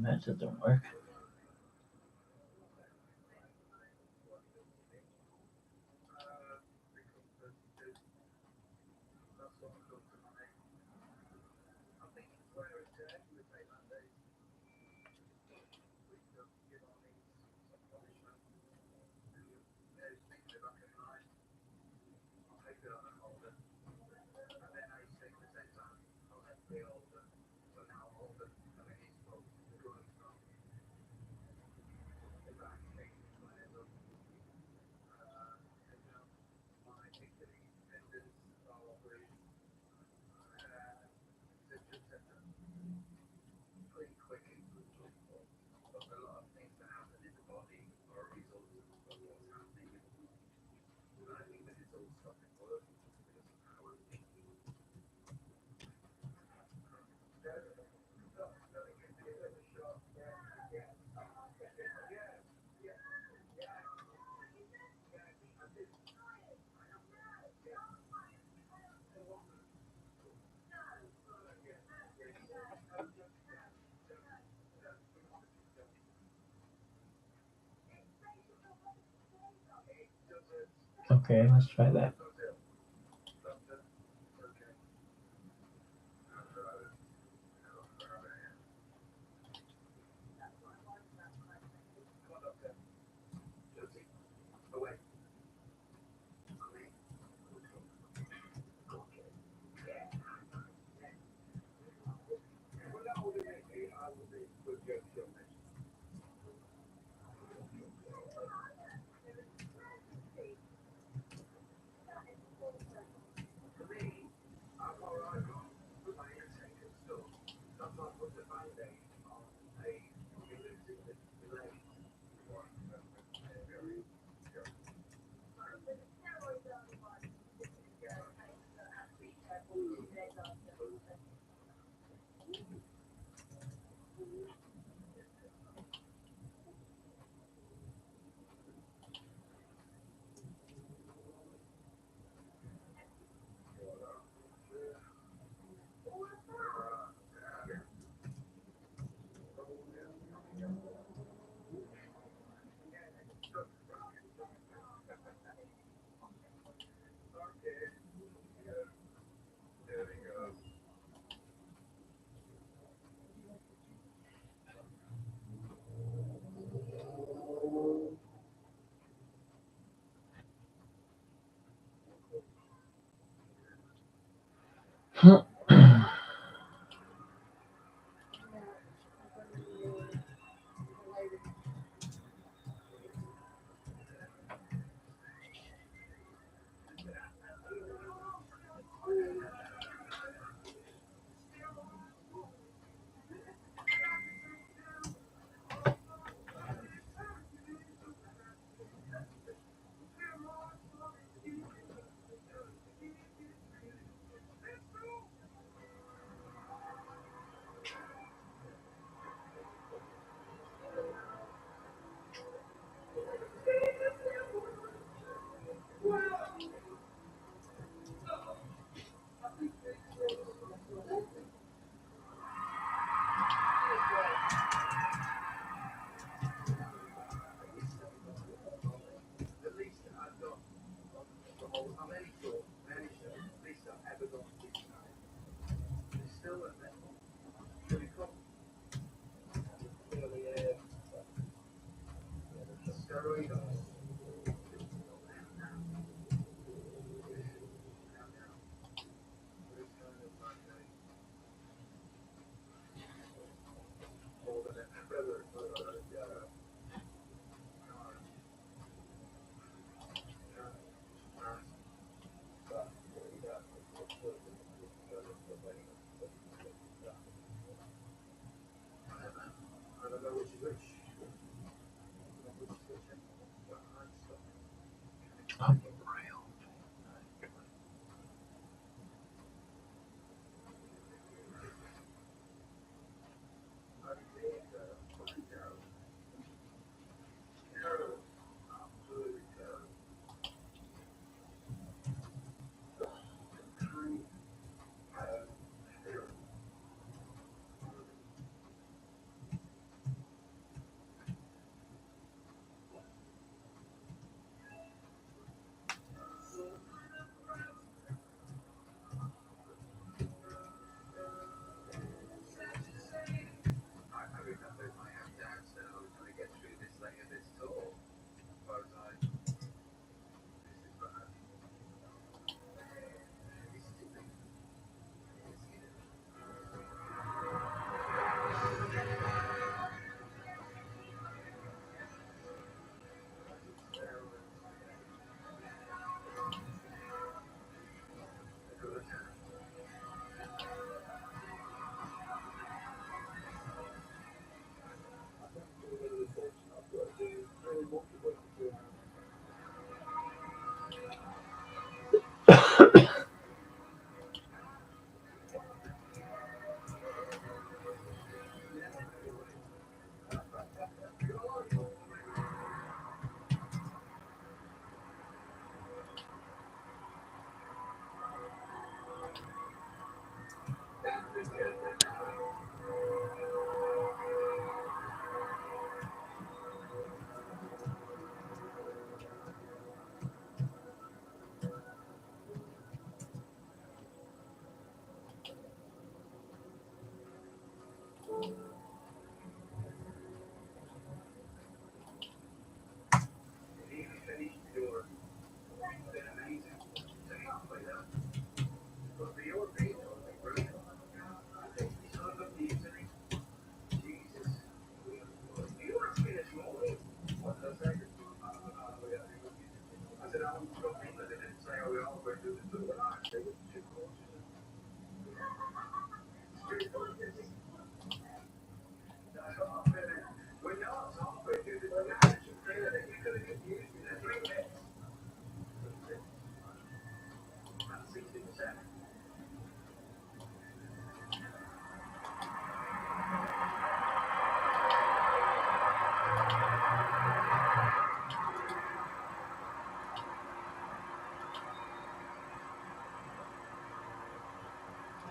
That doesn't work. Okay, let's try that.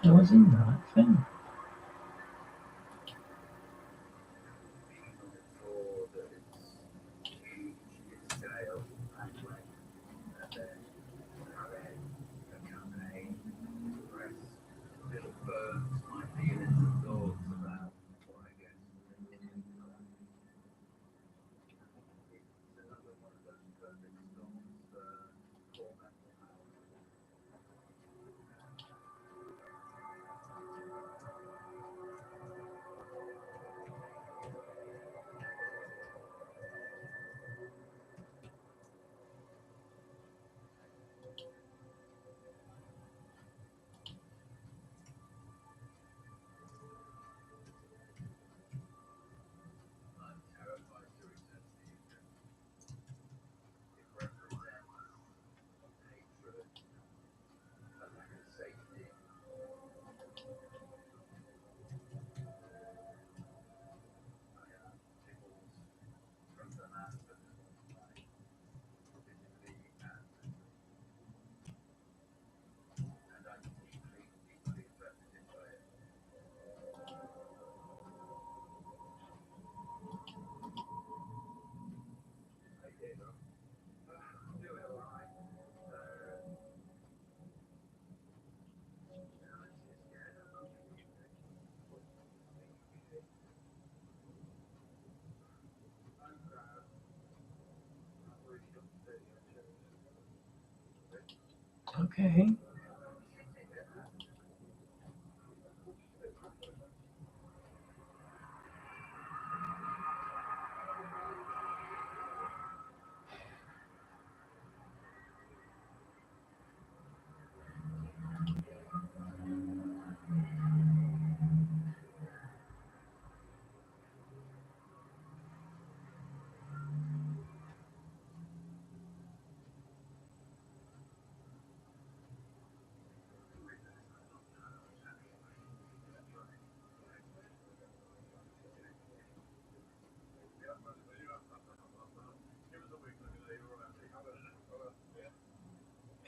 How was he not found? Okay.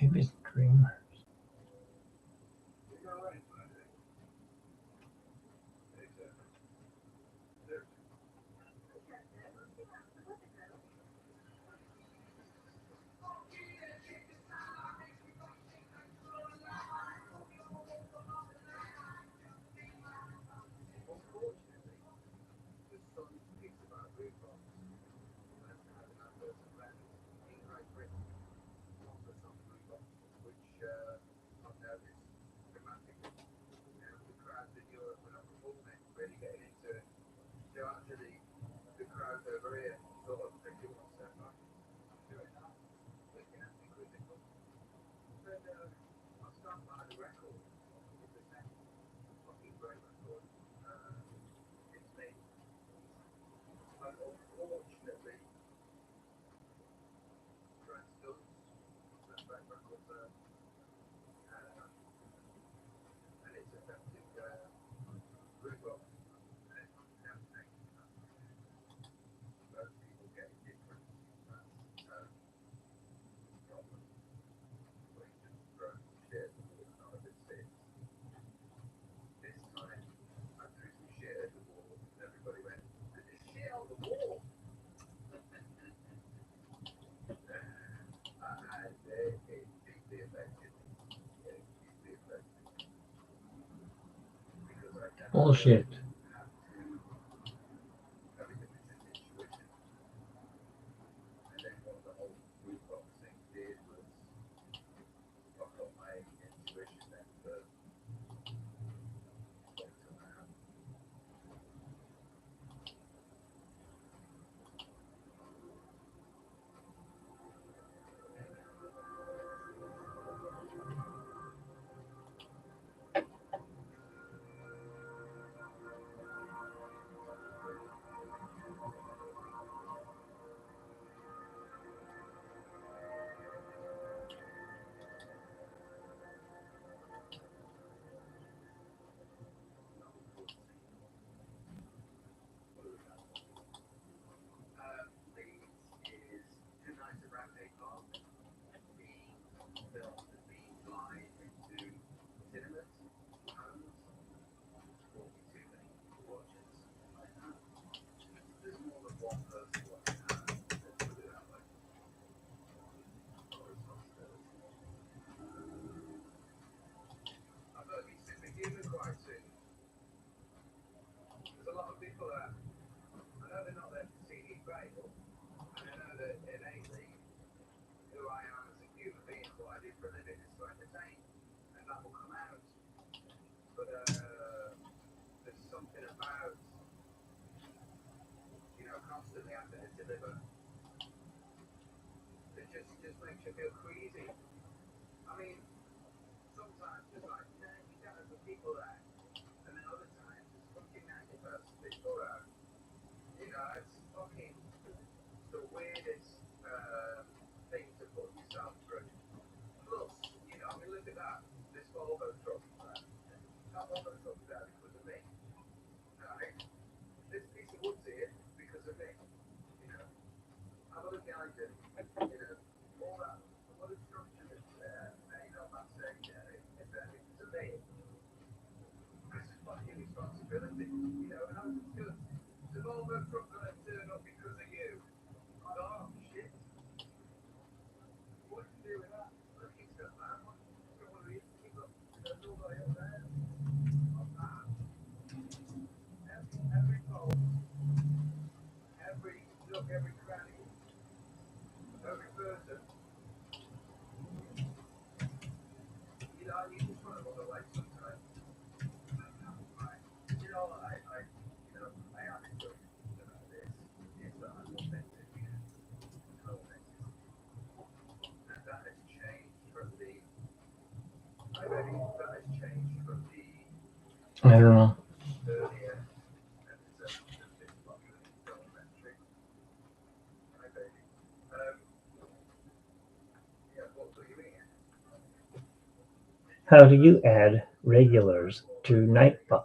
Maybe it's dreamers. Bullshit. I don't know. How do you add regulars to Nightbot?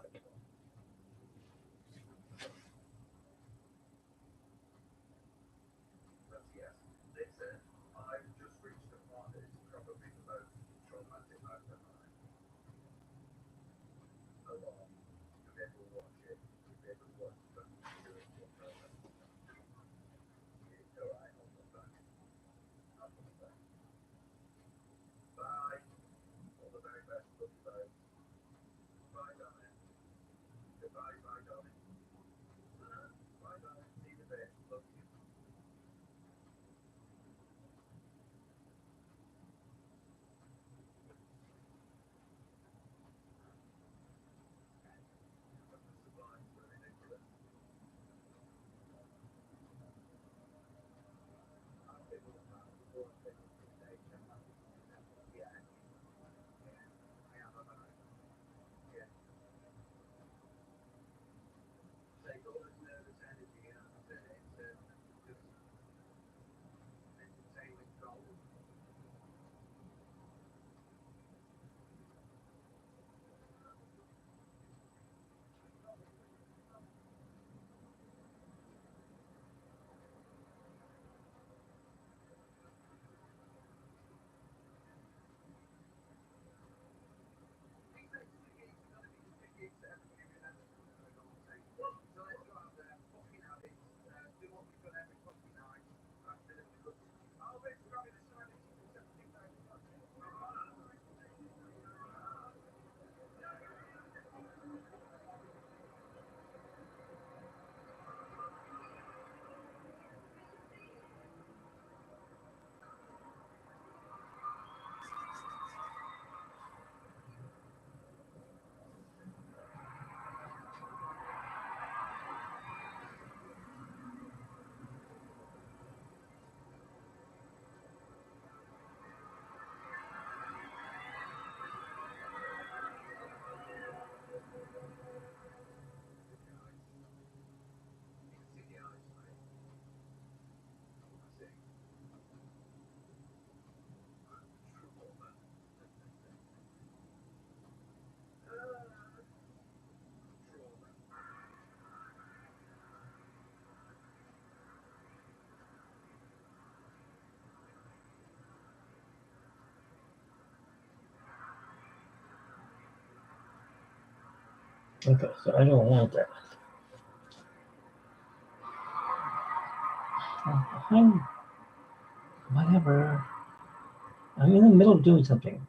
Okay, so I don't want that. Whatever. I'm in the middle of doing something.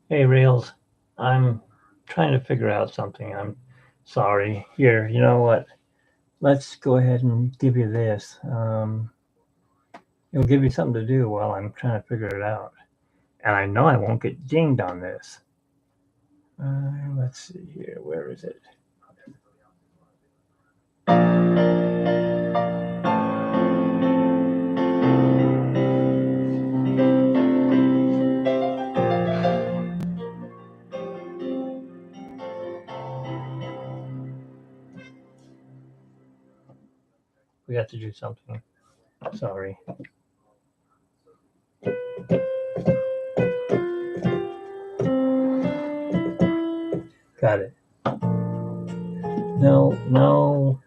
Hey, Rails. I'm trying to figure out something. I'm sorry. Here, you know what? Let's go ahead and give you this. It'll give you something to do while I'm trying to figure it out. And I know I won't get dinged on this. Let's see here. Where is it? We have to do something. Sorry. Got it. No, no.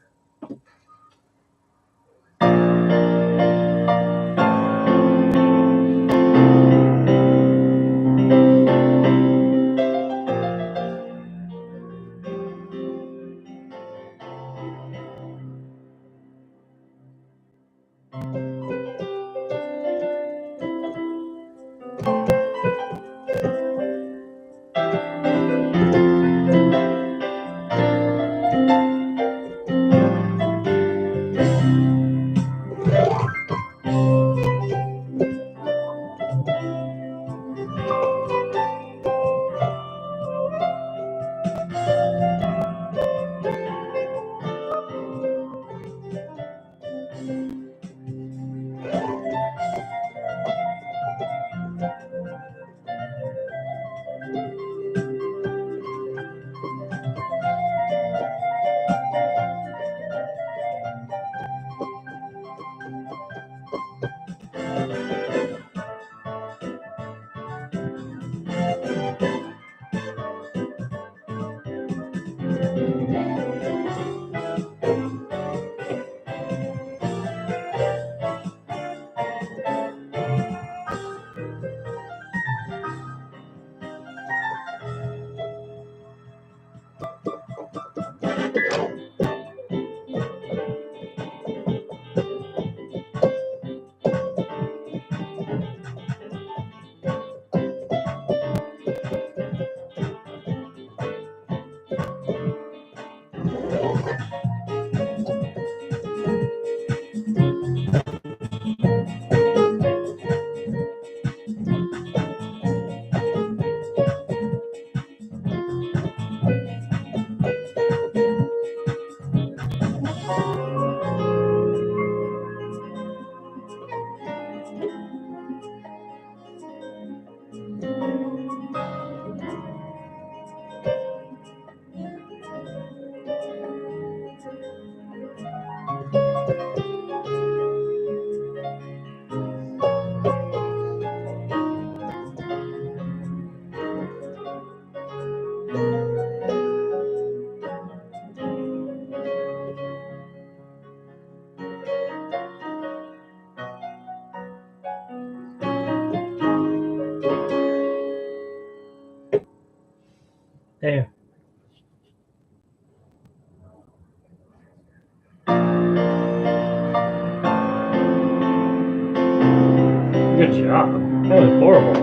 There. Good job. That was horrible.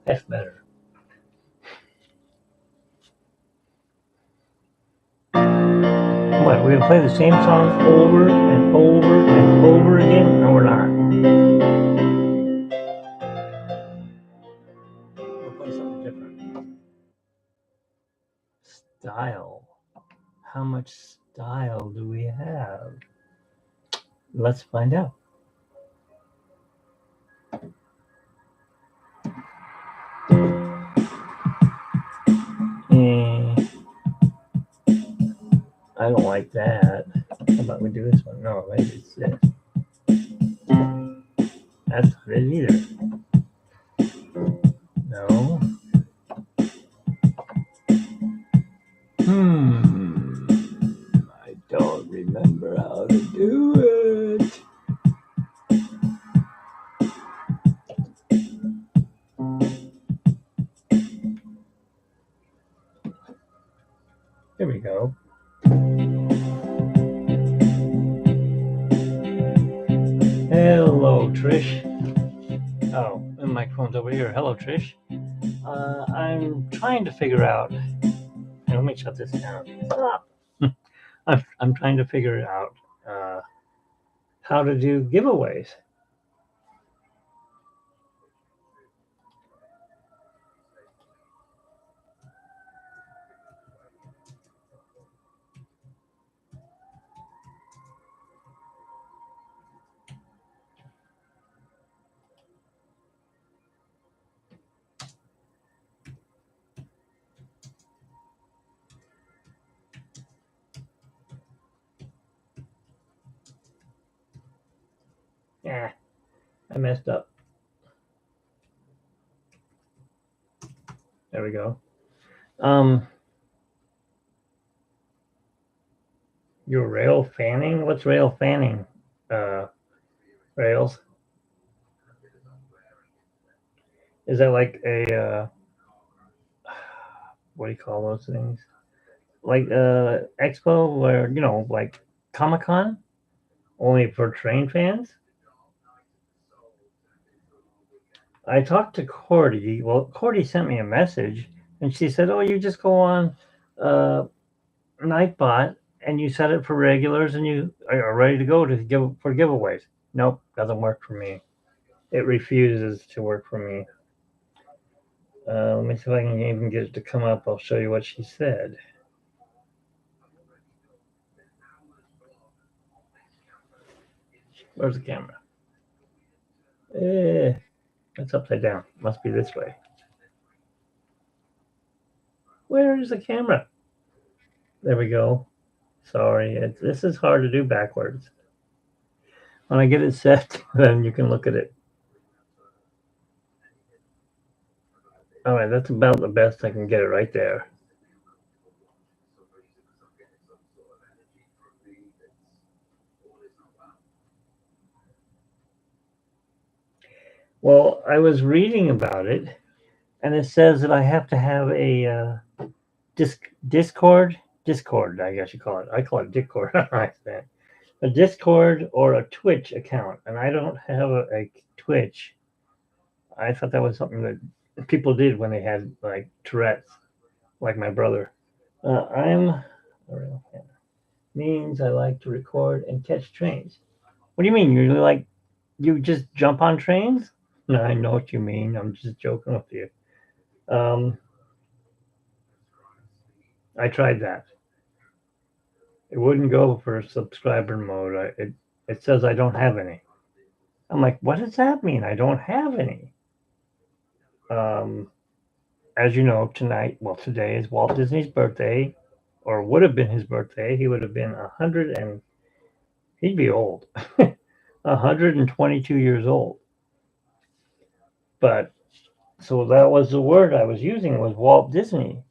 That's better. What, we're gonna play the same song over and over and over again? No, we're not. We'll play something different. Style. How much style do we have? Let's find out. I don't like that. How about we do this one? No, maybe it's this. That's not it either. No. I don't remember how to do it. There we go. Hello, Trish. Oh, the microphone's over here. Hello, Trish. I'm trying to figure out. Let me shut this down. Stop. I'm trying to figure out how to do giveaways. Yeah, I messed up. There we go. Your rail fanning? What's rail fanning? Rails? Is that like a what do you call those things? Like expo, where like Comic-Con, only for train fans. I talked to Cordy. Well, Cordy sent me a message, and she said, "Oh, you just go on uh, Nightbot and you set it for regulars, and you are ready to go to give for giveaways." Nope, doesn't work for me. It refuses to work for me. Let me see if I can even get it to come up. I'll show you what she said. Where's the camera? It's upside down. Must be this way. Where is the camera? There we go. Sorry, this is hard to do backwards. When I get it set, then you can look at it. All right, that's about the best I can get it right there. Well, I was reading about it, and it says that I have to have a Discord, I guess you call it. I call it Discord. A Discord or a Twitch account, and I don't have a Twitch. I thought that was something that people did when they had like Tourette's, like my brother. I'm a real fan. Means I like to record and catch trains. What do you mean? You just jump on trains? No, I know what you mean. I'm just joking with you. Um, I tried that. It wouldn't go for subscriber mode. It says I don't have any. I'm like, what does that mean? I don't have any. Um, as you know, today is Walt Disney's birthday, or would have been his birthday. He would have been 100 and he'd be old, 122 years old. But so that was the word I was using was Walt Disney.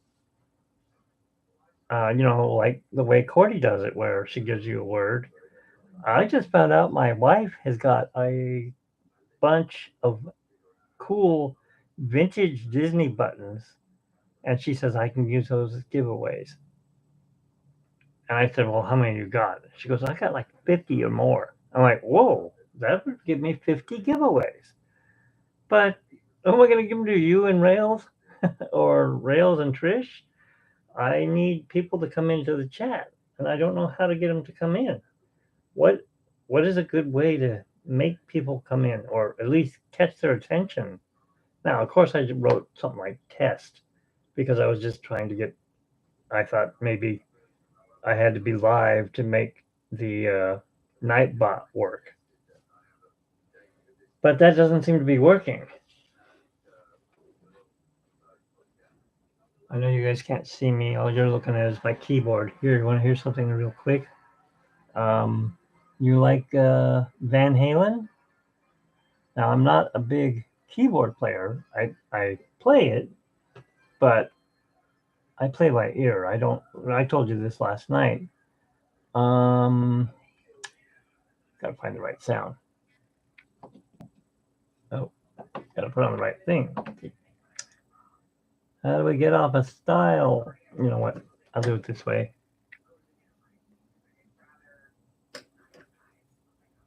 Like the way Cordy does it, where she gives you a word. I just found out my wife has got a bunch of cool vintage Disney buttons, and she says I can use those as giveaways. And I said, "Well, how many you got?" She goes, "I got like 50 or more." I'm like, "Whoa, that would give me 50 giveaways." But am I going to give them to you and Rails or Rails and Trish? I need people to come into the chat, and I don't know how to get them to come in. What what is a good way to make people come in, or at least catch their attention? Now, of course, I wrote something like test because I was just trying to get. I thought maybe I had to be live to make the Nightbot work, but that doesn't seem to be working. I know you guys can't see me. All you're looking at is my keyboard. Here, you want to hear something real quick? Um, you like Van Halen? Now, I'm not a big keyboard player. I play it, but I play by ear. I don't. I told you this last night. Um, Gotta find the right sound. Oh, gotta put on the right thing. How do we get off a style? You know what? I'll do it this way.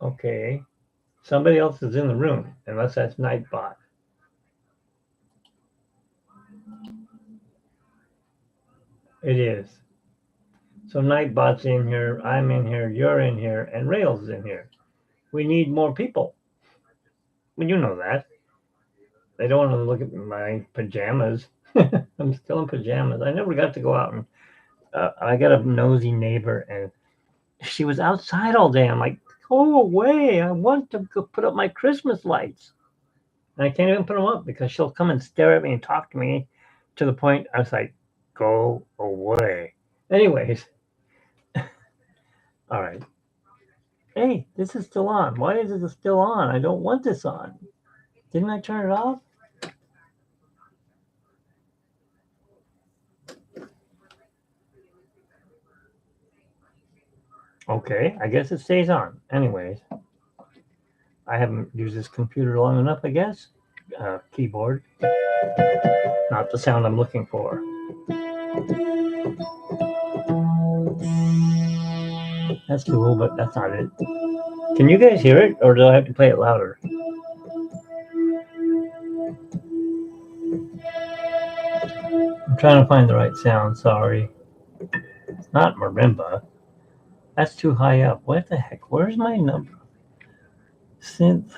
Okay. Somebody else is in the room, unless that's Nightbot. It is. So Nightbot's in here, I'm in here, you're in here, and Rails is in here. We need more people. Well, you know that. They don't want to look at my pajamas. I'm still in pajamas. I never got to go out and I got a nosy neighbor and she was outside all day. I'm like, go away. I want to go put up my Christmas lights. And I can't even put them up because she'll come and stare at me and talk to me to the point I was like, go away. Anyways, all right. Hey, this is still on. Why is it still on? I don't want this on. Didn't I turn it off? Okay, I guess it stays on. Anyways, I haven't used this computer long enough, I guess. Keyboard. Not the sound I'm looking for. That's cool, but that's not it. Can you guys hear it, or do I have to play it louder? I'm trying to find the right sound, sorry. It's not marimba. That's too high up. What the heck? Where's my number? Synth.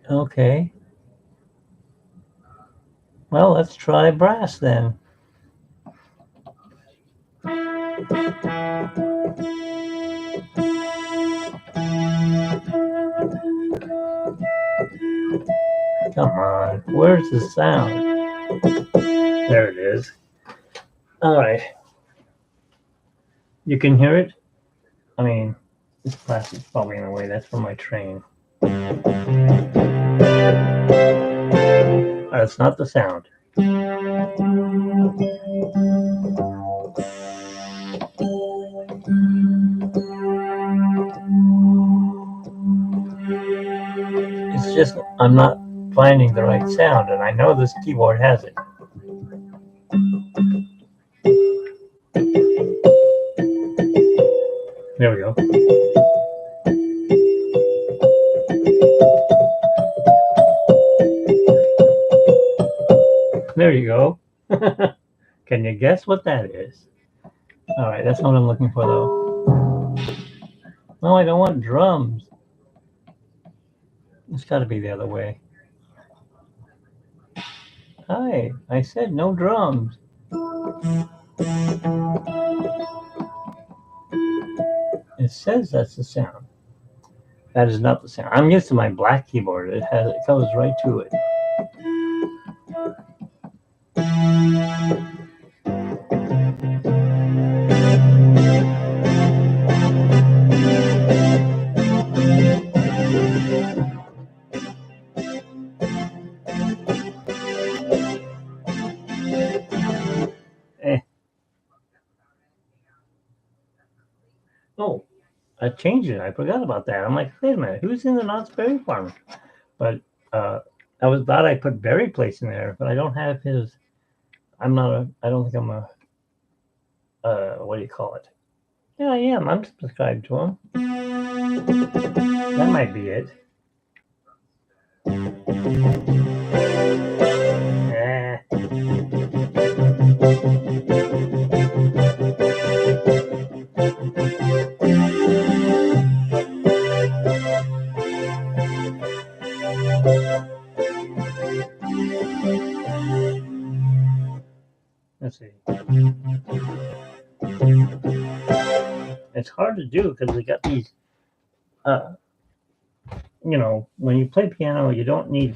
Okay. Well, let's try brass then. Come on. Where's the sound? There it is. All right. You can hear it? I mean, this plastic's probably in the way. That's from my train. That's not the sound. It's just I'm not finding the right sound, and I know this keyboard has it. There we go. There you go. Can you guess what that is? All right, that's what I'm looking for, though. No, I don't want drums. It's got to be the other way. Hi, I said no drums. It says that's the sound. That is not the sound. I'm used to my black keyboard. It goes right to it. Oh, I changed it. I forgot about that. I'm like, wait a minute, who's in the Knott's Berry Farm? But I was thought I put Berry Place in there, but I don't have his. I don't think I'm a. What do you call it? Yeah, I am. I'm subscribed to him. That might be it. Let's see. It's hard to do because we got these. When you play piano, you don't need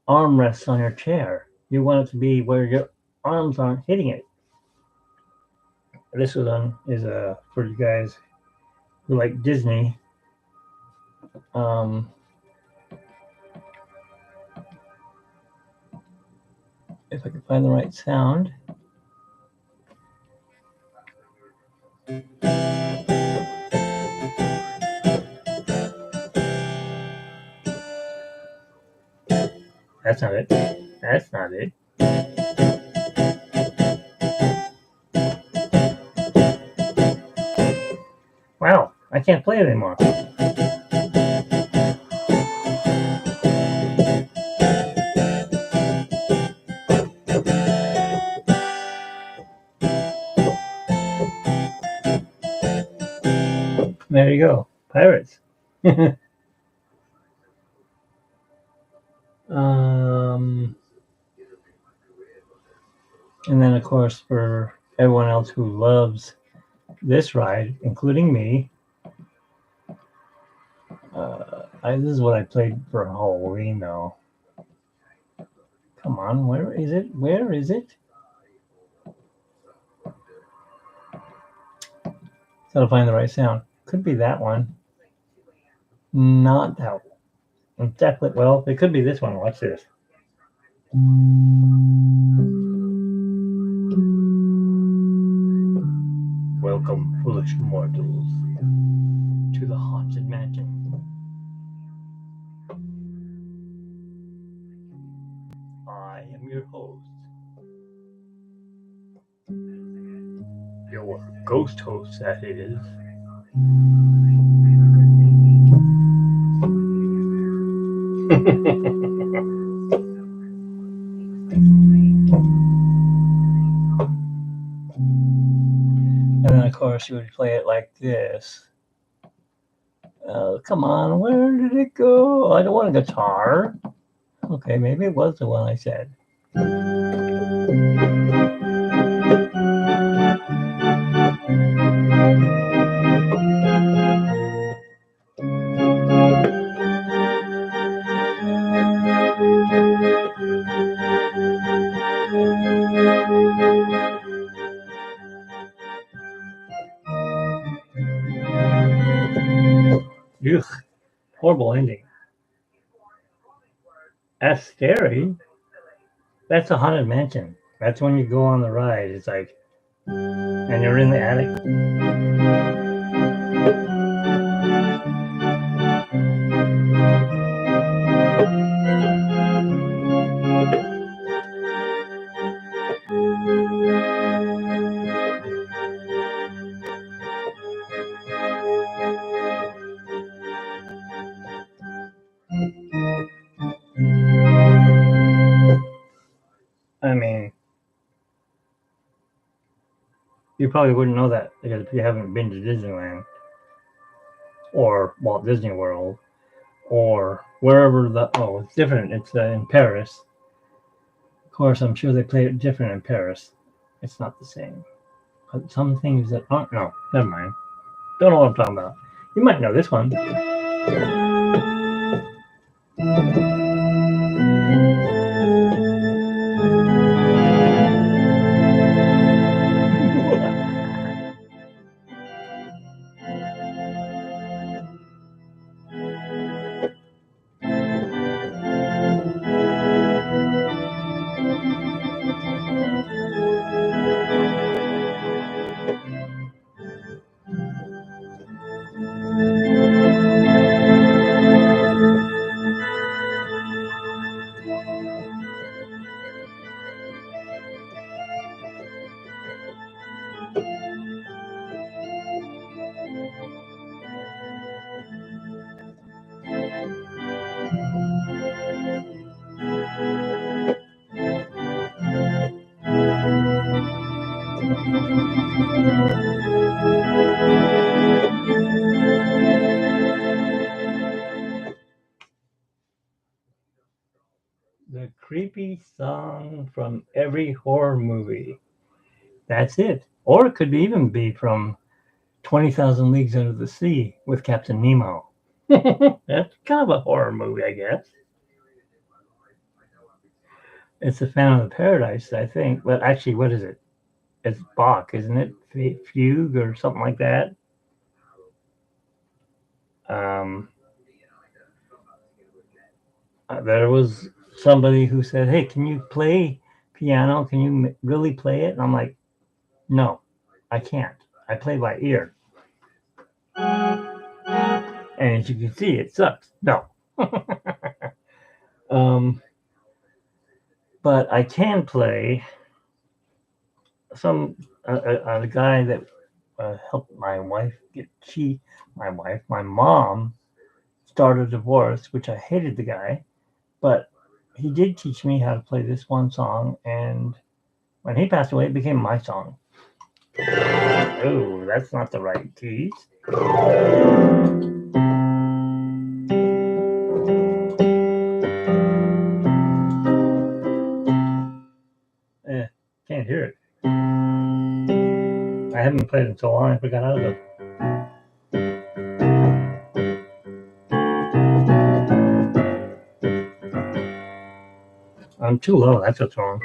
armrests on your chair. You want it to be where your arms aren't hitting it. This one is for you guys who like Disney. If I can find the right sound. That's not it. That's not it. Wow, I can't play it anymore. There you go. Pirates. And then, of course, for everyone else who loves this ride, including me, this is what I played for Halloween, though. Come on, where is it? Where is it? Gotta find the right sound. Could be that one. Not that one. Definitely, well, it could be this one. Watch this. Welcome, foolish mortals, to the haunted mansion. I am your host, your ghost host, that is. And then, of course, you would play it like this. Come on, where did it go? I don't want a guitar. Okay, maybe it was the one I said. Ugh, horrible ending. That's scary. That's a haunted mansion. That's when you go on the ride. It's like, and you're in the attic. I mean, you probably wouldn't know that because if you haven't been to Disneyland or Walt Disney World or wherever it's different. It's in Paris. Of course, I'm sure they play it different in Paris. It's not the same. But some things that aren't, no, never mind. Don't know what I'm talking about. You might know this one. The creepy song from every horror movie. That's it. Or it could even be from 20,000 Leagues Under the Sea with Captain Nemo. That's kind of a horror movie, I guess. It's the Phantom of Paradise, I think. But actually, what is it? It's Bach, isn't it? Fugue or something like that. Um, there was somebody who said, "Hey, can you play piano? Can you really play it?" And I'm like, "No, I can't. I play by ear." And as you can see, it sucks. No. um, but I can play some a guy that helped my wife my mom started a divorce, which I hated the guy, but he did teach me how to play this one song, and when he passed away, it became my song. Oh, that's not the right keys. Can't hear it. I haven't played it so long, I forgot how to do it. I'm too low, that's what's wrong.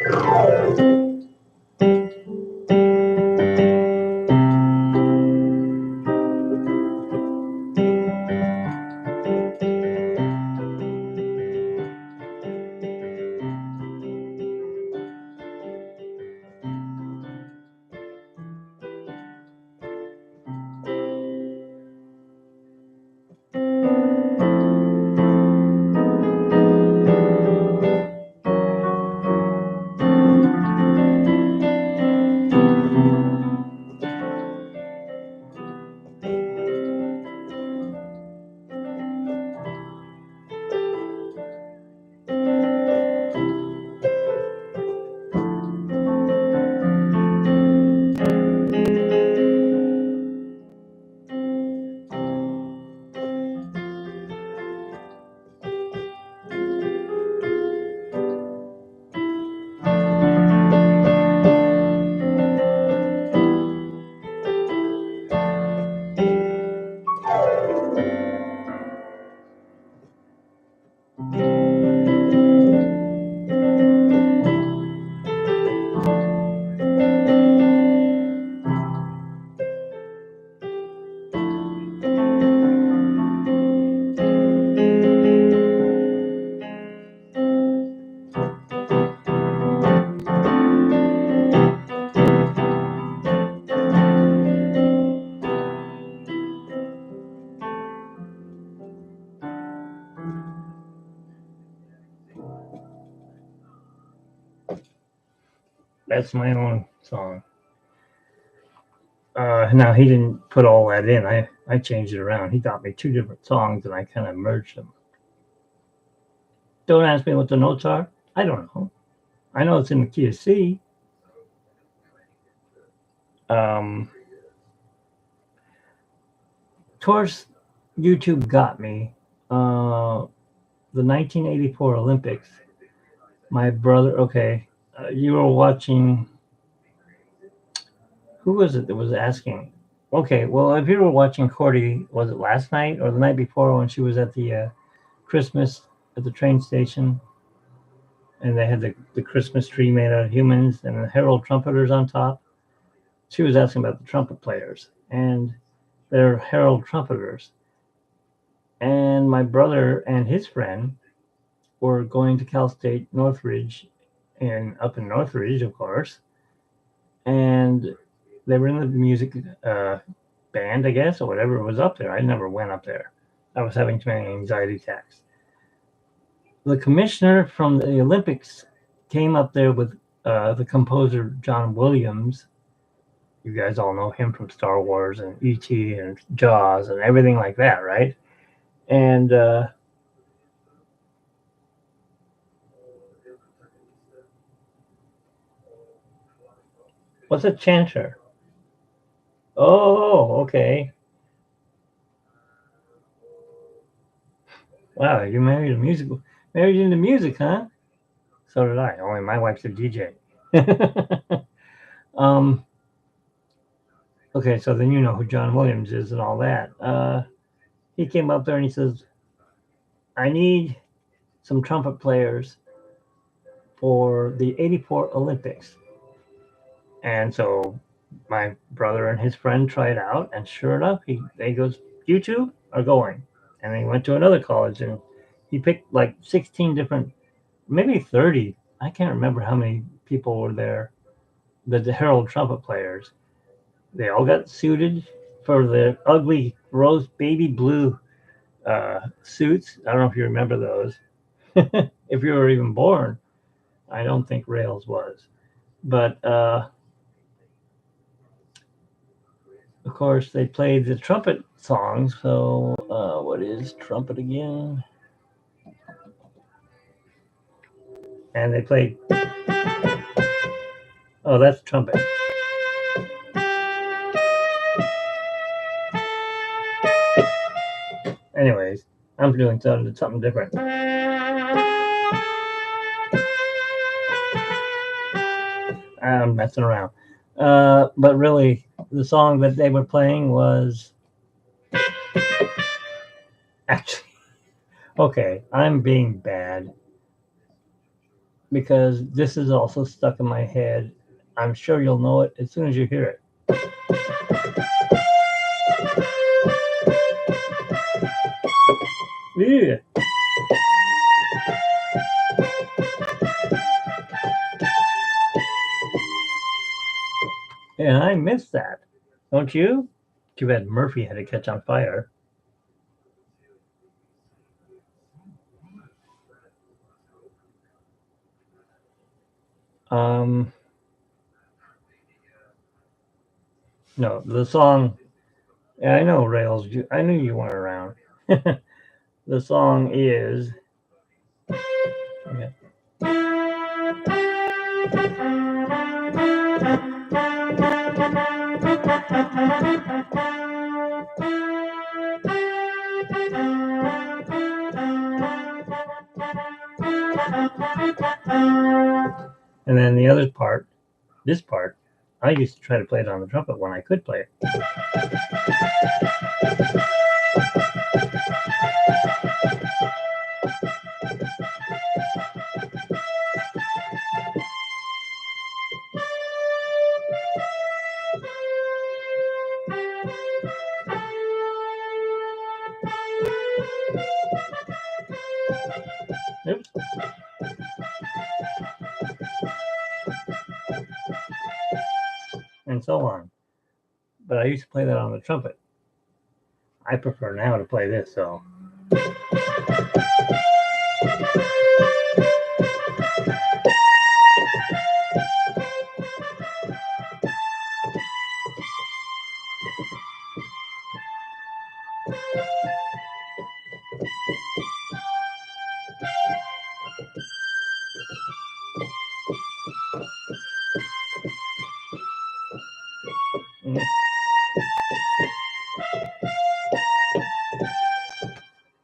That's my own song. Now he didn't put all that in. I changed it around. He got me two different songs, and I kind of merged them. Don't ask me what the notes are. I don't know. I know it's in the key of C. Of course, YouTube got me. The 1984 Olympics. My brother. Okay, you were watching. Who was it that was asking? Okay, well, if you were watching Cordy, was it last night or the night before when she was at the Christmas at the train station, and they had the Christmas tree made out of humans and the herald trumpeters on top? She was asking about the trumpet players, and they're herald trumpeters. And my brother and his friend were going to Cal State Northridge, and up in Northridge, of course, and they were in the music band, I guess, or whatever was up there. I never went up there. I was having too many anxiety attacks. The commissioner from the Olympics came up there with the composer John Williams. You guys all know him from Star Wars and E.T. and Jaws and everything like that, right? And what's a chanter? Oh, okay. Wow, you married into music, huh? So did I. Only my wife's a DJ. um, okay, so then you know who John Williams is and all that. He came up there and he says, I need some trumpet players for the 84 Olympics. And so my brother and his friend tried out, and sure enough, they goes, you two are going. And he went to another college, and he picked like 16 different, maybe 30. I can't remember how many people were there, the herald trumpet players. They all got suited for the ugly rose baby blue suits. I don't know if you remember those. If you were even born, I don't think Rails was. But of course, they played the trumpet songs. So what is trumpet again? And they played. Oh, that's trumpet. Anyways, I'm doing something different. I'm messing around. But really, the song that they were playing was actually okay. I'm being bad because this is also stuck in my head. I'm sure you'll know it as soon as you hear it. Yeah. And I missed that. Don't you? Too bad Murphy had to catch on fire. Um, no, the song. Yeah, I know Rails. I knew you weren't around. The song is. Okay. And then the other part, this part, I used to try to play it on the trumpet when I could play it. Oops. And so on. But I used to play that on the trumpet. I prefer now to play this, so.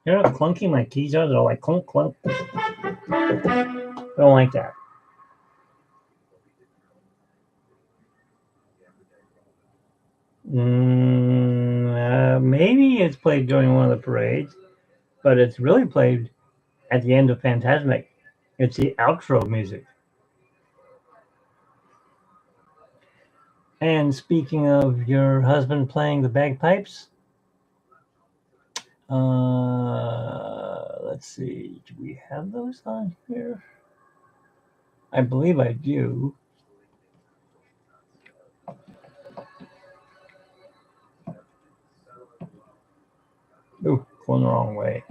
You know how clunky my keys are? They're like clunk, clunk. I don't like that. Maybe it's played during one of the parades, but it's really played at the end of Fantasmic. It's the outro music. And speaking of your husband playing the bagpipes, let's see, do we have those on here? I believe I do. Ooh, going the wrong way.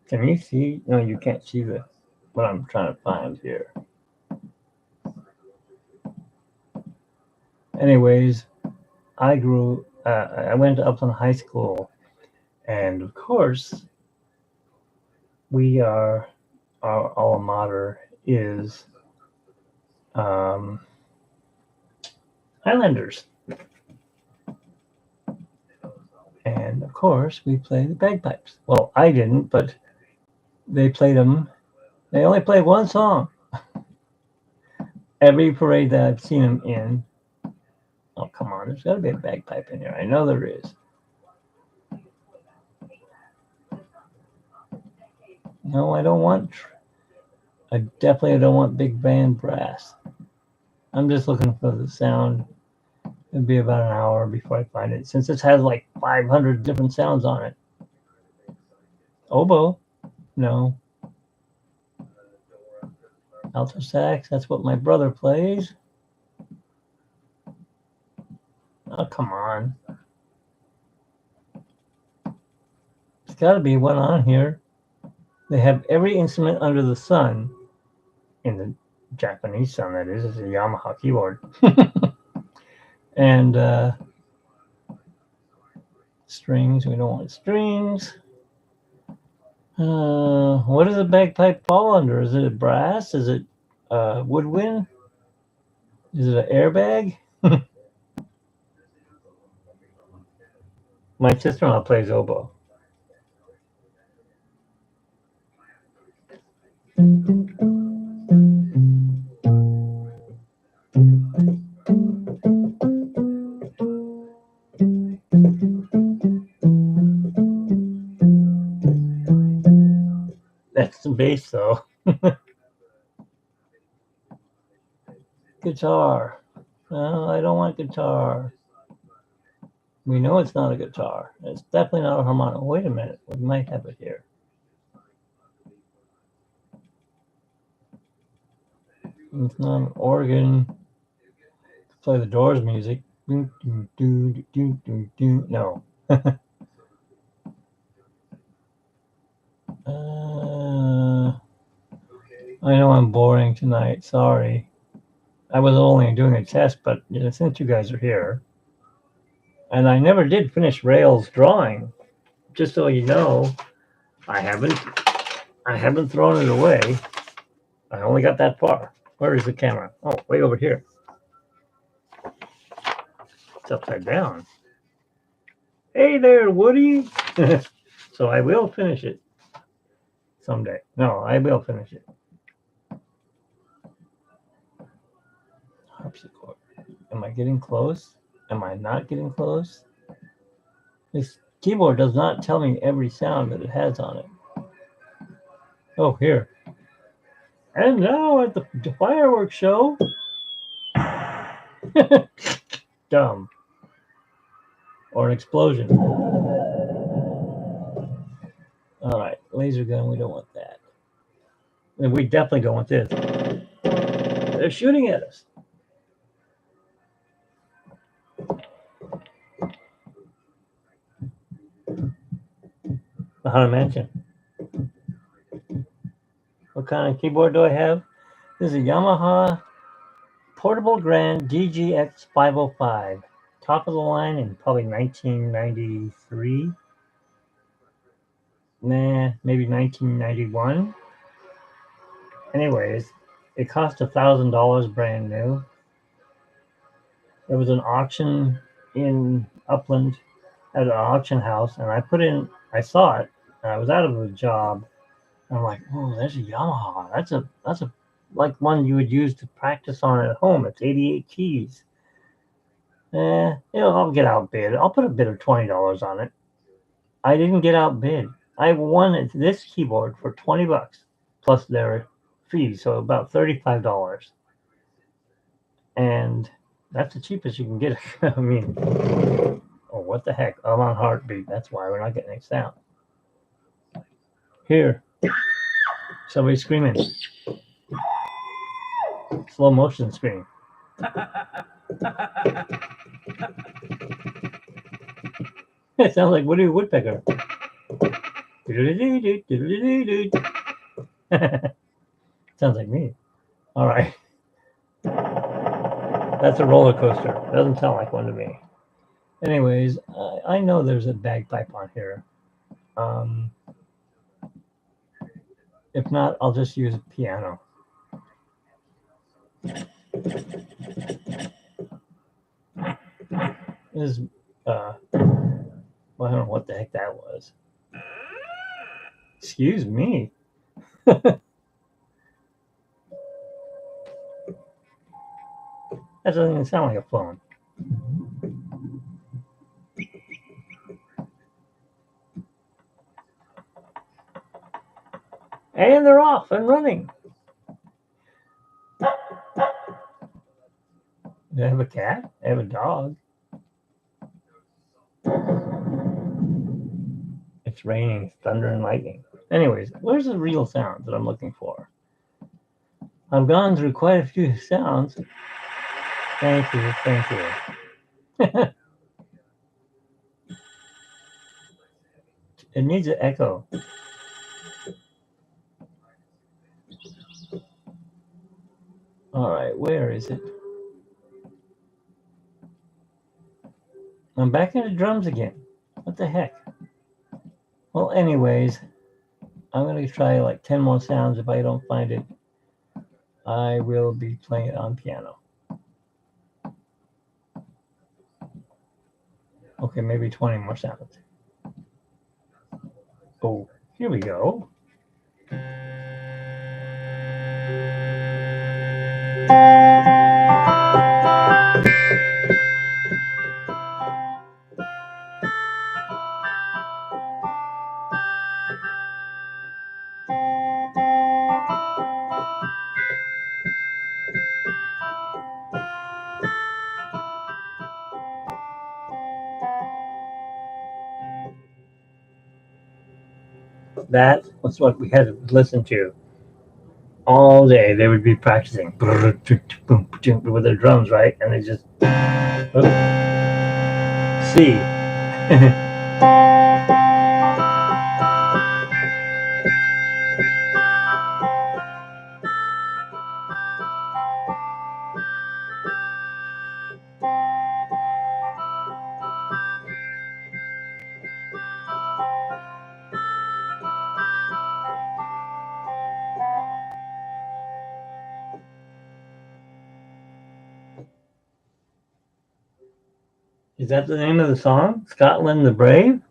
Can you see? No, you can't see what I'm trying to find here. Anyways, I went to Upland High School, and of course, our alma mater is Highlanders. And of course, we play the bagpipes. Well, I didn't, but they played them. They only played one song. Every parade that I've seen them in. Oh, come on. There's got to be a bagpipe in here. I know there is. No, I don't want. I definitely don't want big band brass. I'm just looking for the sound. It'd be about an hour before I find it, since it has like 500 different sounds on it. Oboe? No. Alto sax? That's what my brother plays. Oh, come on. There's got to be one on here. They have every instrument under the sun, in the Japanese sun, that is. It's a Yamaha keyboard. And strings, we don't want strings. What does a bagpipe fall under? Is it a brass? Is it woodwind? Is it an airbag? My sister-in-law plays oboe. That's the bass, though. Guitar. No, I don't want guitar. We know it's not a guitar. It's definitely not a harmonica. Wait a minute. We might have it here. It's not an organ. Play the Doors music. No. I know I'm boring tonight. Sorry. I was only doing a test, but since you guys are here, and I never did finish Rail's drawing, just so you know, I haven't thrown it away. I only got that far. Where is the camera? Oh, way over here. It's upside down. Hey there, Woody. So I will finish it someday. No, I will finish it. Harpsichord. Am I getting close? Am I not getting close? This keyboard does not tell me every sound that it has on it. Oh, here. And now at the fireworks show. Dumb. Or an explosion. All right, laser gun, we don't want that. And we definitely don't want this. They're shooting at us. The Haunted Mansion. What kind of keyboard do I have? This is a Yamaha Portable Grand DGX 505. Top of the line in probably 1993. maybe 1991. Anyways, it cost $1,000 brand new. There was an auction in Upland at an auction house, and I saw it, and I was out of a job. And I'm like, oh, there's a Yamaha. That's a like one you would use to practice on at home. It's 88 keys. I'll get outbid. I'll put a bid of $20 on it. I didn't get outbid. I won this keyboard for $20 plus their fees, so about $35. And that's the cheapest you can get. I mean, oh, what the heck? I'm on heartbeat. That's why we're not getting any sound. Here, somebody's screaming. Slow motion scream. It sounds like Woody Woodpecker. Sounds like me. All right. That's a roller coaster. Doesn't sound like one to me. Anyways, I know there's a bagpipe on here. If not, I'll just use a piano. This well, I don't know what the heck that was. Excuse me. That doesn't even sound like a phone. And they're off and running. Do I have a cat? I have a dog. It's raining, thunder and lightning. Anyways, where's the real sound that I'm looking for? I've gone through quite a few sounds. Thank you. It needs an echo. All right, where is it? I'm back into drums again. What the heck? Well, anyways, I'm going to try like 10 more sounds. If I don't find it, I will be playing it on piano. Okay, maybe 20 more sounds. Oh, here we go. That was what we had to listen to all day. They would be practicing with their drums, right? And they just C. Is that the name of the song? Scotland the Brave?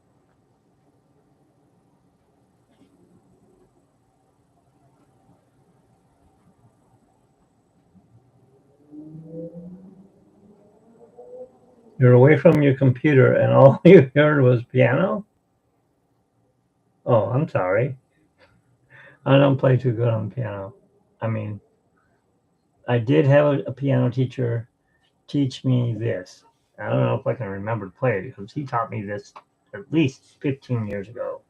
You're away from your computer and all you heard was piano? Oh, I'm sorry. I don't play too good on piano. I mean, I did have a piano teacher teach me this. I don't know if I can remember to play it because he taught me this at least 15 years ago.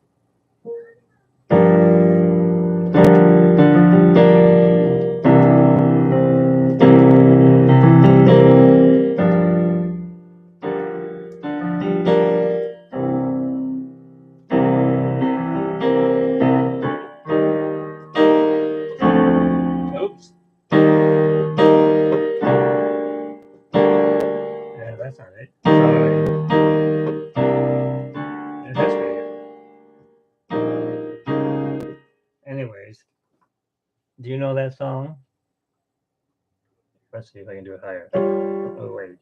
Oops. Yeah, that's not it. Sorry. It has to be it. Anyways, do you know that song? Let's see if I can do it higher. Oh, wait.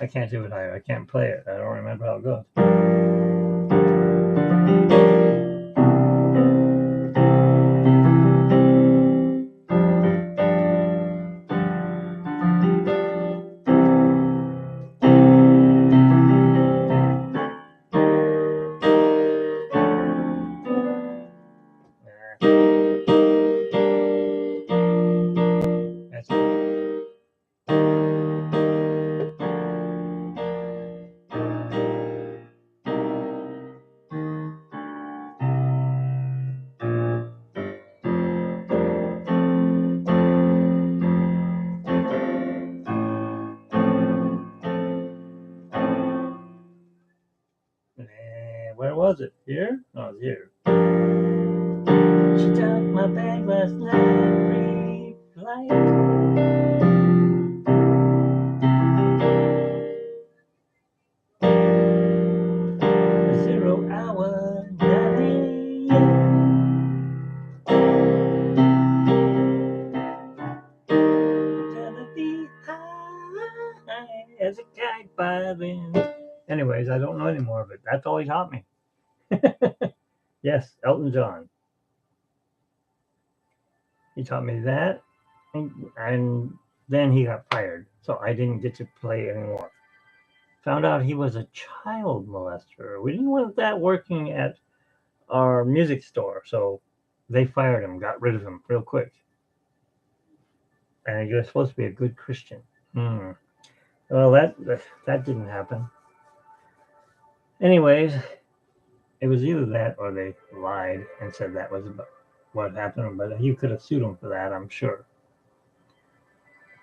I can't do it higher. I can't play it. I don't remember how it goes. That's it. Where was it? Here? Oh, it's here. She took my bag last night, pre-flight. 0 hour, 9 a.m. Gonna be high as a kite by then. Anyways, I don't know anymore of it. That's all he taught me. Yes, Elton John. He taught me that, and then he got fired, so I didn't get to play anymore. Found out he was a child molester. We didn't want that working at our music store, so they fired him, got rid of him real quick. And he was supposed to be a good Christian. Well, that didn't happen. Anyways, it was either that or they lied and said that was what happened, but you could have sued him for that, I'm sure.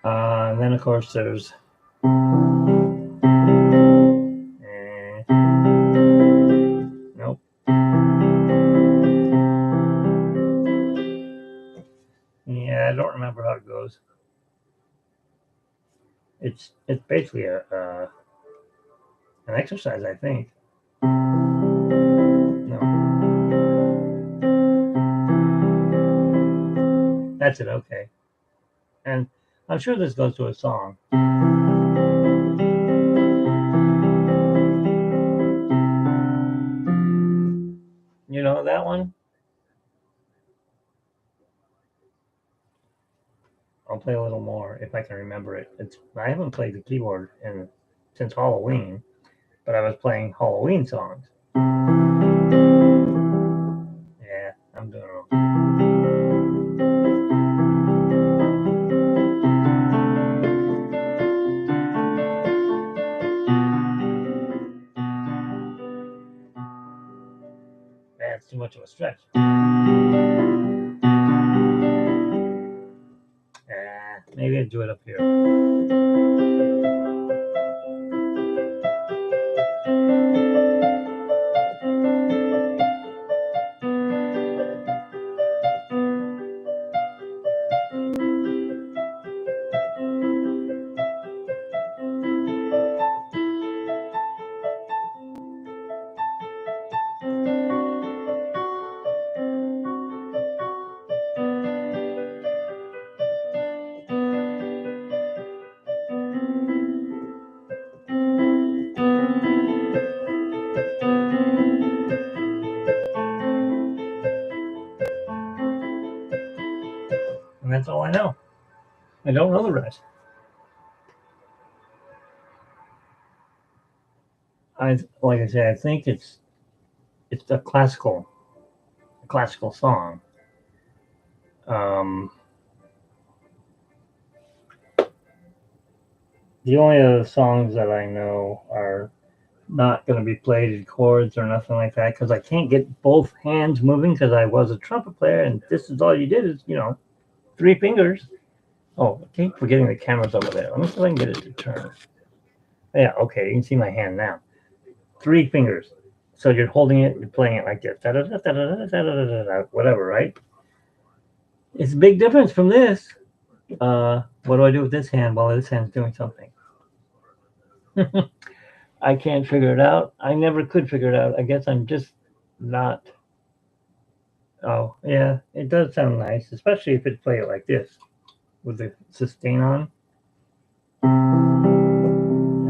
And then, of course, there's nope. Yeah, I don't remember how it goes. It's basically an exercise, I think. No. That's it, okay. And I'm sure this goes to a song. You know that one? I'll play a little more if I can remember it. I haven't played the keyboard since Halloween, but I was playing Halloween songs. Yeah, I'm doing it wrong. That's too much of a stretch. Maybe I'll do it up here. And that's all I know. I don't know the rest. Like I said, I think it's a classical song. The only other songs that I know are not going to be played in chords or nothing like that because I can't get both hands moving because I was a trumpet player and this is all you did is 3 fingers. Oh, I keep forgetting the camera's over there. Let me see if I can get it to turn. Yeah, okay, you can see my hand now. 3 fingers. So you're holding it, you're playing it like this. Whatever, right? It's a big difference from this. What do I do with this hand while this hand's doing something? I can't figure it out. I never could figure it out. I guess I'm just not. Oh, yeah, it does sound nice, especially if it play it like this with the sustain on.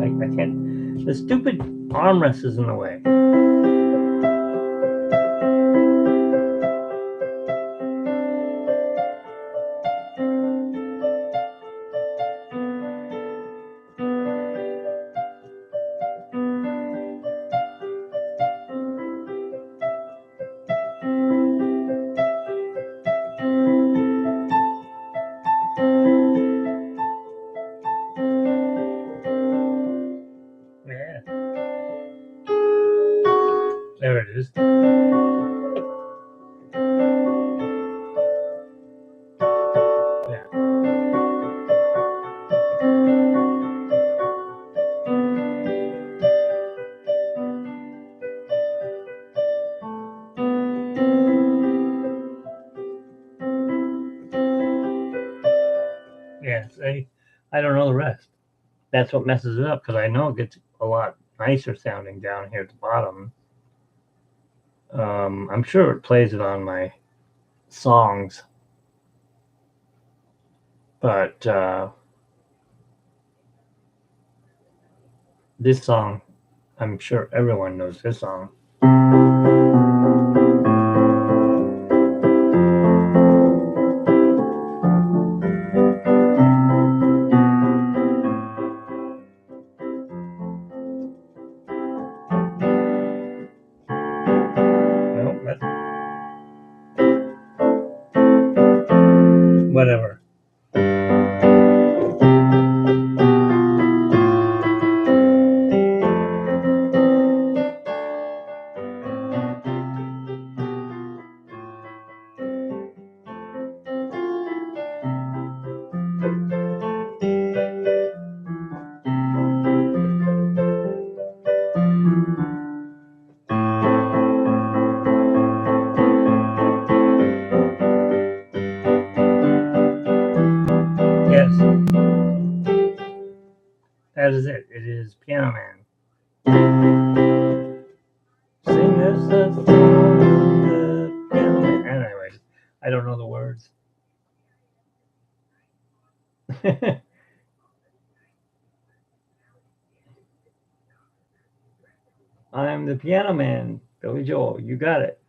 I can't. The stupid armrest is in the way. Yeah. There it is. Yeah. Yes. I don't know the rest. That's what messes it up because I know it gets a lot nicer sounding down here at the bottom. I'm sure it plays it on my songs, but this song, I'm sure everyone knows this song. No, that's whatever. Yes, that is it. It is Piano Man. Sing us a song, the Piano Man. Anyways, I don't know the words. I'm the Piano Man, Billy Joel. You got it.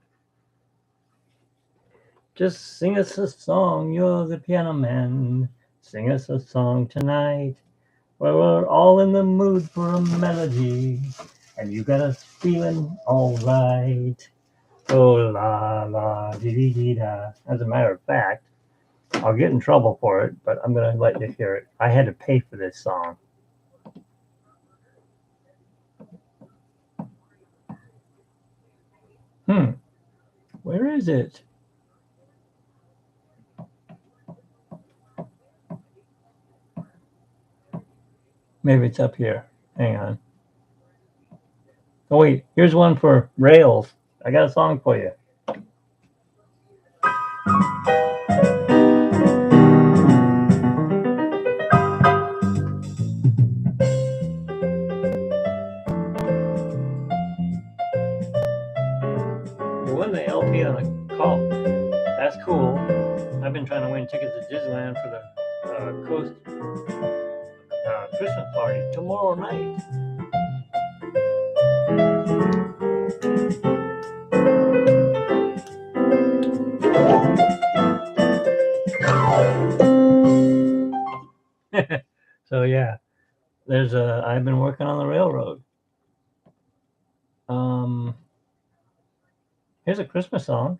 Just sing us a song. You're the Piano Man. Sing us a song tonight. Well, we're all in the mood for a melody, and you got us feeling all right. Oh la la dee dee dee da. As a matter of fact, I'll get in trouble for it, but I'm gonna let you hear it. I had to pay for this song. Where is it? Maybe it's up here. Hang on. Oh wait, here's one for Rails. I got a song for you. You won the LP on a call. That's cool. I've been trying to win tickets to Disneyland for the Coast Christmas party tomorrow night. So yeah, I've been working on the railroad. Here's a Christmas song.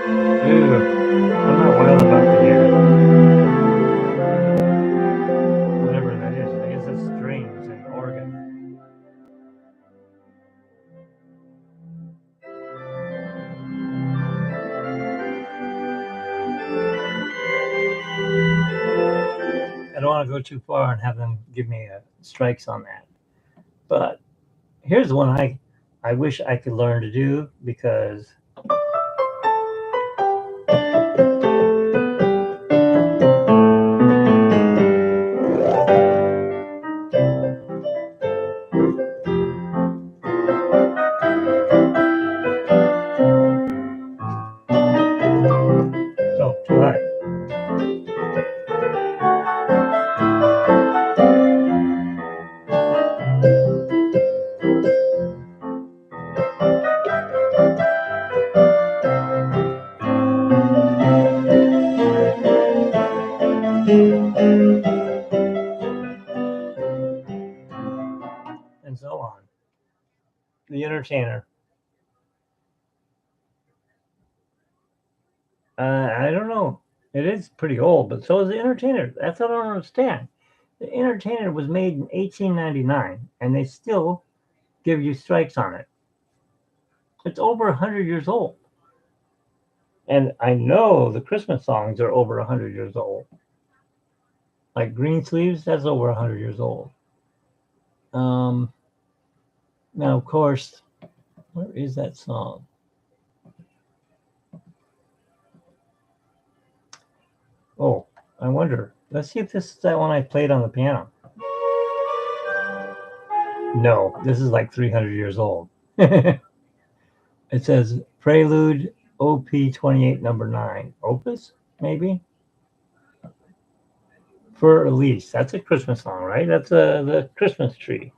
Ew, I'm not wild about the year. Whatever that is, I guess it's strings and organ. I don't want to go too far and have them give me strikes on that. But here's one I wish I could learn to do because Entertainer. I don't know. It is pretty old, but so is the Entertainer. That's what I don't understand. The Entertainer was made in 1899, and they still give you strikes on it. It's over 100 years old. And I know the Christmas songs are over 100 years old. Like Green Sleeves, that's over 100 years old. Now, of course, where is that song? Oh, I wonder. Let's see if this is that one I played on the piano. No, this is like 300 years old. It says Prelude OP 28 number 9. Opus, maybe? For Elise. That's a Christmas song, right? That's the Christmas tree.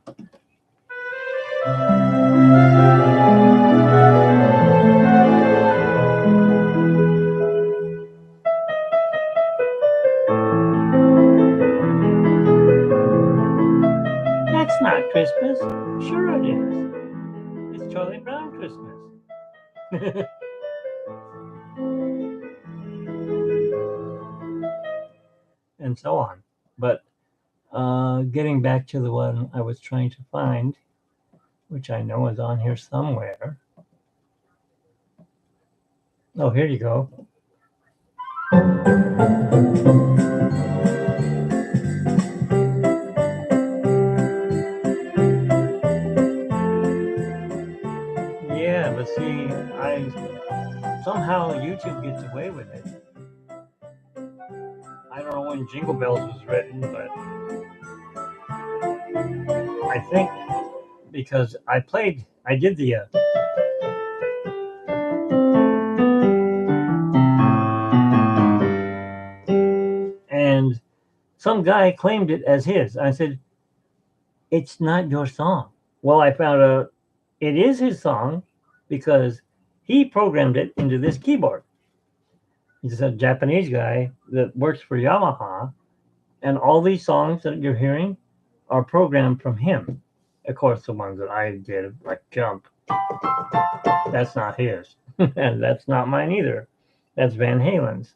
That's not Christmas. Sure it is. It's Charlie Brown Christmas. And so on. But getting back to the one I was trying to find, which I know is on here somewhere. Oh, here you go. Yeah, but see, somehow YouTube gets away with it. I don't know when Jingle Bells was written, but I think because I did the and some guy claimed it as his. I said, it's not your song. Well, I found out it is his song because he programmed it into this keyboard. He's a Japanese guy that works for Yamaha, and all these songs that you're hearing are programmed from him. Of course, the ones that I did, like Jump, that's not his. And that's not mine either. That's Van Halen's.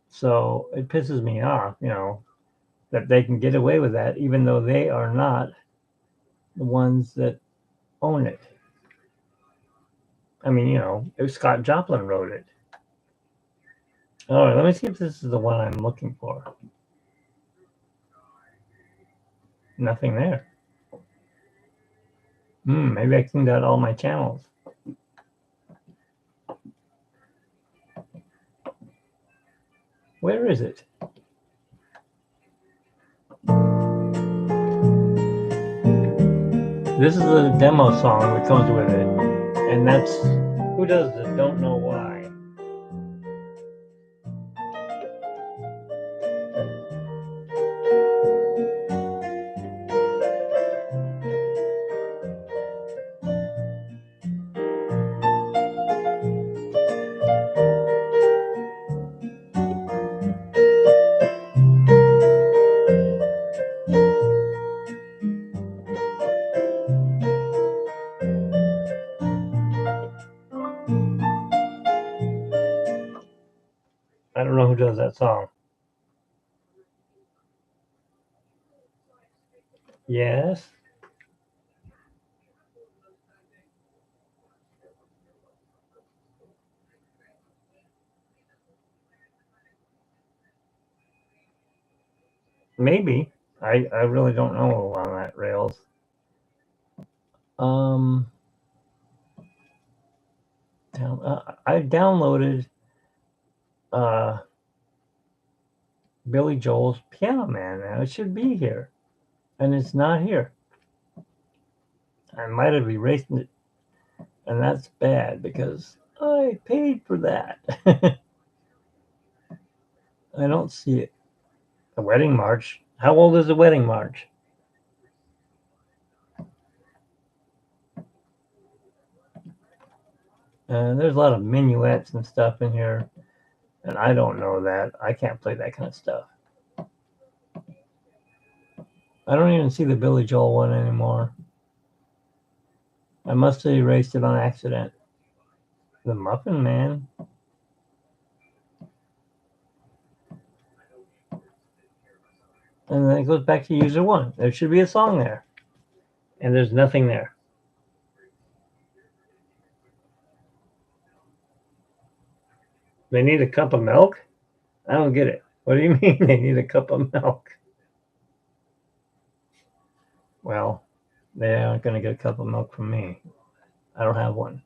So it pisses me off, that they can get away with that, even though they are not the ones that own it. I mean, Scott Joplin wrote it. All right, let me see if this is the one I'm looking for. Nothing there. Maybe I cleaned out all my channels. Where is it? This is a demo song that comes with it. And that's, who does this? Don't Know Why. I don't know who does that song. Yes. Maybe. I really don't know on that rails. I downloaded Billy Joel's Piano Man. Now it should be here, and it's not here. I might have erased it, and that's bad because I paid for that. I don't see it. The Wedding March. How old is the Wedding March? There's a lot of minuets and stuff in here, and I don't know that. I can't play that kind of stuff. I don't even see the Billy Joel one anymore. I must have erased it on accident. The Muffin Man. And then it goes back to user one. There should be a song there. And there's nothing there. They need a cup of milk? I don't get it. What do you mean they need a cup of milk? Well, they aren't going to get a cup of milk from me. I don't have one.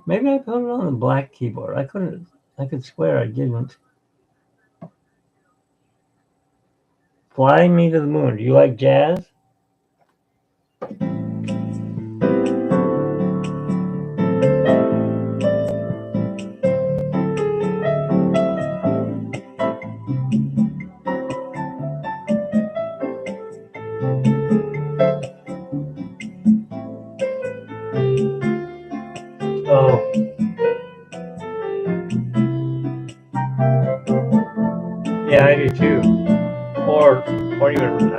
Maybe I put it on the black keyboard. I could swear I didn't. Fly Me to the Moon. Do you like jazz? Oh, yeah, I do too. Or even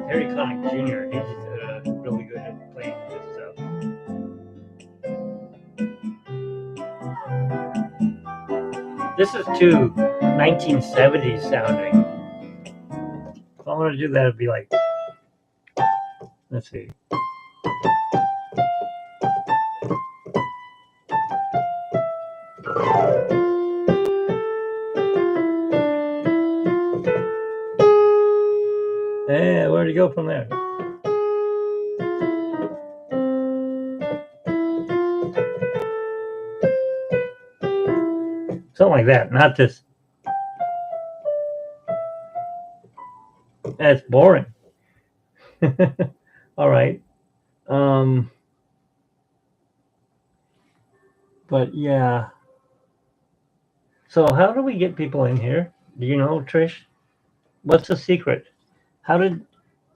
Harry Connick Jr. He's really good at playing this stuff. This is too 1970s sounding. If I want to do that, it'd be like, let's see. Hey, where'd he go from there? Something like that, not this. That's boring. All right. But yeah. So how do we get people in here? Do you know, Trish? What's the secret? How did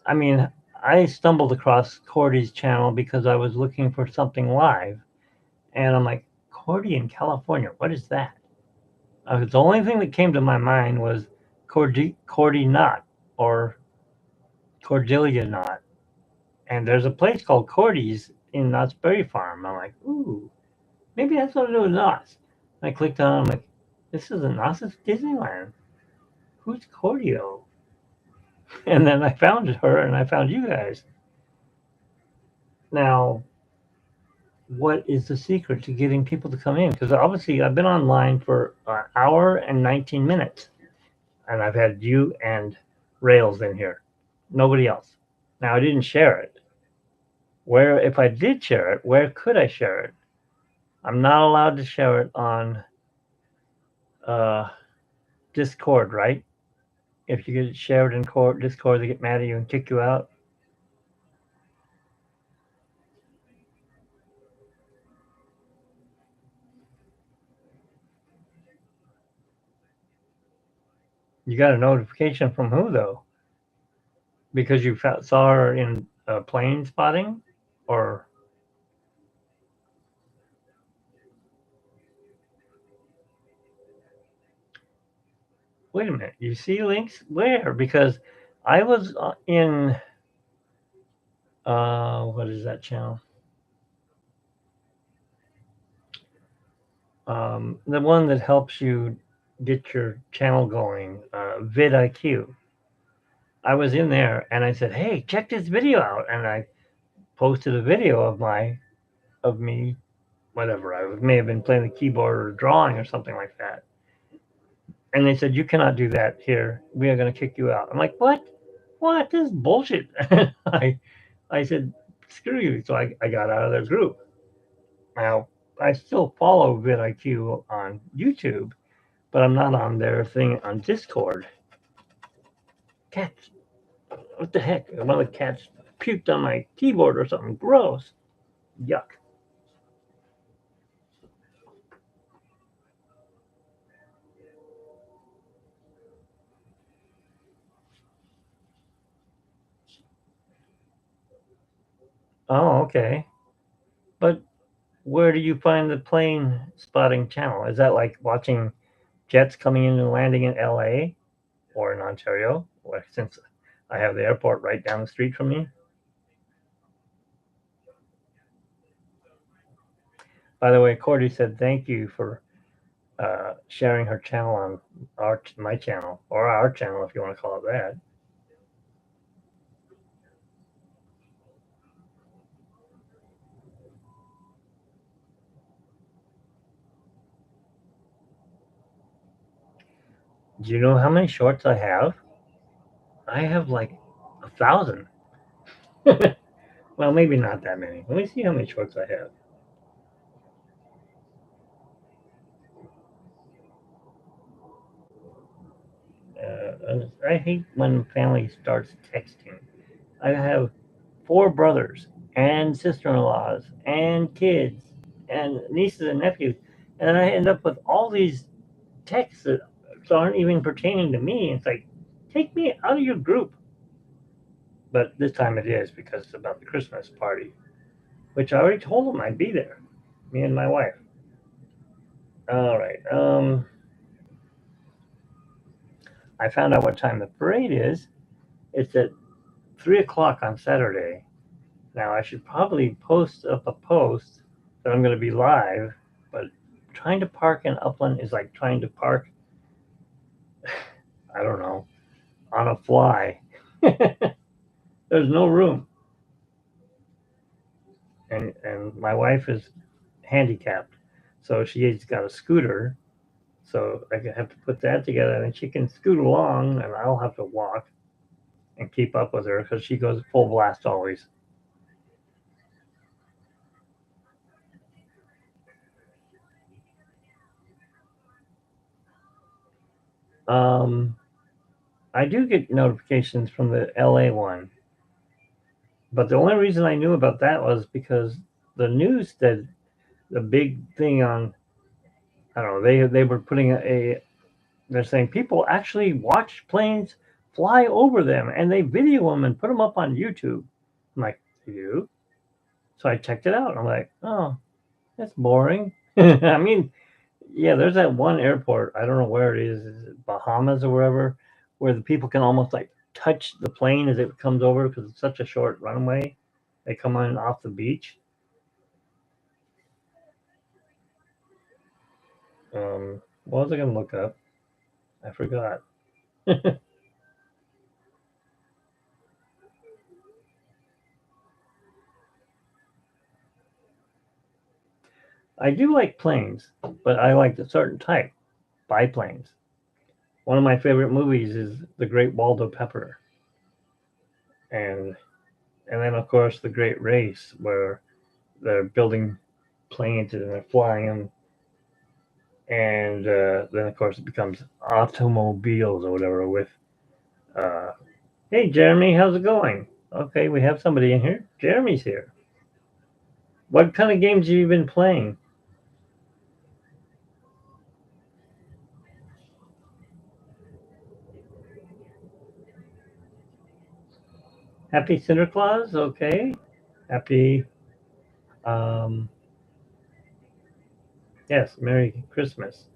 I mean, I stumbled across Cordy's channel because I was looking for something live, and I'm like, Cordy in California, what is that? The only thing that came to my mind was Cordy Knot or Cordelia Knot, and there's a place called Cordy's in Knott's Berry Farm. I'm like, ooh, maybe that's what it was. Knott's. I clicked on it, I'm like, this isn't Knott's, it's Disneyland. Who's Cordio? And then I found her and I found you guys. Now, what is the secret to getting people to come in? Because obviously I've been online for an hour and 19 minutes, and I've had you and Rails in here. Nobody else. Now I didn't share it. Where, if I did share it, where could I share it? I'm not allowed to share it on uh, Discord, right? If you get shared in Discord, they get mad at you and kick you out. You got a notification from who though? Because you saw her in plane spotting, or wait a minute, you see links where? Because I was in what is that channel? The one that helps you get your channel going, vidIQ. I was in there and I said, "Hey, check this video out," and I posted a video of me, whatever. I may have been playing the keyboard or drawing or something like that. And they said, "You cannot do that here. We are going to kick you out." I'm like, "What? What? This is bullshit." I said, "Screw you." So I got out of their group. Now, I still follow vidIQ on YouTube, but I'm not on their thing on Discord. Cats. What the heck? One of the cats puked on my keyboard or something. Gross. Yuck. Oh, okay. But where do you find the plane spotting channel? Is that like watching jets coming in and landing in LA or in Ontario? Or since I have the airport right down the street from me. By the way, Cordy said thank you for sharing her channel on my channel, or our channel if you want to call it that. Do you know how many shorts I have? I have like 1,000. Well, maybe not that many. Let me see how many shorts I have. I hate when family starts texting. I have 4 brothers and sister-in-laws and kids and nieces and nephews, and I end up with all these texts that aren't even pertaining to me. It's like, take me out of your group. But this time it is because it's about the Christmas party, which I already told them I'd be there, me and my wife. All right. I found out what time the parade is. It's at 3 o'clock on Saturday. Now I should probably post up a post that I'm going to be live, but trying to park in Upland is like trying to park, I don't know, on a fly. There's no room. And my wife is handicapped, so she's got a scooter. So I have to put that together, and she can scoot along, and I'll have to walk and keep up with her because she goes full blast always. Um, I do get notifications from the LA one, but the only reason I knew about that was because the news did the big thing on. I don't know. They were putting they're saying people actually watch planes fly over them and they video them and put them up on YouTube. I'm like, you? So I checked it out. I'm like, oh, that's boring. I mean, yeah, there's that one airport. I don't know where it is it Bahamas or wherever, where the people can almost like touch the plane as it comes over because it's such a short runway. They come on off the beach. What was I gonna look up? I forgot. I do like planes, but I like a certain type, biplanes. One of my favorite movies is The Great Waldo Pepper, and and then of course The Great Race, where they're building planes and they're flying them, and then of course it becomes automobiles or whatever with. Uh, hey Jeremy, how's it going? Okay, we have somebody in here. Jeremy's here. What kind of games have you been playing? Happy Santa Claus, okay. Happy, um, yes, Merry Christmas.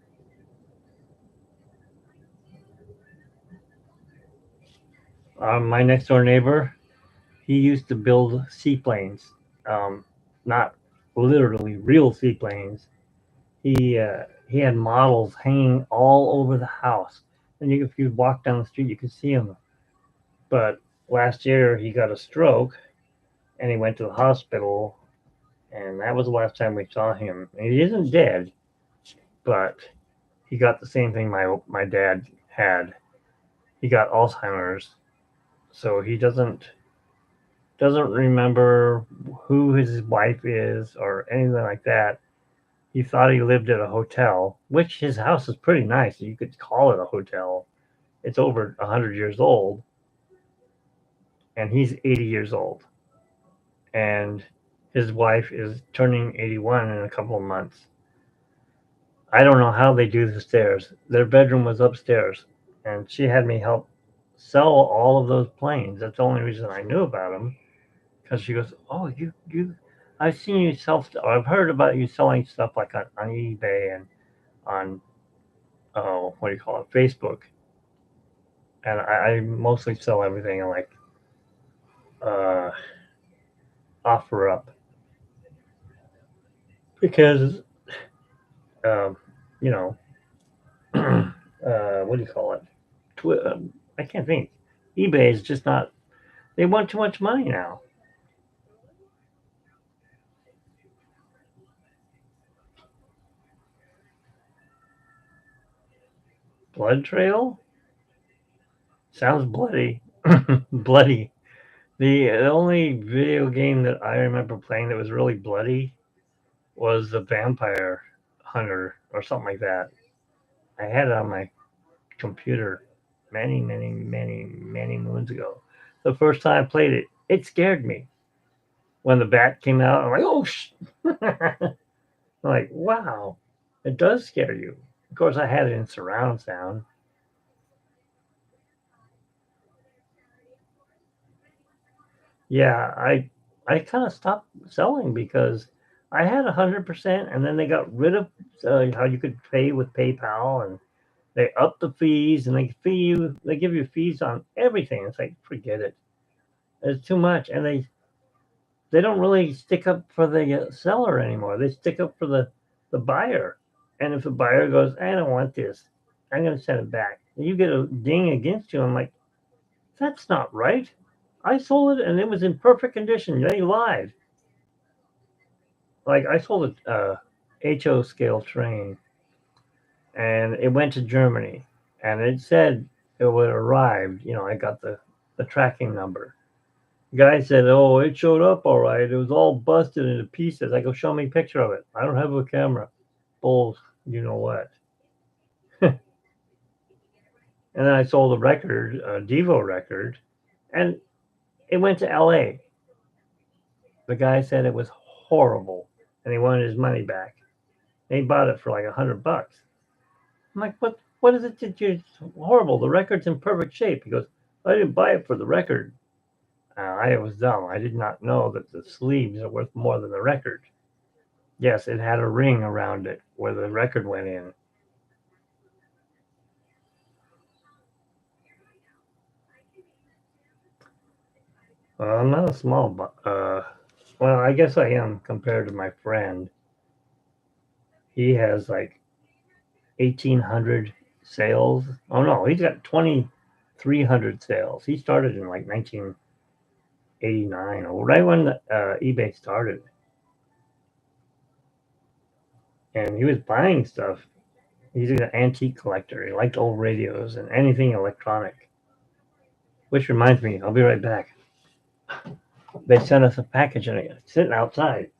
My next door neighbor, he used to build seaplanes, not literally real seaplanes. He had models hanging all over the house, and if you walk down the street, you could see them. But last year he got a stroke, and he went to the hospital, and that was the last time we saw him. And he isn't dead, but he got the same thing my dad had. He got Alzheimer's, so he doesn't remember who his wife is or anything like that. He thought he lived at a hotel, which his house is pretty nice. You could call it a hotel. It's over 100 years old, and he's 80 years old. And his wife is turning 81 in a couple of months. I don't know how they do the stairs. Their bedroom was upstairs, and she had me help sell all of those planes. That's the only reason I knew about them. Because she goes, "Oh, I've seen you sell stuff. I've heard about you selling stuff like on eBay and on what do you call it, Facebook." and I mostly sell everything in like offer up because you know what do you call it? I can't think. eBay is just not. They want too much money now. Blood Trail sounds bloody. Bloody. The only video game that I remember playing that was really bloody was the Vampire Hunter or something like that. I had it on my computer many, many, many, many moons ago. The first time I played it, it scared me. When the bat came out, I'm like, oh, I'm like, wow, it does scare you. Of course, I had it in surround sound. Yeah, I kind of stopped selling because I had 100%, and then they got rid of how you could pay with PayPal, and they upped the fees, and they give you fees on everything. It's like forget it, it's too much, and they don't really stick up for the seller anymore. They stick up for the buyer, and if the buyer goes, I don't want this, I'm going to send it back. And you get a ding against you. I'm like, that's not right. I sold it and it was in perfect condition. They lied. Like I sold a HO scale train, and it went to Germany, and it said it would arrive. I got the tracking number. The guy said, "Oh, it showed up all right. It was all busted into pieces." I go, "Show me a picture of it." I don't have a camera. Bulls, you know what? And then I sold a record, a Devo record, and it went to L.A. The guy said it was horrible, and he wanted his money back. And he bought it for like $100. I'm like, what? What is it that you? It's horrible. The record's in perfect shape. He goes, I didn't buy it for the record. I was dumb. I did not know that the sleeves are worth more than the record. Yes, it had a ring around it where the record went in. I'm not a well, I guess I am compared to my friend. He has like 1,800 sales. Oh no, he's got 2,300 sales. He started in like 1989, or right when eBay started. And he was buying stuff. He's an antique collector. He liked old radios and anything electronic. Which reminds me, I'll be right back. They sent us a package and it's sitting outside.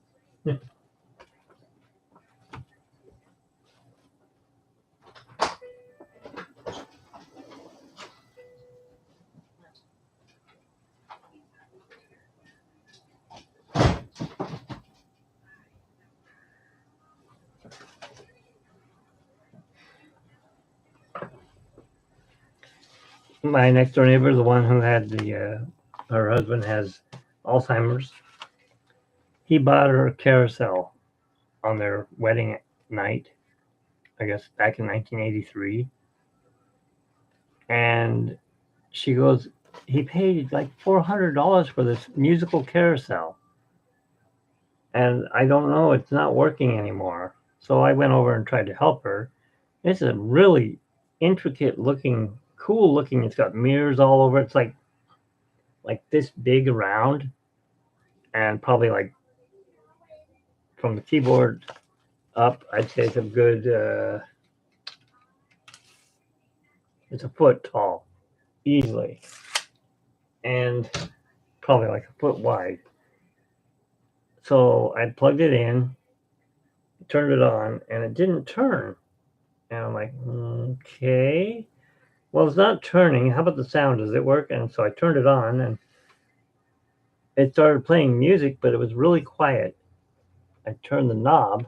My next door neighbor, the one who had her husband has Alzheimer's. He bought her a carousel on their wedding night, I guess back in 1983. And she goes, he paid like $400 for this musical carousel. And I don't know, it's not working anymore. So I went over and tried to help her. It's a really intricate looking, cool looking. It's got mirrors all over. It's like this big around, and probably like from the keyboard up, I'd say it's a good. It's a foot tall, easily, and probably like a foot wide. So I plugged it in, turned it on, and it didn't turn. And I'm like, okay. Well, it's not turning. How about the sound? Does it work? And so I turned it on, and it started playing music, but it was really quiet. I turned the knob,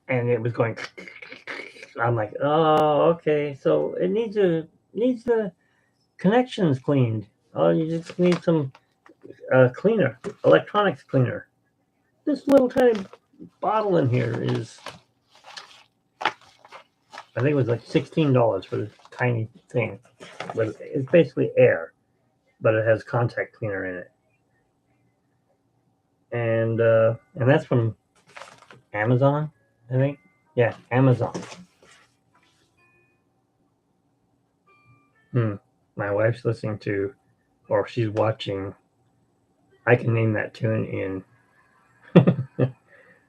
and it was going. I'm like, oh, okay. So it needs the connections cleaned. Oh, you just need some cleaner, electronics cleaner. This little tiny bottle in here is, I think it was like $16 for this tiny thing, but it's basically air, but it has contact cleaner in it. And that's from Amazon, I think. Yeah, Amazon. My wife's listening to, or she's watching. I can name that tune in.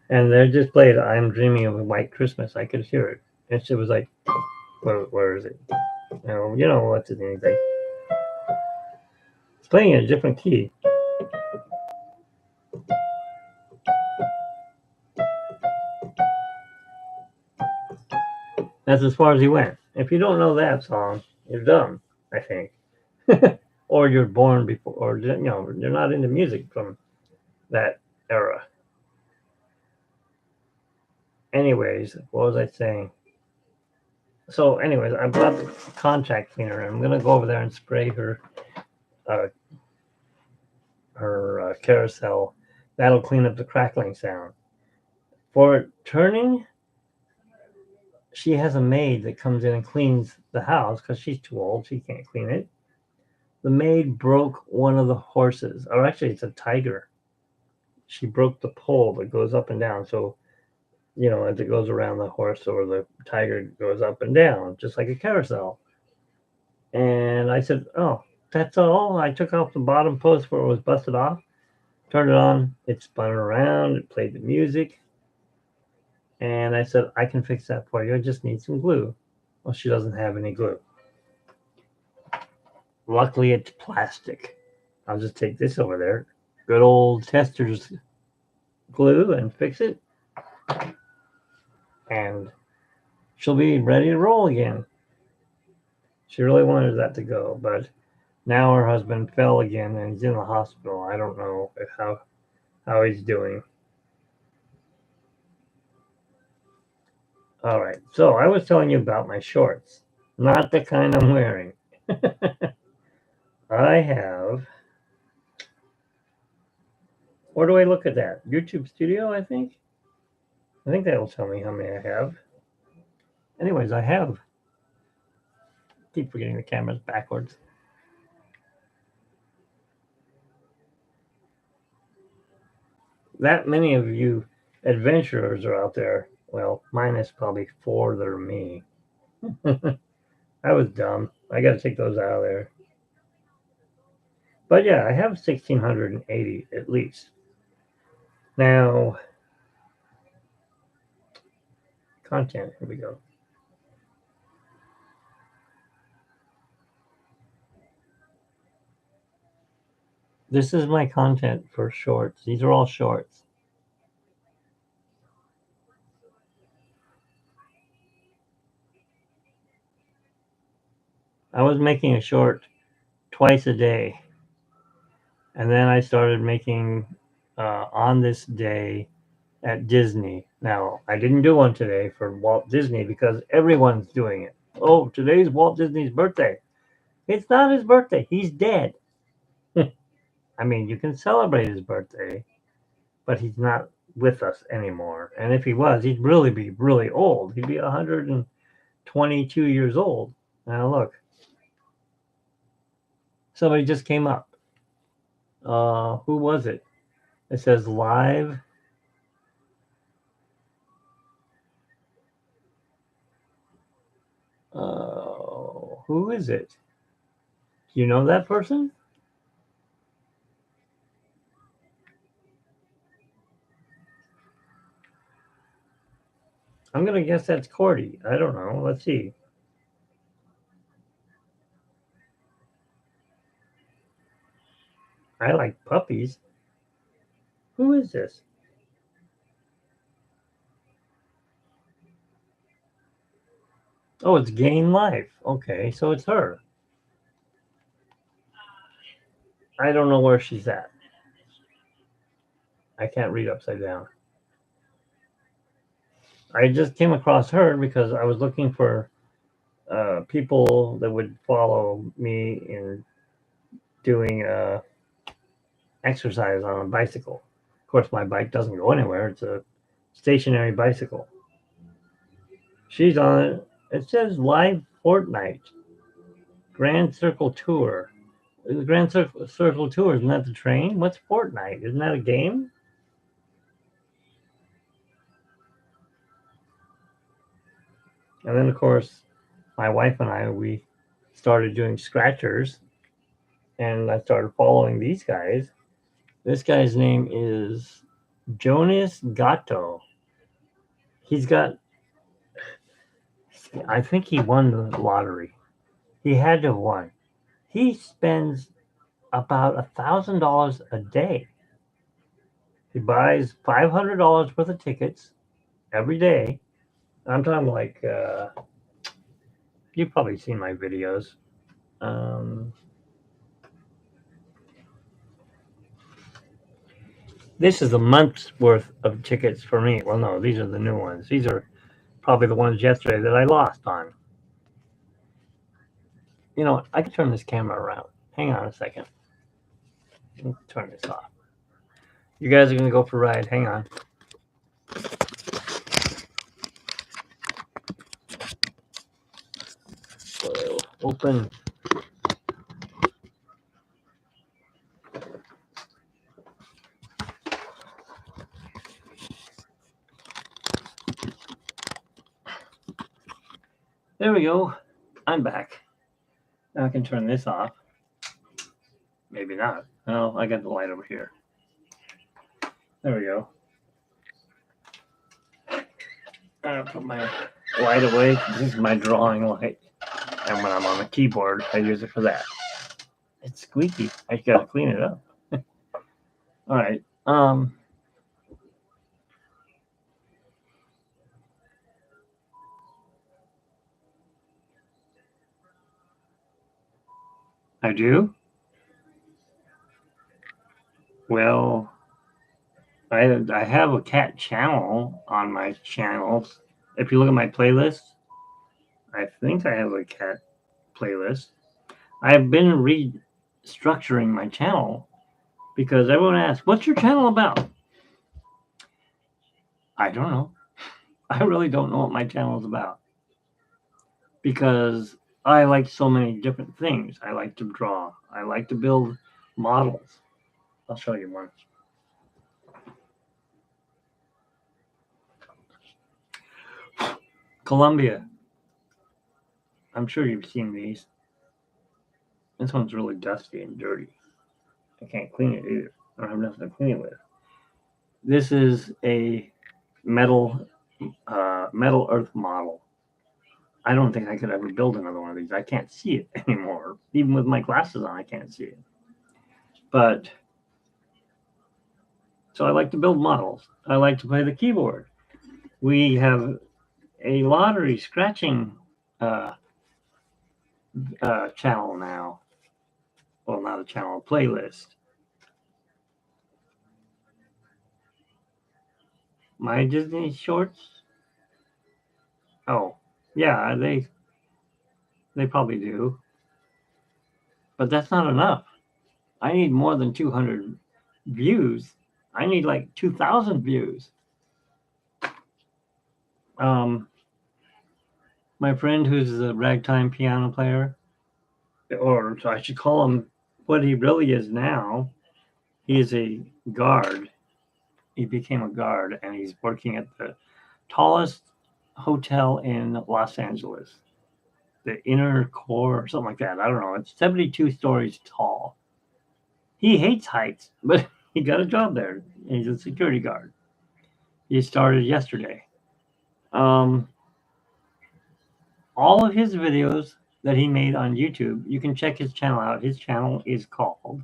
And they just played "I'm Dreaming of a White Christmas." I could hear it, and she was like, "Where is it?" You know what's it anything? It's playing in a different key. That's as far as he went. If you don't know that song, you're dumb, I think. Or you're born before, or you're not into music from that era. Anyways, what was I saying? So, anyways, I bought the contact cleaner, and I'm gonna go over there and spray her uh, carousel. That'll clean up the crackling sound. For turning, she has a maid that comes in and cleans the house because she's too old. She can't clean it. The maid broke one of the horses, or actually, it's a tiger. She broke the pole that goes up and down. So, as it goes around the horse or the tiger goes up and down, just like a carousel. And I said, "Oh, that's all." I took off the bottom post where it was busted off, turned it on, it spun around, it played the music. And I said, "I can fix that for you. I just need some glue." Well, she doesn't have any glue. Luckily, it's plastic. I'll just take this over there. Good old Tester's glue and fix it. And she'll be ready to roll again. She really wanted that to go, but now her husband fell again and he's in the hospital. I don't know how he's doing. All right, so I was telling you about my shorts, not the kind I'm wearing. I have. Where do I look at that? YouTube Studio, I think. I think that will tell me how many I have. Anyways, I have. Keep forgetting the camera's backwards. That many of you adventurers are out there. Well, minus probably 4 that are me. I was dumb. I got to take those out of there. But yeah, I have 1,680 at least. Now, content. Here we go. This is my content for shorts. These are all shorts. I was making a short twice a day. And then I started making on this day at Disney. Now, I didn't do one today for Walt Disney because everyone's doing it. Oh, today's Walt Disney's birthday. It's not his birthday. He's dead. I mean, you can celebrate his birthday, but he's not with us anymore. And if he was, he'd really be really old. He'd be 122 years old. Now, look. Somebody just came up. Who was it? It says live. Who is it? Do you know that person? I'm going to guess that's Cordy. I don't know. Let's see. I like puppies. Who is this? Oh, it's Gain Life. Okay, so it's her. I don't know where she's at. I can't read upside down. I just came across her because I was looking for people that would follow me in doing exercise on a bicycle. Of course, my bike doesn't go anywhere. It's a stationary bicycle. She's on it. It says live Fortnite. Grand Circle Tour. The Grand Circle Tour, isn't that the train? What's Fortnite? Isn't that a game? And then, of course, my wife and I, we started doing scratchers, and I started following these guys. This guy's name is Jonas Gatto. He's got, I think he won the lottery. He had to have won. He spends about $1,000 a day. He buys $500 worth of tickets every day. I'm talking like, you've probably seen my videos. This is a month's worth of tickets for me. Well, no, these are the new ones. These are probably the ones yesterday that I lost on. You know, I can turn this camera around. Hang on a second. Turn this off. You guys are going to go for a ride. Hang on. So, open. There we go. I'm back. Now I can turn this off. Maybe not. Oh, I got the light over here. There we go. I'll put my light away. This is my drawing light. And when I'm on the keyboard, I use it for that. It's squeaky. I gotta clean it up. All right. I do? Well, I have a cat channel on my channels. If you look at my playlist, I think I have a cat playlist. I've been restructuring my channel because everyone asks, what's your channel about? I don't know. I really don't know what my channel is about because I like so many different things. I like to draw. I like to build models. I'll show you one. Columbia. I'm sure you've seen these. This one's really dusty and dirty. I can't clean it either. I don't have nothing to clean it with. This is a metal earth model. I don't think I could ever build another one of these. I can't see it anymore. Even with my glasses on, I can't see it. But so I like to build models. I like to play the keyboard. We have a lottery scratching channel now. Well, not a channel, a playlist. My Disney shorts. Oh, yeah, they probably do. But that's not enough. I need more than 200 views. I need like 2,000 views. My friend who's a ragtime piano player, or I should call him what he really is now, he is a guard. He became a guard, and he's working at the tallest hotel in Los Angeles, the Inner Core or something like that. I don't know. It's 72 stories tall. He hates heights, but he got a job there. He's a security guard. He started yesterday. All of his videos that he made on YouTube, you can check his channel out. His channel is called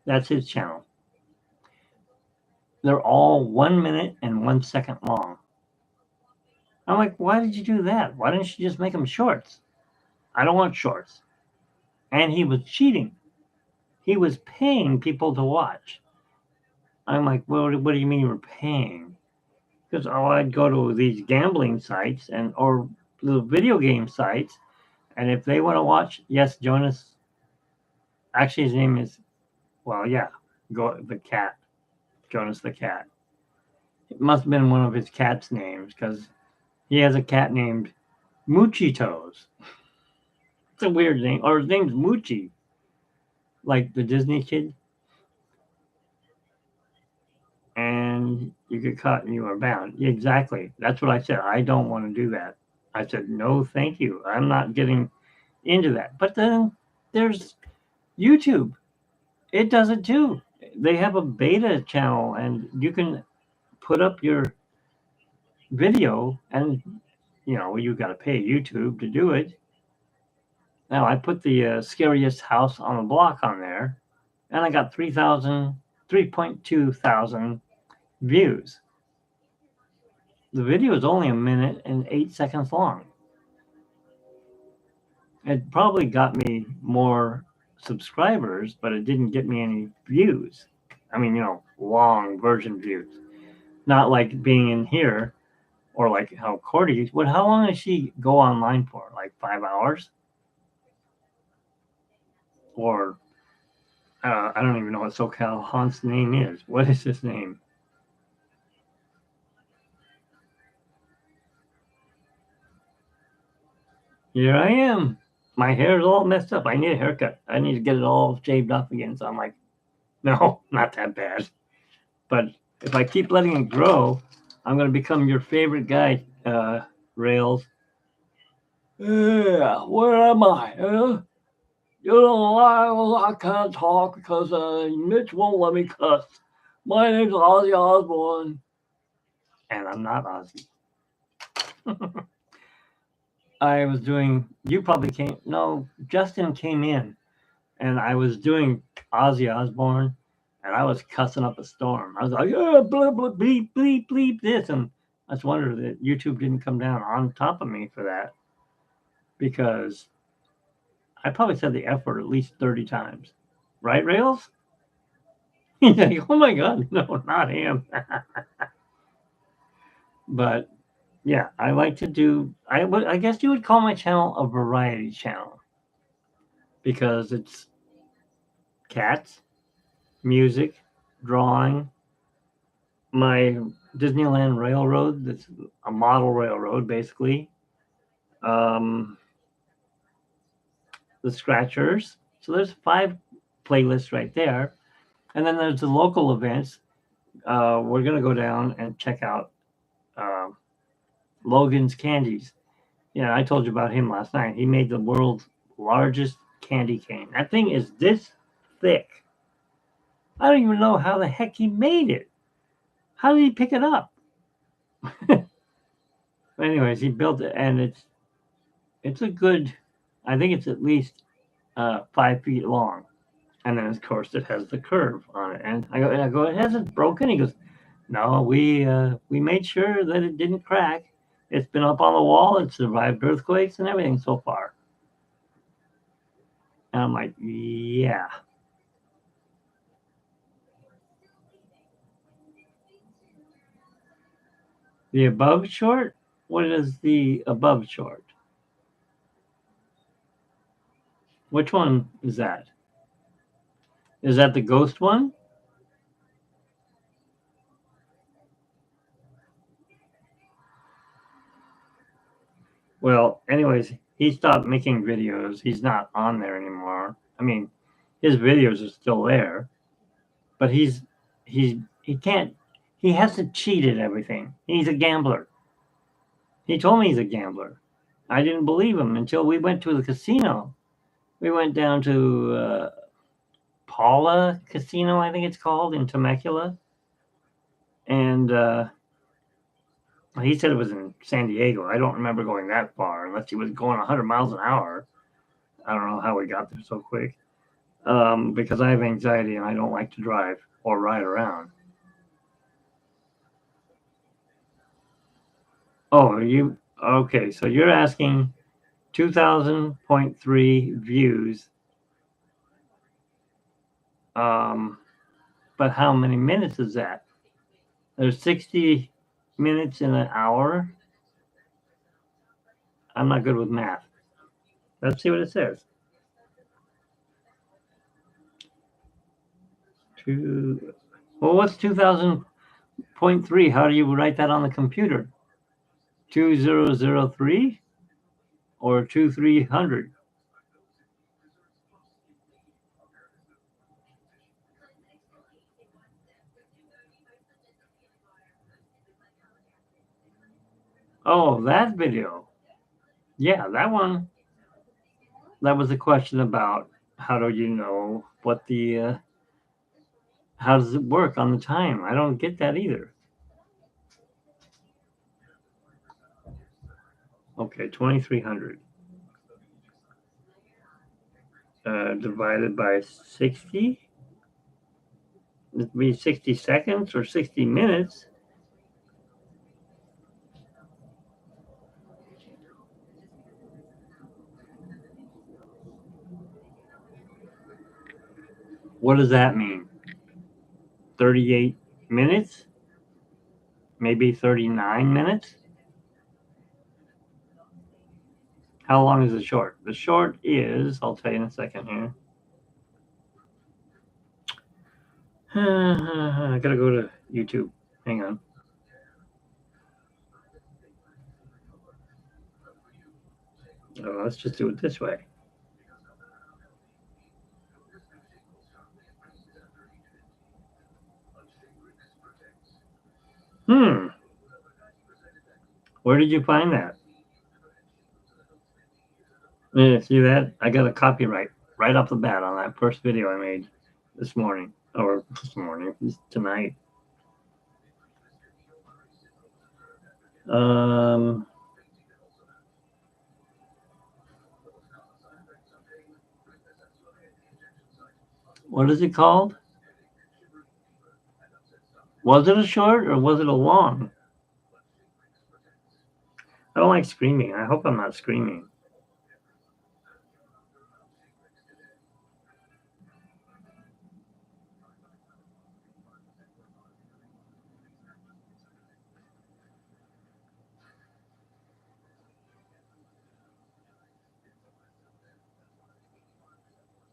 That's his channel. They're all 1 minute and 1 second long. I'm like, why did you do that? Why didn't you just make them shorts? I don't want shorts. And he was cheating. He was paying people to watch. I'm like, well, what do you mean you were paying? Because I'd go to these gambling sites or little video game sites, and if they want to watch, yes, Jonas. Actually, his name is, well, yeah, the cat, Jonas the cat. It must have been one of his cat's names because he has a cat named Moochie Toes. It's a weird name, or his name's Moochie, like the Disney kid. And you get caught and you are bound. Exactly. That's what I said. I don't want to do that. I said, no, thank you. I'm not getting into that. But then there's YouTube. It does it too. They have a beta channel and you can put up your video and you got to pay YouTube to do it. Now I put the scariest house on the block on there and I got 3.2 thousand views. The video is only 1 minute and 8 seconds long. It probably got me more subscribers, but it didn't get me any views. I mean, long version views. Not like being in here or like how Cordy, how long does she go online for? Like 5 hours? Or I don't even know what SoCal Haunt's name is. What is his name? Here I am. My hair is all messed up. I need a haircut. I need to get it all shaved off again. So I'm like, no, not that bad. But if I keep letting it grow, I'm going to become your favorite guy, Rails. Yeah, where am I? I can't talk because Mitch won't let me cuss. My name's Ozzy Osbourne. And I'm not Ozzy. I was doing, Justin came in and I was doing Ozzy Osbourne and I was cussing up a storm. I was like, oh, blah, blah, bleep, bleep, bleep, this. And I just wondered that YouTube didn't come down on top of me for that because I probably said the F word at least 30 times. Right, Rails? He's like, oh my God, no, not him. But yeah, I like to do, I guess you would call my channel a variety channel because it's cats, music, drawing, my Disneyland Railroad, that's a model railroad basically, the Scratchers. So there's 5 playlists right there. And then there's the local events. We're going to go down and check out Logan's Candies. Yeah, I told you about him last night. He made the world's largest candy cane. That thing is this thick. I don't even know how the heck he made it. How did he pick it up? Anyways, he built it, and it's a good. I think it's at least 5 feet long, and then of course it has the curve on it. And I go, it hasn't broken. He goes, no, we made sure that it didn't crack. It's been up on the wall. It survived earthquakes and everything so far. And I'm like, yeah. The above short? What is the above short? Which one is that? Is that the ghost one? Well, anyways, he stopped making videos. He's not on there anymore. I mean, his videos are still there, but he can't. He has to cheat at everything. He's a gambler. He told me he's a gambler. I didn't believe him until we went to the casino. We went down to Paula Casino, I think it's called, in Temecula, and he said it was in San Diego. I don't remember going that far unless he was going 100 miles an hour. I don't know how we got there so quick. Because I have anxiety and I don't like to drive or ride around. Oh, okay? So you're asking 2,000.3 views. But how many minutes is that? There's 60 minutes in an hour. I'm not good with math. Let's see what it says. Well, what's 2000.3? How do you write that on the computer? 2003 or 2300? Oh, that video. Yeah, that one. That was a question about how do you know what the how does it work on the time? I don't get that either. Okay, 2300 divided by 60. It'd be 60 seconds or 60 minutes. What does that mean? 38 minutes? Maybe 39 minutes? How long is the short? The short is, I'll tell you in a second here. I gotta go to YouTube. Hang on. Oh, let's just do it this way. Where did you find that? Yeah, see that? I got a copyright right off the bat on that first video I made this morning. Or tonight. What is it called? Was it a short or was it a long? I don't like screaming. I hope I'm not screaming.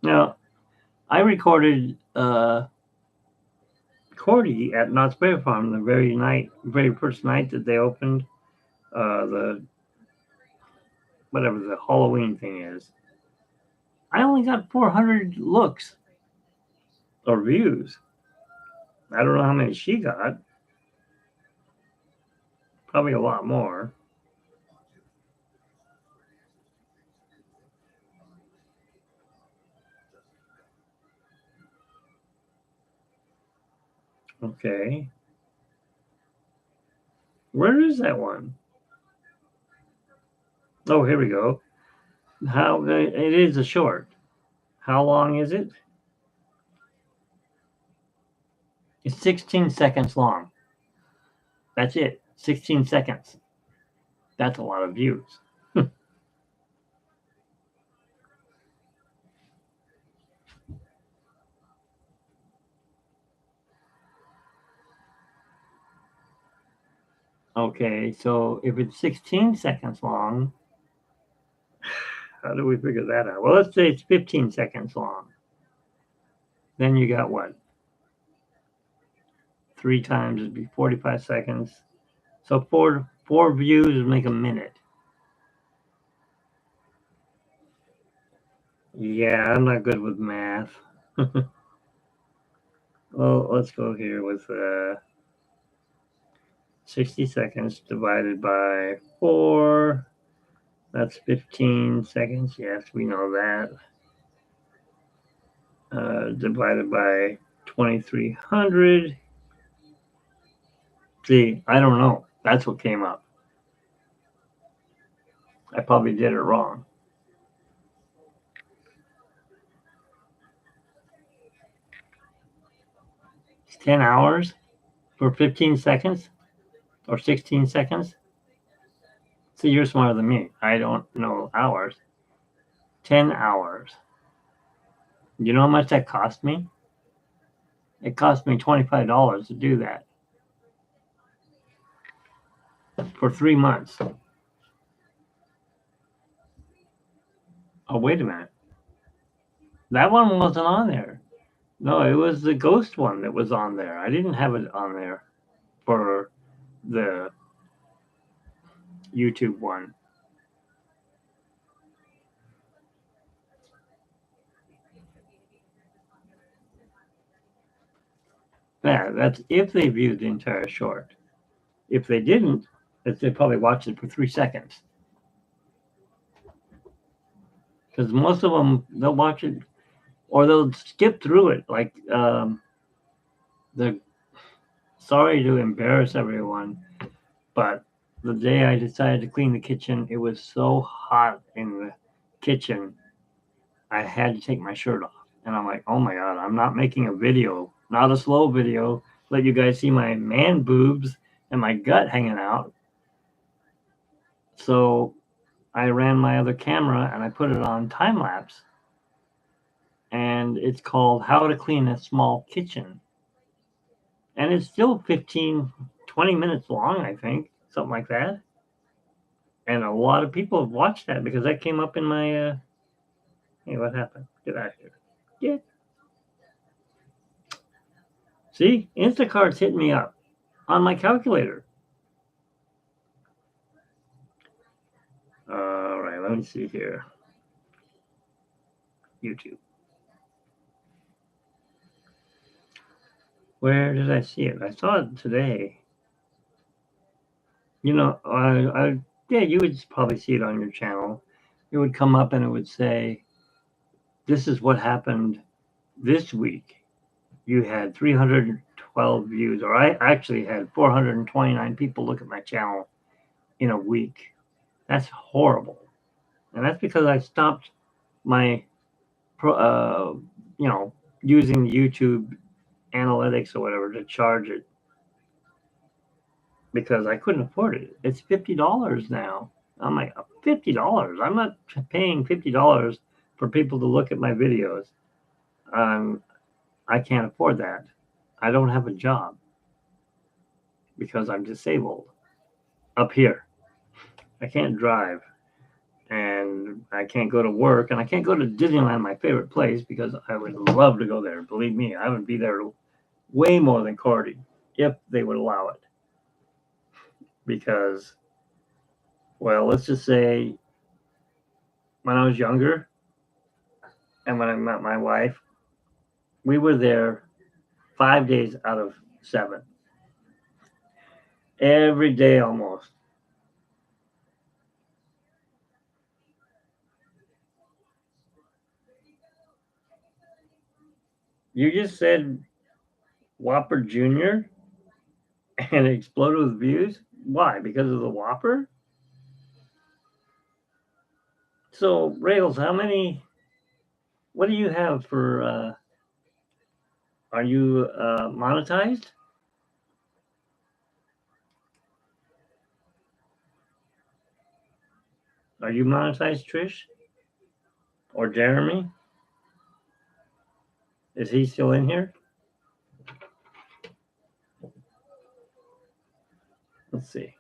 Now, I recorded Cordy at Knott's Berry Farm the very first night that they opened the whatever the Halloween thing is. I only got 400 looks or views. I don't know how many she got. Probably a lot more. Okay. Where is that one? Oh, here we go. How it is a short. How long is it? It's 16 seconds long. That's it. 16 seconds. That's a lot of views. Okay, so if it's 16 seconds long, how do we figure that out? Well, let's say it's 15 seconds long. Then you got what? 3 times would be 45 seconds. So four views would make a minute. Yeah, I'm not good with math. Well, let's go here with 60 seconds divided by 4. That's 15 seconds. Yes, we know that. Divided by 2300. See, I don't know. That's what came up. I probably did it wrong. It's 10 hours for 15 seconds or 16 seconds. See, you're smarter than me. I don't know hours. 10 hours. You know how much that cost me? It cost me $25 to do that for 3 months. Oh, wait a minute. That one wasn't on there. No, it was the ghost one that was on there. I didn't have it on there for the YouTube one. Yeah, that's if they viewed the entire short. If they didn't, they probably watched it for 3 seconds. Because most of them, they'll watch it or they'll skip through it. Like, the sorry to embarrass everyone, but the day I decided to clean the kitchen, it was so hot in the kitchen, I had to take my shirt off. And I'm like, oh my God, I'm not making a video, not a slow video, let you guys see my man boobs and my gut hanging out. So I ran my other camera and I put it on time lapse. And it's called How to Clean a Small Kitchen. And it's still 15, 20 minutes long, I think, something like that. And a lot of people have watched that because that came up in my, hey, what happened? Get out of here. Yeah. See, Instacart's hitting me up on my calculator. All right, let me see here. YouTube. Where did I see it? I saw it today. You know, yeah, you would probably see it on your channel. It would come up and it would say, this is what happened this week. You had 312 views, or I actually had 429 people look at my channel in a week. That's horrible. And that's because I stopped my, using YouTube analytics or whatever to charge it because I couldn't afford it. It's $50 now. I'm like, $50? I'm not paying $50 for people to look at my videos. I can't afford that. I don't have a job because I'm disabled up here. I can't drive and I can't go to work and I can't go to Disneyland, my favorite place, because I would love to go there. Believe me, I would be there way more than Cordy if they would allow it. Because, well, let's just say when I was younger and when I met my wife, we were there 5 days out of 7. Every day almost. You just said Whopper Jr. and it exploded with views? Why? Because of the Whopper? So, Rails, what do you have for, are you monetized? Are you monetized, Trish? Or Jeremy? Is he still in here? Let's see.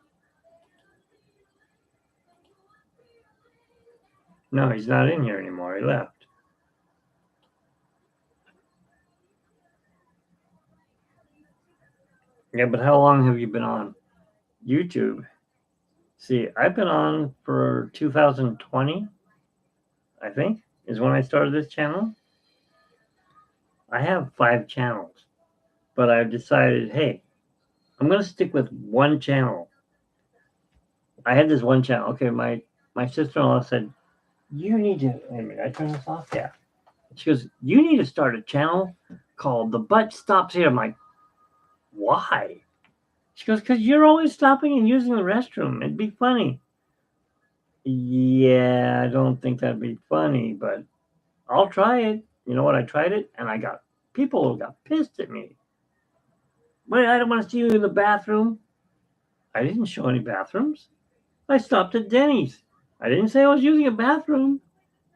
No, he's not in here anymore. He left. Yeah, but how long have you been on YouTube? See, I've been on for 2020, I think, is when I started this channel. I have 5 channels, but I've decided, hey, I'm going to stick with one channel. I had this one channel. Okay, my sister-in-law said, you need to, wait a minute, I turn this off? Yeah. She goes, you need to start a channel called The Butt Stops Here. I'm like, why? She goes, because you're always stopping and using the restroom. It'd be funny. Yeah, I don't think that'd be funny, but I'll try it. You know what? I tried it and people got pissed at me. Wait, I don't want to see you in the bathroom. I didn't show any bathrooms. I stopped at Denny's. I didn't say I was using a bathroom.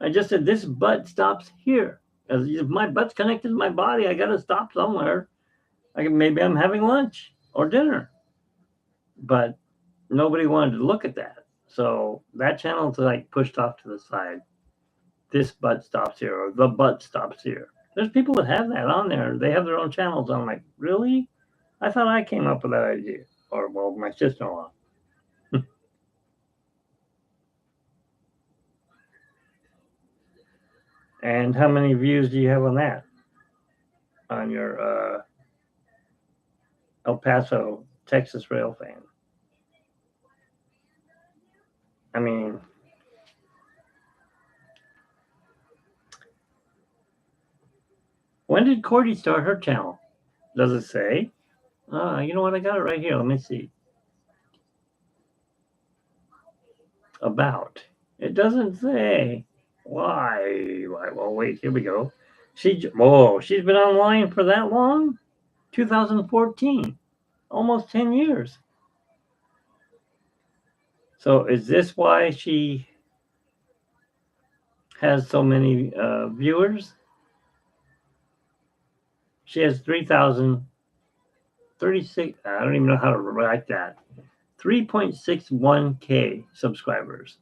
I just said this butt stops here. As if my butt's connected to my body, I got to stop somewhere. Maybe I'm having lunch or dinner. But nobody wanted to look at that. So that channel's like pushed off to the side. This butt stops here, or the butt stops here. There's people that have that on there. They have their own channels. I'm like, really? I thought I came up with that idea. Or, well, my sister-in-law. And how many views do you have on that? On your El Paso, Texas rail fan? I mean, when did Cordy start her channel? Does it say? You know what? I got it right here. Let me see. About. It doesn't say. Why? Well, wait. Here we go. She's been online for that long? 2014. Almost 10 years. So is this why she has so many viewers? She has 3,036. I don't even know how to write that. 3.61K subscribers.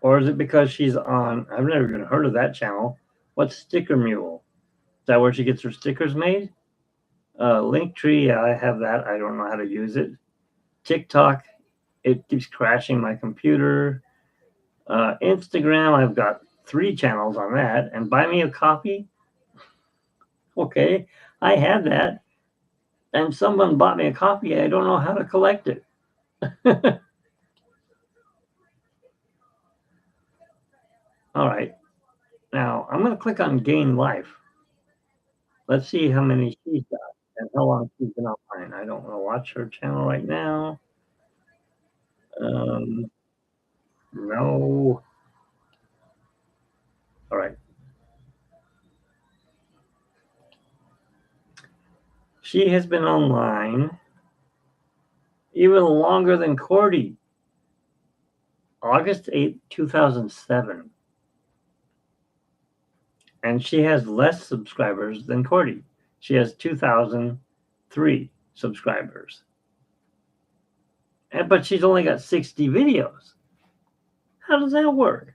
Or is it because she's on? I've never even heard of that channel. What's Sticker Mule? Is that where she gets her stickers made? Linktree, I have that. I don't know how to use it. TikTok, it keeps crashing my computer. Instagram, I've got 3 channels on that. And Buy Me a Coffee, okay, I had that. And someone bought me a copy. I don't know how to collect it. All right. Now I'm going to click on Gain Life. Let's see how many she's got and how long she's been online. I don't want to watch her channel right now. No. All right. She has been online even longer than Cordy. August 8th, 2007. And she has less subscribers than Cordy. She has 2,003 subscribers. But she's only got 60 videos. How does that work?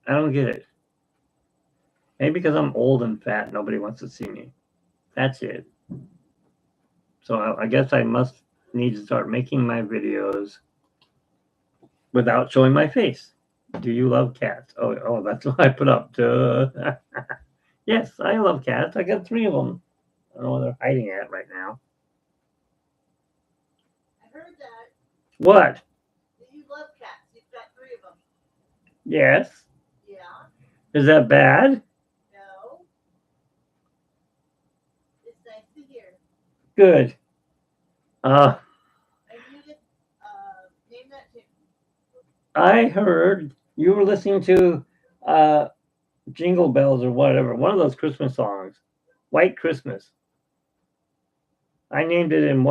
I don't get it. Maybe because I'm old and fat, nobody wants to see me. That's it. So I guess I must need to start making my videos without showing my face. Do you love cats? Oh, that's what I put up. Duh. Yes, I love cats. I got 3 of them. I don't know where they're hiding at right now. I heard that. What? You love cats. You've got 3 of them. Yes. Yeah. Is that bad? No. It's nice to hear. Good. I need to name that tune. I heard you were listening to Jingle Bells or whatever, one of those Christmas songs, White Christmas. I named it in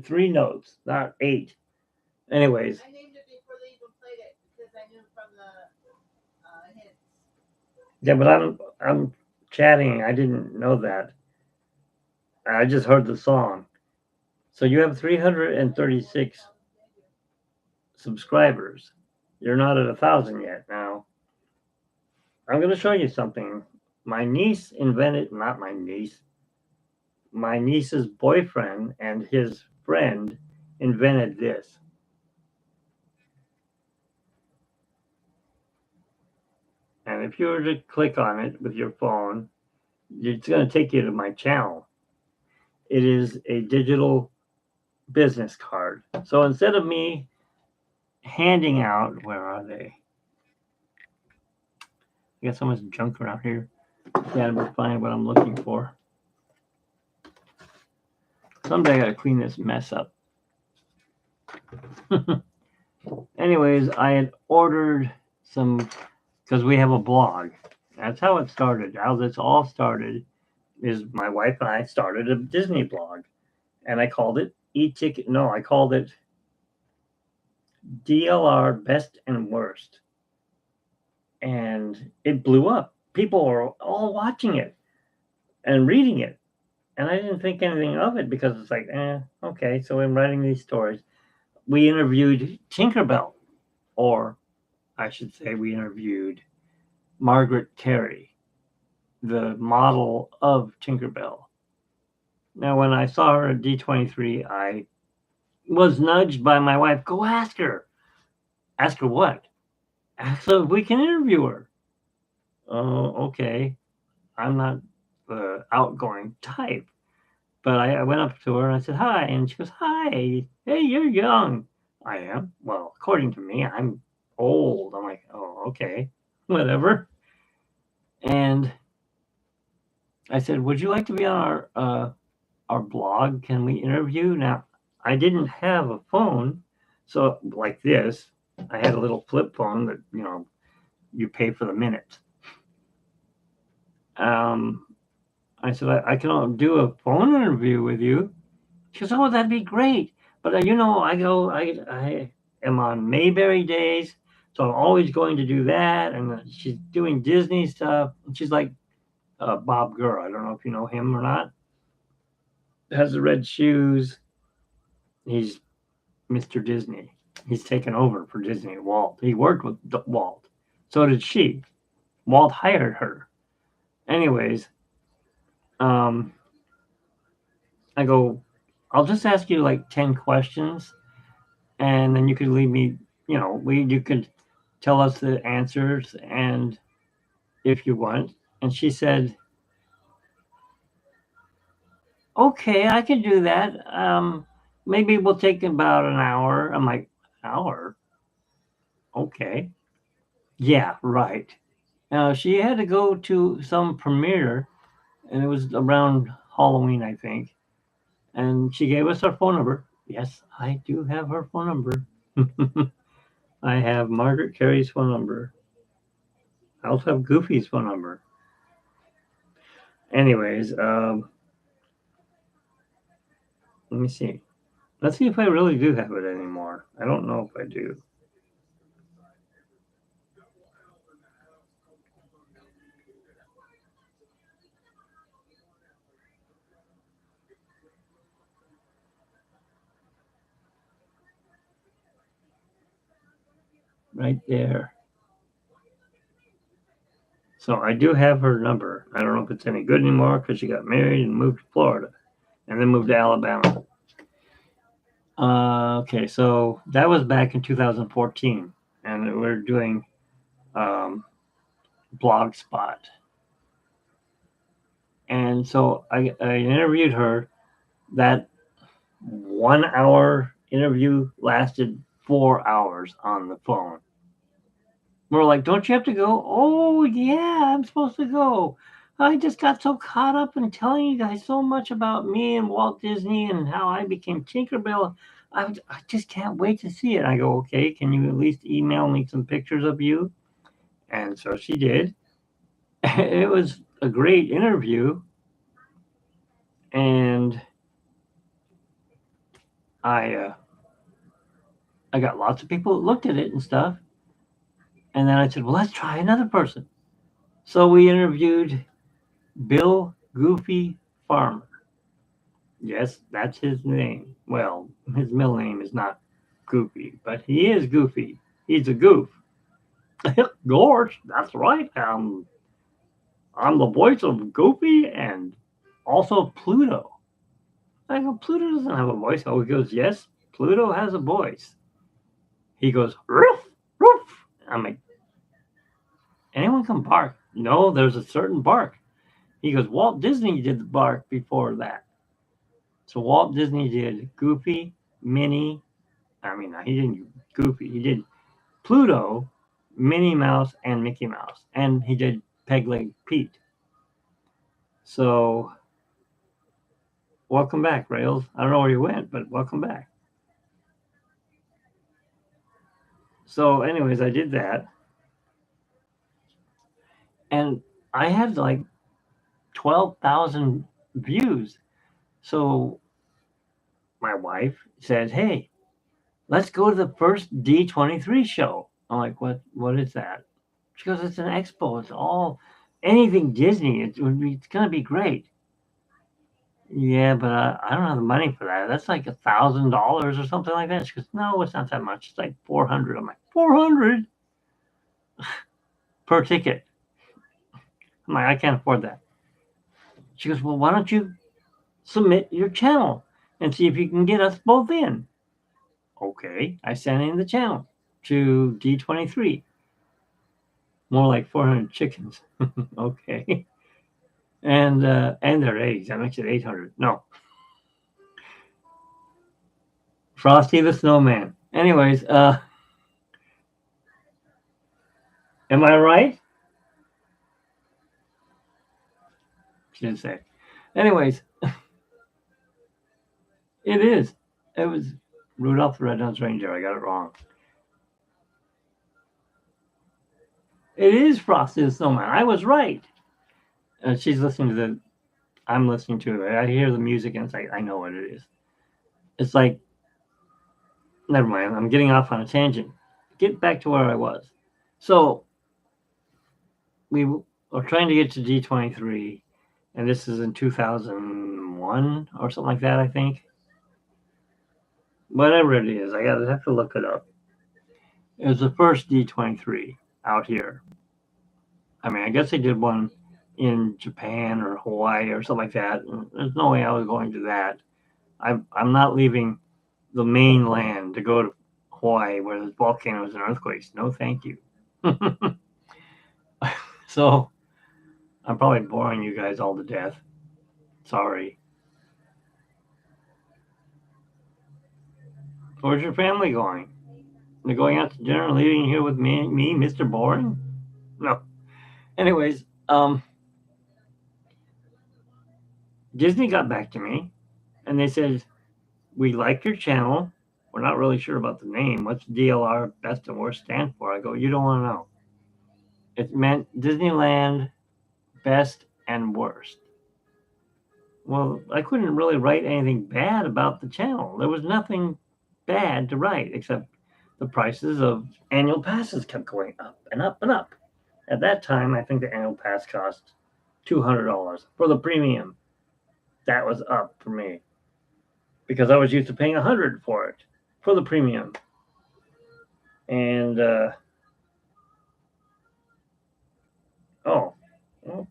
3 notes, not 8. Anyways. I named it before they even played it because I knew from the hints. Yeah, but I'm chatting. I didn't know that. I just heard the song. So you have 336 subscribers. You're not at 1,000 yet. Now, I'm going to show you something. My niece invented, not my niece, my niece's boyfriend and his friend invented this. And if you were to click on it with your phone, it's going to take you to my channel. It is a digital business card. So instead of me handing out, where are they? I got so much junk around here. Can't find what I'm looking for. Someday I gotta clean this mess up. Anyways, I had ordered some because we have a blog. That's how it started. How this all started is my wife and I started a Disney blog, and I called it e-ticket. No, I called it DLR Best and Worst, and it blew up. People were all watching it and reading it, and I didn't think anything of it because it's like, okay. So I'm writing these stories. we interviewed Tinkerbell, or I should say, we interviewed Margaret Carey, the model of Tinkerbell. Now, when I saw her at D23, I was nudged by my wife, go ask her. Ask her what? Ask her if we can interview her. Oh, okay. I'm not the outgoing type. But I went up to her and I said, hi. And she goes, hi. Hey, you're young. I am. Well, according to me, I'm old. I'm like, oh, okay. Whatever. And I said, would you like to be on our blog? Can we interview? Now, I didn't have a phone. So like this, I had a little flip phone that, you pay for the minutes. I said, I can do a phone interview with you. She goes, oh, that'd be great. But I am on Mayberry days, so I'm always going to do that. And she's doing Disney stuff. And she's like Bob Gurr. I don't know if you know him or not. Has the red shoes. He's Mr. Disney. He's taken over for Disney at Walt. He worked with Walt. So did she. Walt hired her. Anyways, I go, I'll just ask you like 10 questions, and then you could leave me, you could tell us the answers, and if you want. And she said, okay, I can do that. Maybe we'll take about an hour. I'm like, hour? Okay. Yeah, right. Now she had to go to some premiere, and it was around Halloween, I think. And she gave us her phone number. Yes, I do have her phone number. I have Margaret Carey's phone number. I also have Goofy's phone number. Anyways, let me see. Let's see if I really do have it anymore. I don't know if I do. Right there. So I do have her number. I don't know if it's any good anymore because she got married and moved to Florida and then moved to Alabama. Okay, so that was back in 2014, and we're doing Blogspot. And so I interviewed her. That 1 hour interview lasted 4 hours on the phone. We're like, don't you have to go? Oh, yeah, I'm supposed to go. I just got so caught up in telling you guys so much about me and Walt Disney and how I became Tinkerbell. I just can't wait to see it. I go, okay, can you at least email me some pictures of you? And so she did. It was a great interview. And I got lots of people that looked at it and stuff. And then I said, well, let's try another person. So we interviewed Bill Goofy Farmer. Yes, that's his name. Well, his middle name is not Goofy, but he is Goofy. He's a goof. Gosh, that's right. I'm the voice of Goofy and also Pluto. I go, Pluto doesn't have a voice. Oh, he goes, yes, Pluto has a voice. He goes, roof, roof. I'm like, anyone can bark? No, there's a certain bark. He goes, Walt Disney did the bark before that. So Walt Disney did Goofy, Minnie. I mean, he didn't do Goofy. He did Pluto, Minnie Mouse, and Mickey Mouse. And he did Peg-Leg Pete. So, welcome back, Rails. I don't know where you went, but welcome back. So, anyways, I did that. And I had like 12,000 views. So, my wife said, hey, let's go to the first D23 show. I'm like, what is that? She goes, it's an expo. It's all anything Disney. It's going to be great. Yeah, but I don't have the money for that. That's like $1,000 or something like that. She goes, no, it's not that much. It's like 400. I'm like, 400 per ticket. I'm like, I can't afford that. She goes, well, why don't you submit your channel and see if you can get us both in? Okay, I sent in the channel to D23. More like 400 chickens. Okay. And their eggs. I mentioned 800. No. Frosty the Snowman. Anyways, am I right? She didn't say. Anyways, it is. It was Rudolph the Red-Nosed Reindeer. I got it wrong. It is Frosty the Snowman. I was right. She's listening to the. I'm listening to it. I hear the music and it's like I know what it is. It's like, never mind. I'm getting off on a tangent. Get back to where I was. So we were trying to get to D23, and this is in 2001 or something like that. I think. Whatever it is, I gotta have to look it up. It was the first D23 out here. I mean, I guess they did one in Japan or Hawaii or something like that. And there's no way I was going to that. I'm not leaving the mainland to go to Hawaii where there's volcanoes and earthquakes. No, thank you. So I'm probably boring you guys all to death. Sorry. Where's your family going? They're going out to dinner and leaving here with me, Mr. Boring? No. Anyways, Disney got back to me and they said, we like your channel. We're not really sure about the name. What's DLR Best and Worst stand for? I go, you don't want to know. It meant Disneyland Best and Worst. Well, I couldn't really write anything bad about the channel. There was nothing bad to write except the prices of annual passes kept going up and up and up. At that time, I think the annual pass cost $200 for the premium. That was up for me because I was used to paying $100 for it for the premium. And oh, well,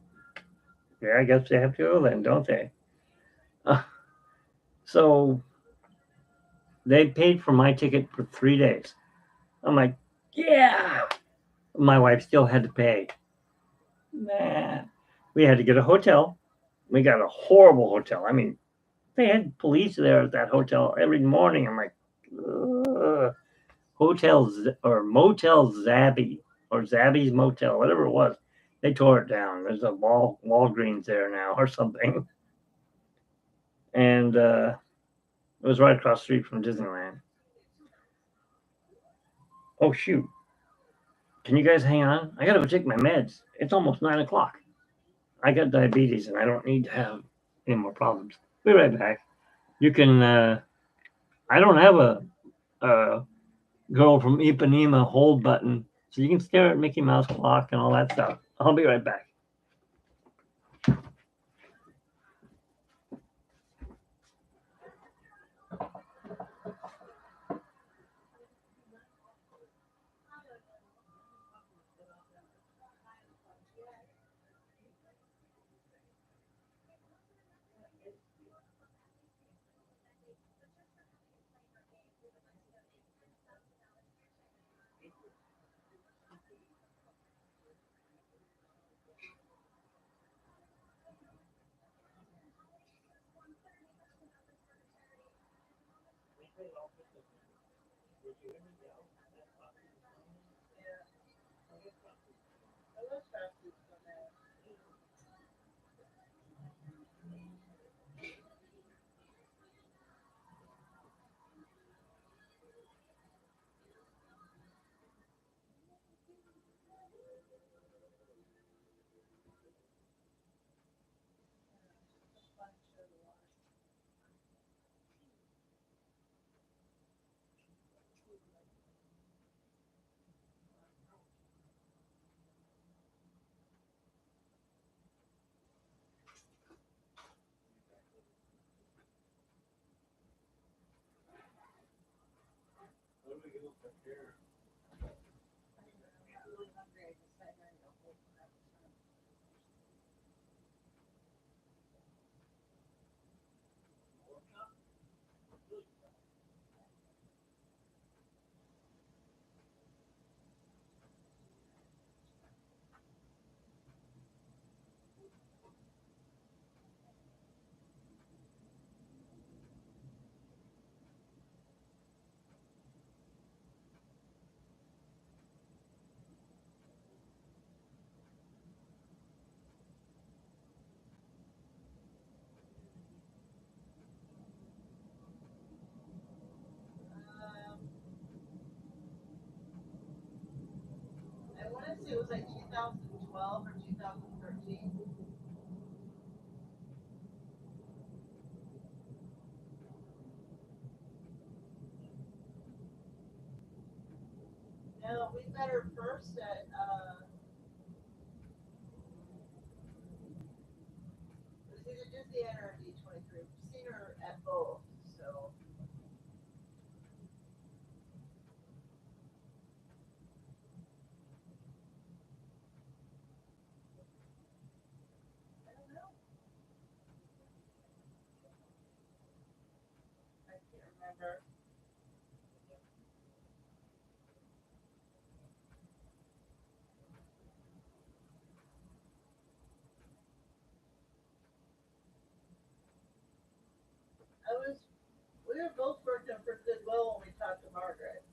yeah, I guess they have to go then, don't they? So they paid for my ticket for 3 days. I'm like, yeah. My wife still had to pay. Nah. We had to get a hotel. We got a horrible hotel. I mean, they had police there at that hotel every morning. I'm like, ugh. Hotels or Motel Zabby or Zabby's Motel, whatever it was. They tore it down. There's a Walgreens there now or something. And it was right across the street from Disneyland. Oh, shoot. Can you guys hang on? I got to go take my meds. It's almost 9 o'clock. I got diabetes and I don't need to have any more problems. Be right back. You can, I don't have a girl from Ipanema hold button, so you can stare at Mickey Mouse clock and all that stuff. I'll be right back. really hungry. I just sat here and got full for that. I want to say it was like 2012 or 2013. No, we met her first at it was either Disney or D23. We've seen her at both, so I don't know. I can't remember. We were both working for Goodwill when we talked to Margaret.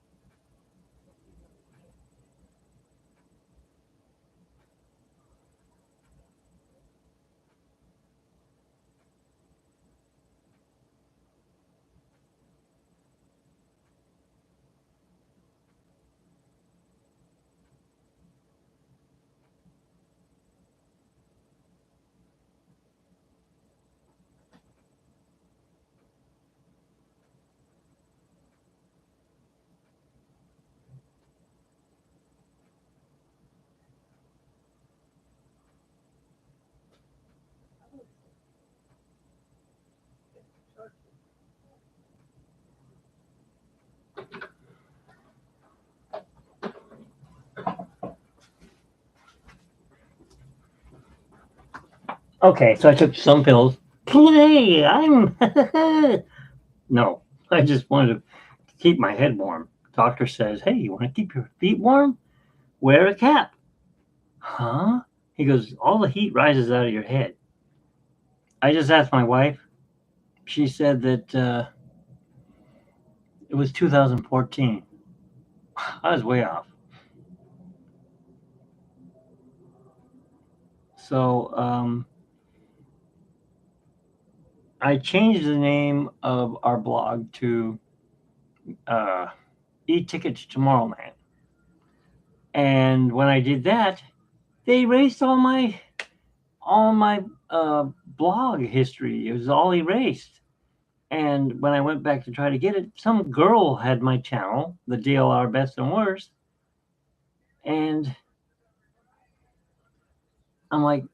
Okay, so I took some pills. Hey, I'm no. I just wanted to keep my head warm. Doctor says, "Hey, you want to keep your feet warm? Wear a cap." Huh? He goes, "All the heat rises out of your head." I just asked my wife. She said that it was 2014. I was way off. So I changed the name of our blog to E-Tickets Tomorrowland. And when I did that, they erased all my blog history. It was all erased. And when I went back to try to get it, some girl had my channel, the DLR Best and Worst, and I'm like,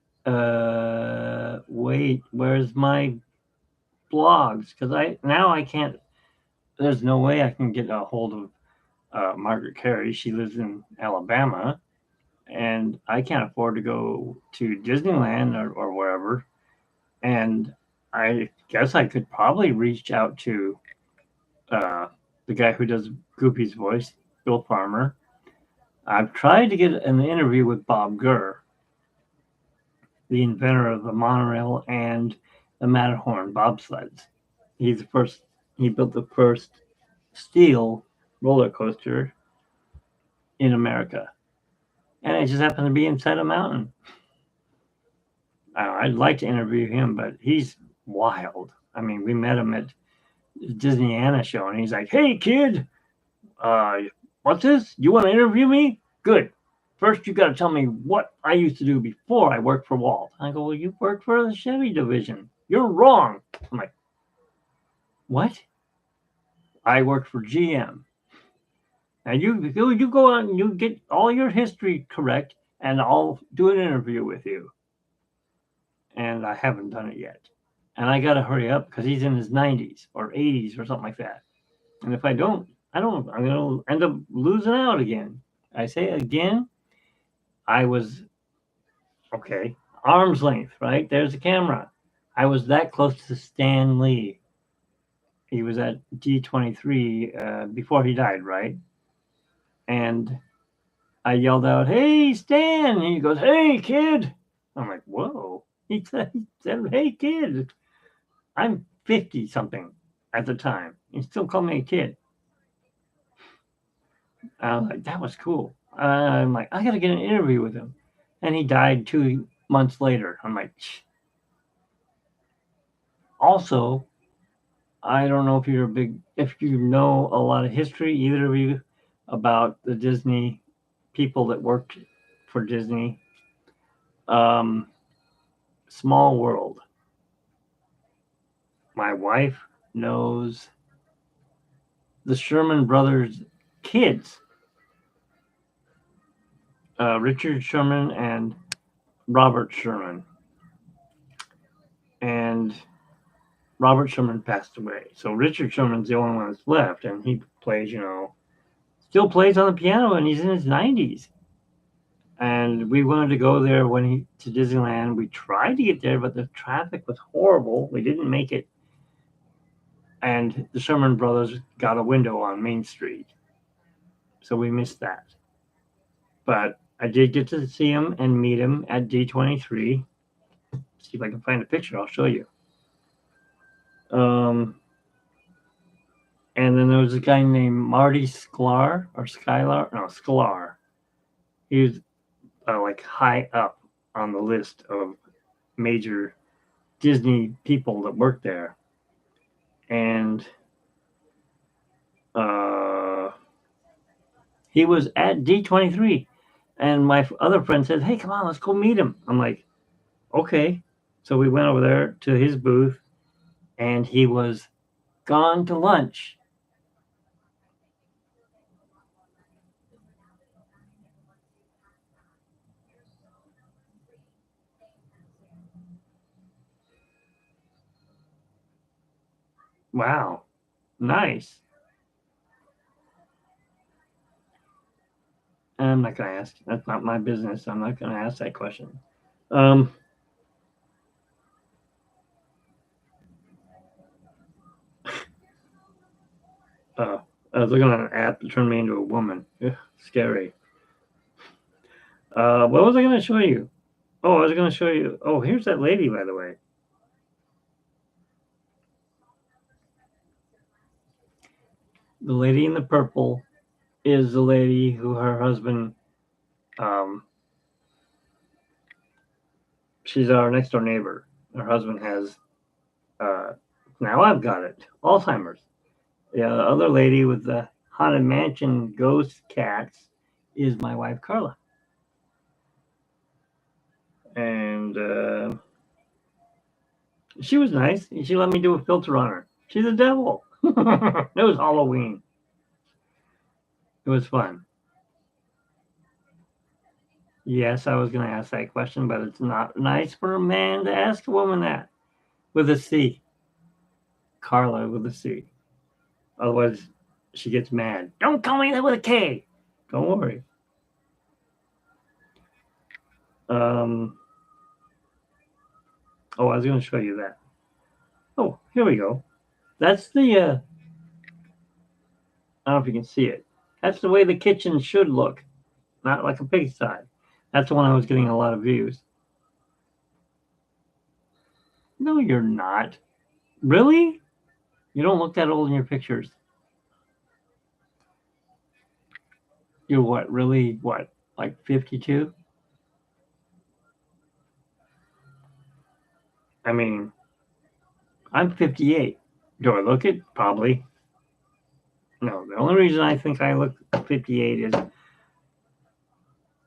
wait, where's my blogs? Because I can't. There's no way I can get a hold of Margaret Carey. She lives in Alabama, and I can't afford to go to Disneyland or wherever. And I guess I could probably reach out to the guy who does Goopy's voice, Bill Farmer. I've tried to get an interview with Bob Gurr, the inventor of the monorail and the Matterhorn bobsleds. He built the first steel roller coaster in America. And it just happened to be inside a mountain. I'd like to interview him, but he's wild. I mean, we met him at the Disneyana show, and he's like, "Hey, kid, what's this? You want to interview me? Good. First, you got to tell me what I used to do before I worked for Walt." I go, "Well, you worked for the Chevy division. You're wrong." I'm like, "What? I worked for GM." And you go on, you get all your history correct, and I'll do an interview with you. And I haven't done it yet. And I got to hurry up because he's in his 90s or 80s or something like that. And if I don't, I'm going to end up losing out again. I say again, I was, okay, arm's length, right? There's the camera. I was that close to Stan Lee. He was at D23 before he died, right? And I yelled out, "Hey, Stan!" And he goes, "Hey, kid!" I'm like, "Whoa!" He said, "Hey, kid!" I'm 50 something at the time. He still called me a kid. I was like, "That was cool." I'm like, "I got to get an interview with him," and he died 2 months later. I'm like, "Shh." Also, I don't know if you know a lot of history, either of you, about the Disney people that worked for Disney. Um, Small world. My wife knows the Sherman Brothers kids, Richard Sherman and Robert Sherman. And Robert Sherman passed away. So Richard Sherman's the only one that's left. And he plays, still plays on the piano, and he's in his 90s. And we wanted to go there to Disneyland. We tried to get there, but the traffic was horrible. We didn't make it. And the Sherman Brothers got a window on Main Street. So we missed that. But I did get to see him and meet him at D23. See if I can find a picture. I'll show you. And then there was a guy named Marty Sklar or Skylar. No, Sklar. He was like high up on the list of major Disney people that worked there. And he was at D23. And my other friend said, "Hey, come on, let's go meet him." I'm like, "Okay." So we went over there to his booth, and he was gone to lunch. Wow. Nice. I'm not going to ask. That's not my business. I'm not going to ask that question. I was looking at an app that turned me into a woman. Ugh, scary. What was I going to show you? Oh, I was going to show you. Oh, here's that lady, by the way. The lady in the purple is the lady who her husband, she's our next door neighbor. Her husband has, now I've got it, Alzheimer's. The other lady with the Haunted Mansion ghost cats is my wife, Carla. And she was nice. She let me do a filter on her. She's a devil. It was Halloween. It was fun. Yes, I was going to ask that question, but it's not nice for a man to ask a woman that with a C. Carla with a C. Otherwise, she gets mad. Don't call me that with a K. Don't worry. Oh, I was going to show you that. Oh, here we go. That's the, I don't know if you can see it. That's the way the kitchen should look, not like a pigsty. That's the one I was getting a lot of views. No, you're not. Really? You don't look that old in your pictures. You're what? Really? What? Like 52? I mean, I'm 58. Do I look it? Probably. No, the only reason I think I look 58 is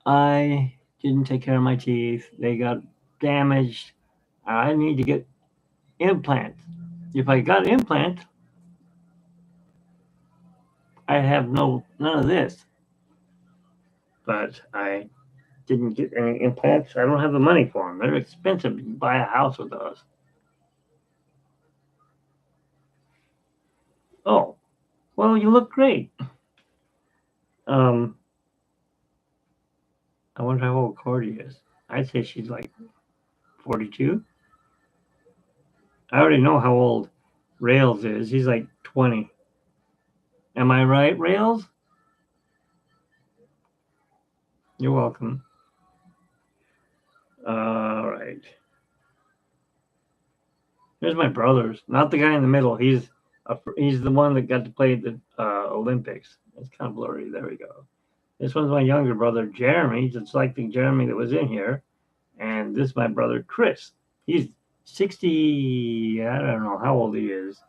I didn't take care of my teeth. They got damaged. I need to get implants. If I got implants, I have none of this. But I didn't get any implants. I don't have the money for them. They're expensive to buy a house with us. Oh, Well, you look great. I wonder how old Cordy is. I'd say she's like 42. I already know how old Rails is. He's like 20. Am I right, Rails? You're welcome. All right. Here's my brothers. Not the guy in the middle. He's the one that got to play at the Olympics. It's kind of blurry. There we go. This one's my younger brother, Jeremy, just like the Jeremy that was in here. And this is my brother, Chris. He's 60, I don't know how old he is.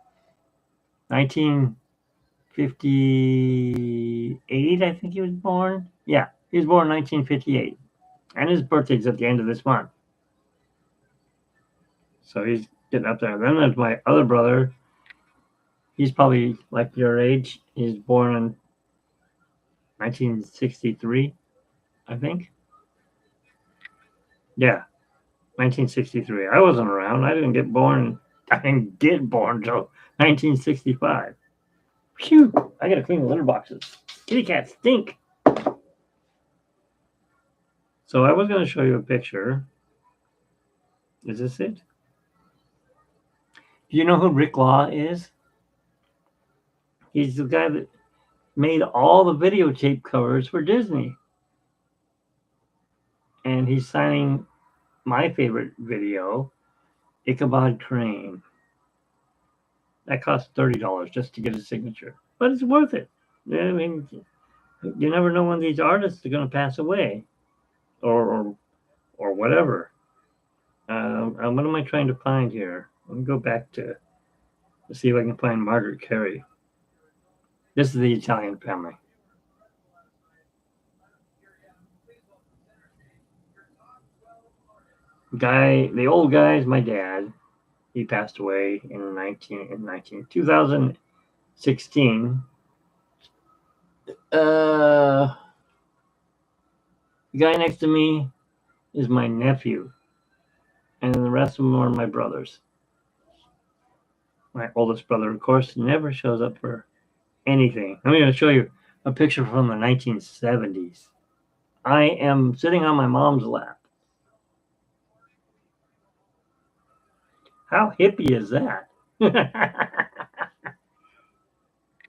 1958, I think he was born. Yeah, he was born in 1958. And his birthday's at the end of this month. So he's getting up there. Then there's my other brother. He's probably like your age. He's born in 1963, I think. Yeah, 1963. I wasn't around. I didn't get born. I didn't get born until 1965. Phew! I gotta clean the litter boxes. Kitty cats stink. So I was gonna show you a picture. Is this it? Do you know who Rick Law is? He's the guy that made all the videotape covers for Disney. And he's signing my favorite video, Ichabod Crane. That costs $30 just to get a signature, but it's worth it. I mean, you never know when these artists are going to pass away, or whatever. What am I trying to find here? Let me go back to see if I can find Margaret Carey. This is the Italian family. The old guy is my dad. He passed away in 2016. The guy next to me is my nephew, and the rest of them are my brothers. My oldest brother, of course, never shows up for anything. I'm going to show you a picture from the 1970s. I am sitting on my mom's lap. How hippie is that?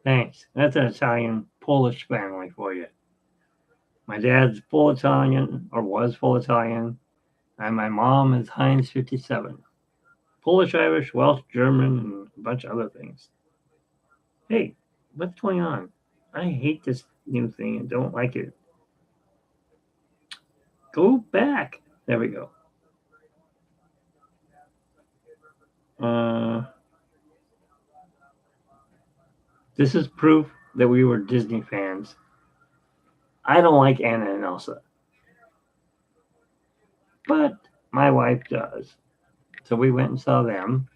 Thanks. That's an Italian Polish family for you. My dad's full Italian, or was full Italian, and my mom is Heinz 57. Polish, Irish, Welsh, German, and a bunch of other things. Hey, what's going on? I hate this new thing and don't like it. Go back. There we go. This is proof that we were Disney fans. I don't like Anna and Elsa, but my wife does. So we went and saw them.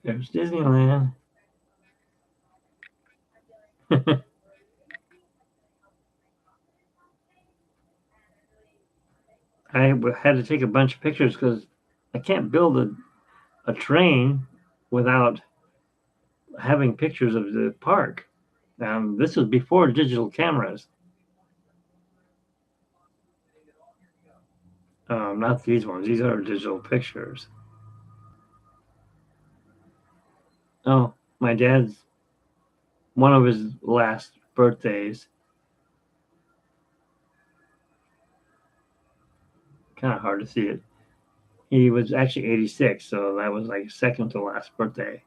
There's Disneyland. I had to take a bunch of pictures because I can't build a train without having pictures of the park. This was before digital cameras. Not these ones. These are digital pictures. Oh, my dad's one of his last birthdays. Kind of hard to see it. He was actually 86, so that was like second to last birthday.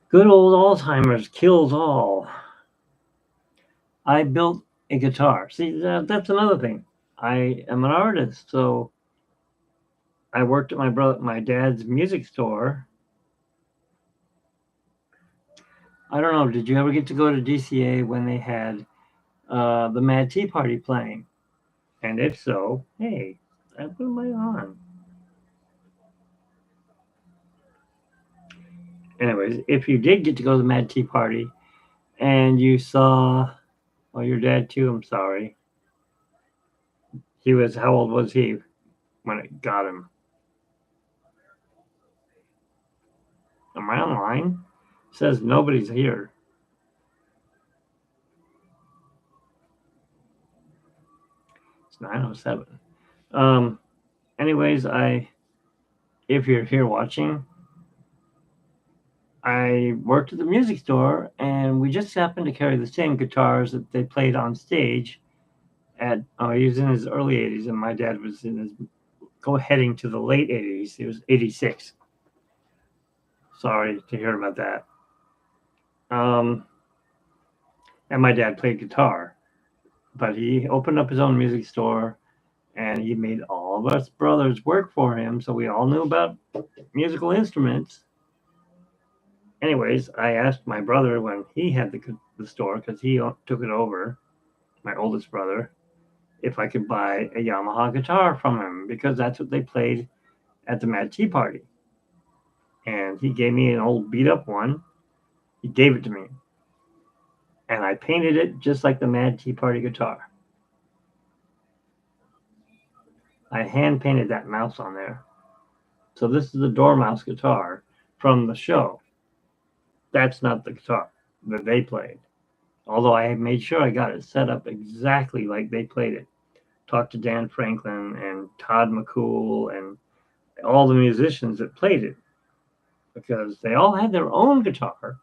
Good old Alzheimer's kills all. I built a guitar. See, that's another thing. I am an artist, so I worked at my dad's music store. I don't know. Did you ever get to go to DCA when they had the Mad Tea Party playing? And if so, hey, what am I on? Anyways, if you did get to go to the Mad Tea Party and you saw, well, your dad too, I'm sorry. How old was he? when it got him. Am I online? It says nobody's here. It's 9:07. Anyways, if you're here watching, I worked at the music store, and we just happened to carry the same guitars that they played on stage at. Oh, he was in his early 80s, and my dad was in his heading to the late 80s. He was 86. Sorry to hear about that. And my dad played guitar, but he opened up his own music store, and he made all of us brothers work for him, so we all knew about musical instruments. Anyways, I asked my brother when he had the store, because he took it over, my oldest brother, if I could buy a Yamaha guitar from him, because that's what they played at the Mad Tea Party. And he gave me an old beat up one. He gave it to me. And I painted it just like the Mad Tea Party guitar. I hand painted that mouse on there. So this is the Dormouse guitar from the show. That's not the guitar that they played. Although I made sure I got it set up exactly like they played it. Talked to Dan Franklin and Todd McCool and all the musicians that played it, because they all had their own guitar.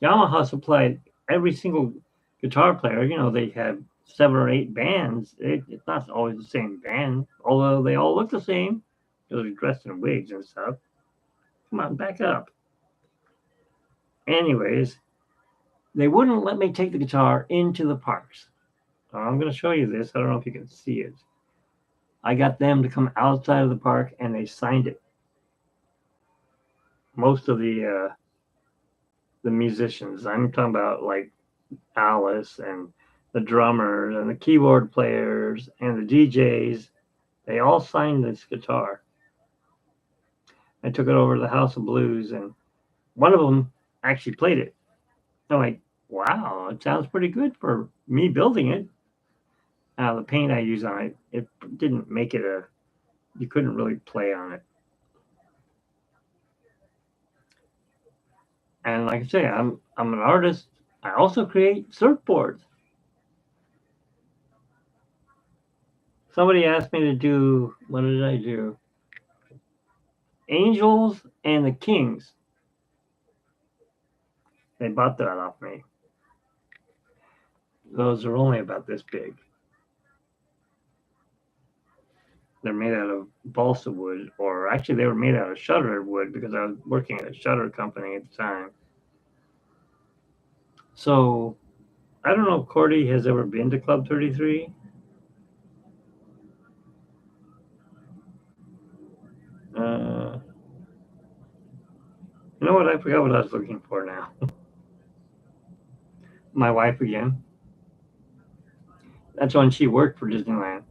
Yamaha supplied every single guitar player. You know, they had 7 or 8 bands. It's not always the same band, although they all look the same because they're dressed in wigs and stuff. Come on, back up. Anyways, they wouldn't let me take the guitar into the parks. I'm going to show you this. I don't know if you can see it. I got them to come outside of the park, and they signed it. Most of the musicians, I'm talking about like Alice and the drummers and the keyboard players and the DJs, they all signed this guitar. I took it over to the House of Blues, and one of them actually played it. I'm like, wow, it sounds pretty good for me building it. The paint I used on it didn't make it you couldn't really play on it. And like I say, I'm an artist. I also create surfboards. Somebody asked me to do, what did I do? Angels and the Kings. They bought that off me. Those are only about this big. They're made out of balsa wood, or actually they were made out of shutter wood, because I was working at a shutter company at the time. So I don't know if Cordy has ever been to Club 33. You know what? I forgot what I was looking for now. My wife again. That's when she worked for Disneyland.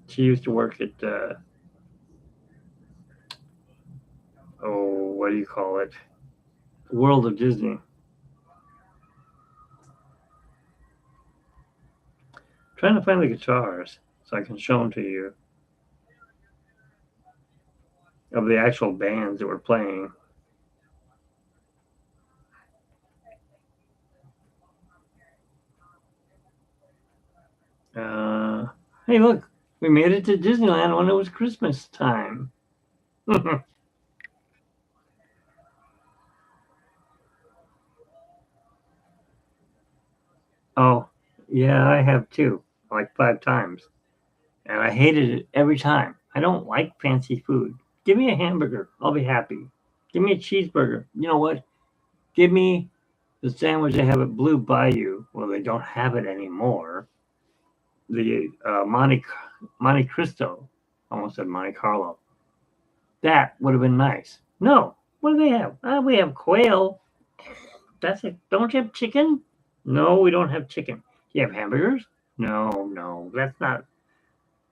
She used to work at, what do you call it? World of Disney. Trying to find the guitars so I can show them to you, of the actual bands that were playing. Hey, look, we made it to Disneyland when it was Christmas time. Oh, yeah, I have too, like 5 times. And I hated it every time. I don't like fancy food. Give me a hamburger. I'll be happy. Give me a cheeseburger. You know what? Give me the sandwich they have at Blue Bayou. Well, they don't have it anymore. The Monte Cristo. Almost said Monte Carlo. That would have been nice. No. What do they have? We have quail. That's it. Don't you have chicken? No, we don't have chicken. You have hamburgers? No, that's not.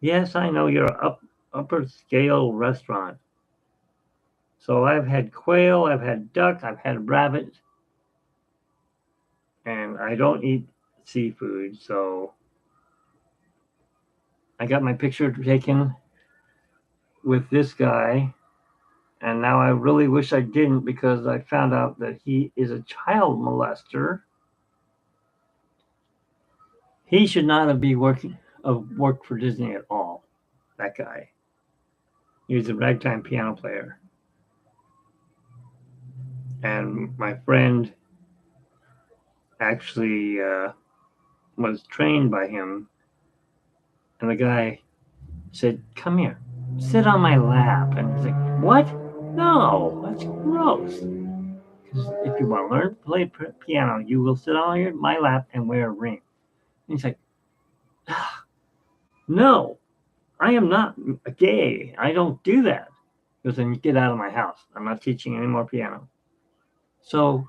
Yes, I know you're an upper scale restaurant. So I've had quail, I've had duck, I've had rabbit, and I don't eat seafood, so I got my picture taken with this guy, and now I really wish I didn't because I found out that he is a child molester. He should not have been worked for Disney at all. That guy. He was a ragtime piano player. And my friend actually was trained by him. And the guy said, "Come here, sit on my lap." And he's like, "What? No, that's gross. Because if you want to learn to play piano, you will sit on my lap and wear a ring." And he's like, "No, I am not gay. I don't do that." He goes, "Then get out of my house. I'm not teaching any more piano." So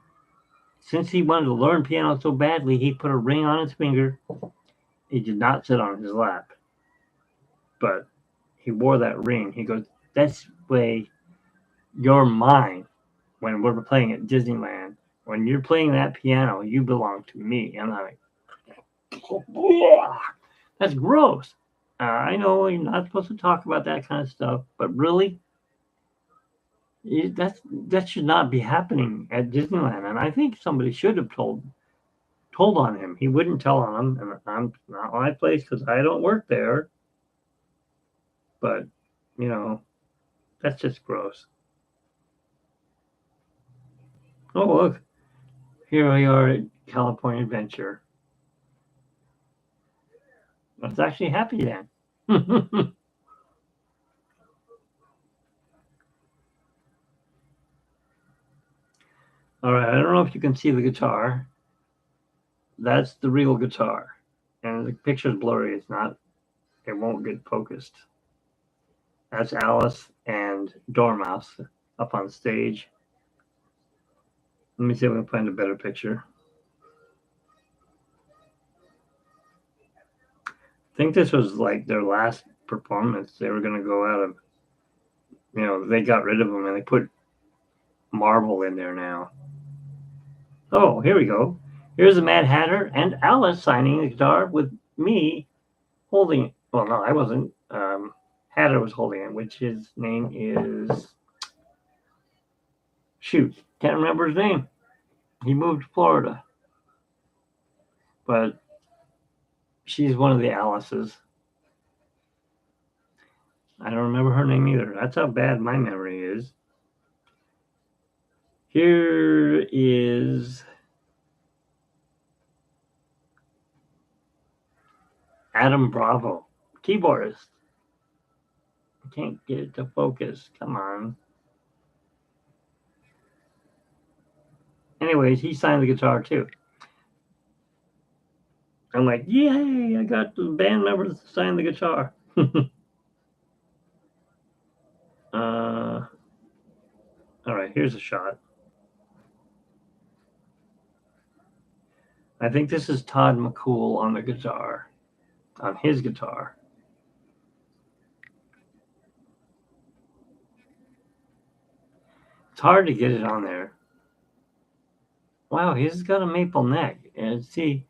since he wanted to learn piano so badly, he put a ring on his finger. He did not sit on his lap, but he wore that ring. He goes, "That's way you're mine when we're playing at Disneyland. When you're playing that piano, you belong to me." And I'm like, that's gross. I know you're not supposed to talk about that kind of stuff, but really, that should not be happening at Disneyland. And I think somebody should have told on him. He wouldn't tell on him, and I'm not my place because I don't work there. But that's just gross. Oh, look, here we are at California Adventure. I was actually happy then. All right, I don't know if you can see the guitar. That's the real guitar, and the picture's blurry. It won't get focused. That's Alice and Dormouse up on stage. Let me see if we can find a better picture. I think this was like their last performance. They were going to go out of, they got rid of them and they put Marvel in there now. Oh, here we go. Here's the Mad Hatter and Alice signing the guitar with me holding it. Well, no, I wasn't. Hatter was holding it, which his name is. Shoot, can't remember his name. He moved to Florida. But she's one of the Alices. I don't remember her name either. That's how bad my memory is. Here is Adam Bravo, keyboardist. I can't get it to focus. Come on. Anyways, he signed the guitar too. I'm like, yay, I got the band members to sign the guitar. All right, here's a shot. I think this is Todd McCool on the guitar, on his guitar. It's hard to get it on there. Wow, he's got a maple neck. And see,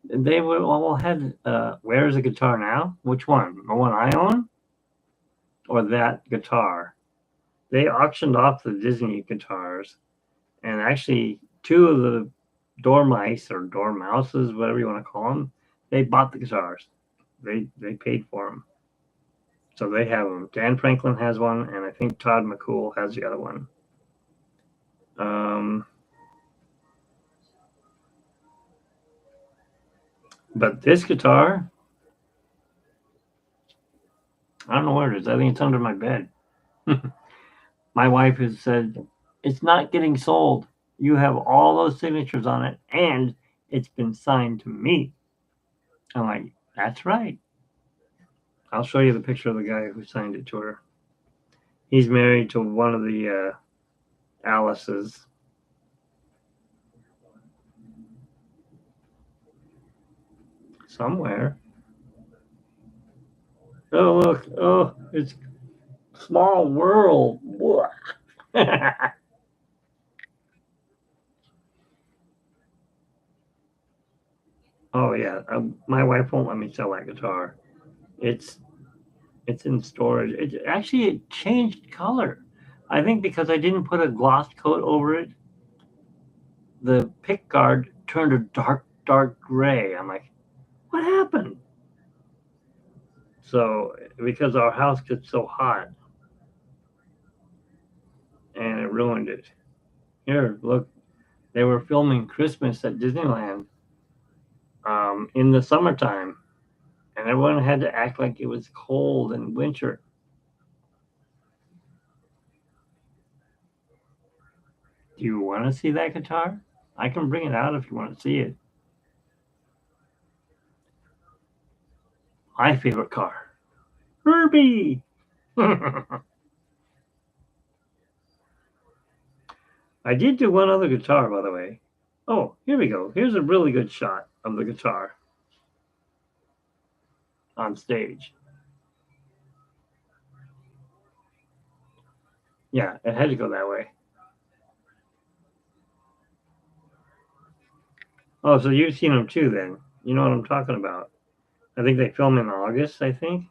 they all had, where's the guitar now? Which one? The one I own? Or that guitar? They auctioned off the Disney guitars, and actually two of the dormice or dormouses, whatever you want to call them, they bought the guitars. They paid for them. So they have them. Dan Franklin has one, and I think Todd McCool has the other one. But this guitar, I don't know where it is. I think it's under my bed. My wife has said, it's not getting sold. You have all those signatures on it, and it's been signed to me. I'm like, that's right. I'll show you the picture of the guy who signed it to her. He's married to one of the Alices. Somewhere. Oh, look. Oh, it's Small World. Oh, yeah. My wife won't let me sell that guitar. It's It's in storage. It changed color. I think because I didn't put a gloss coat over it, the pick guard turned a dark gray. I'm like, what happened? So because our house gets so hot and it ruined it. Here, look, they were filming Christmas at Disneyland in the summertime, and everyone had to act like it was cold and winter. Do you want to see that guitar? I can bring it out if you want to see it. My favorite car, Herbie. I did do one other guitar, by the way. Oh, here we go. Here's a really good shot of the guitar on stage. Yeah, it had to go that way. Oh, so you've seen them too then. You know what I'm talking about. I think they film in August, I think.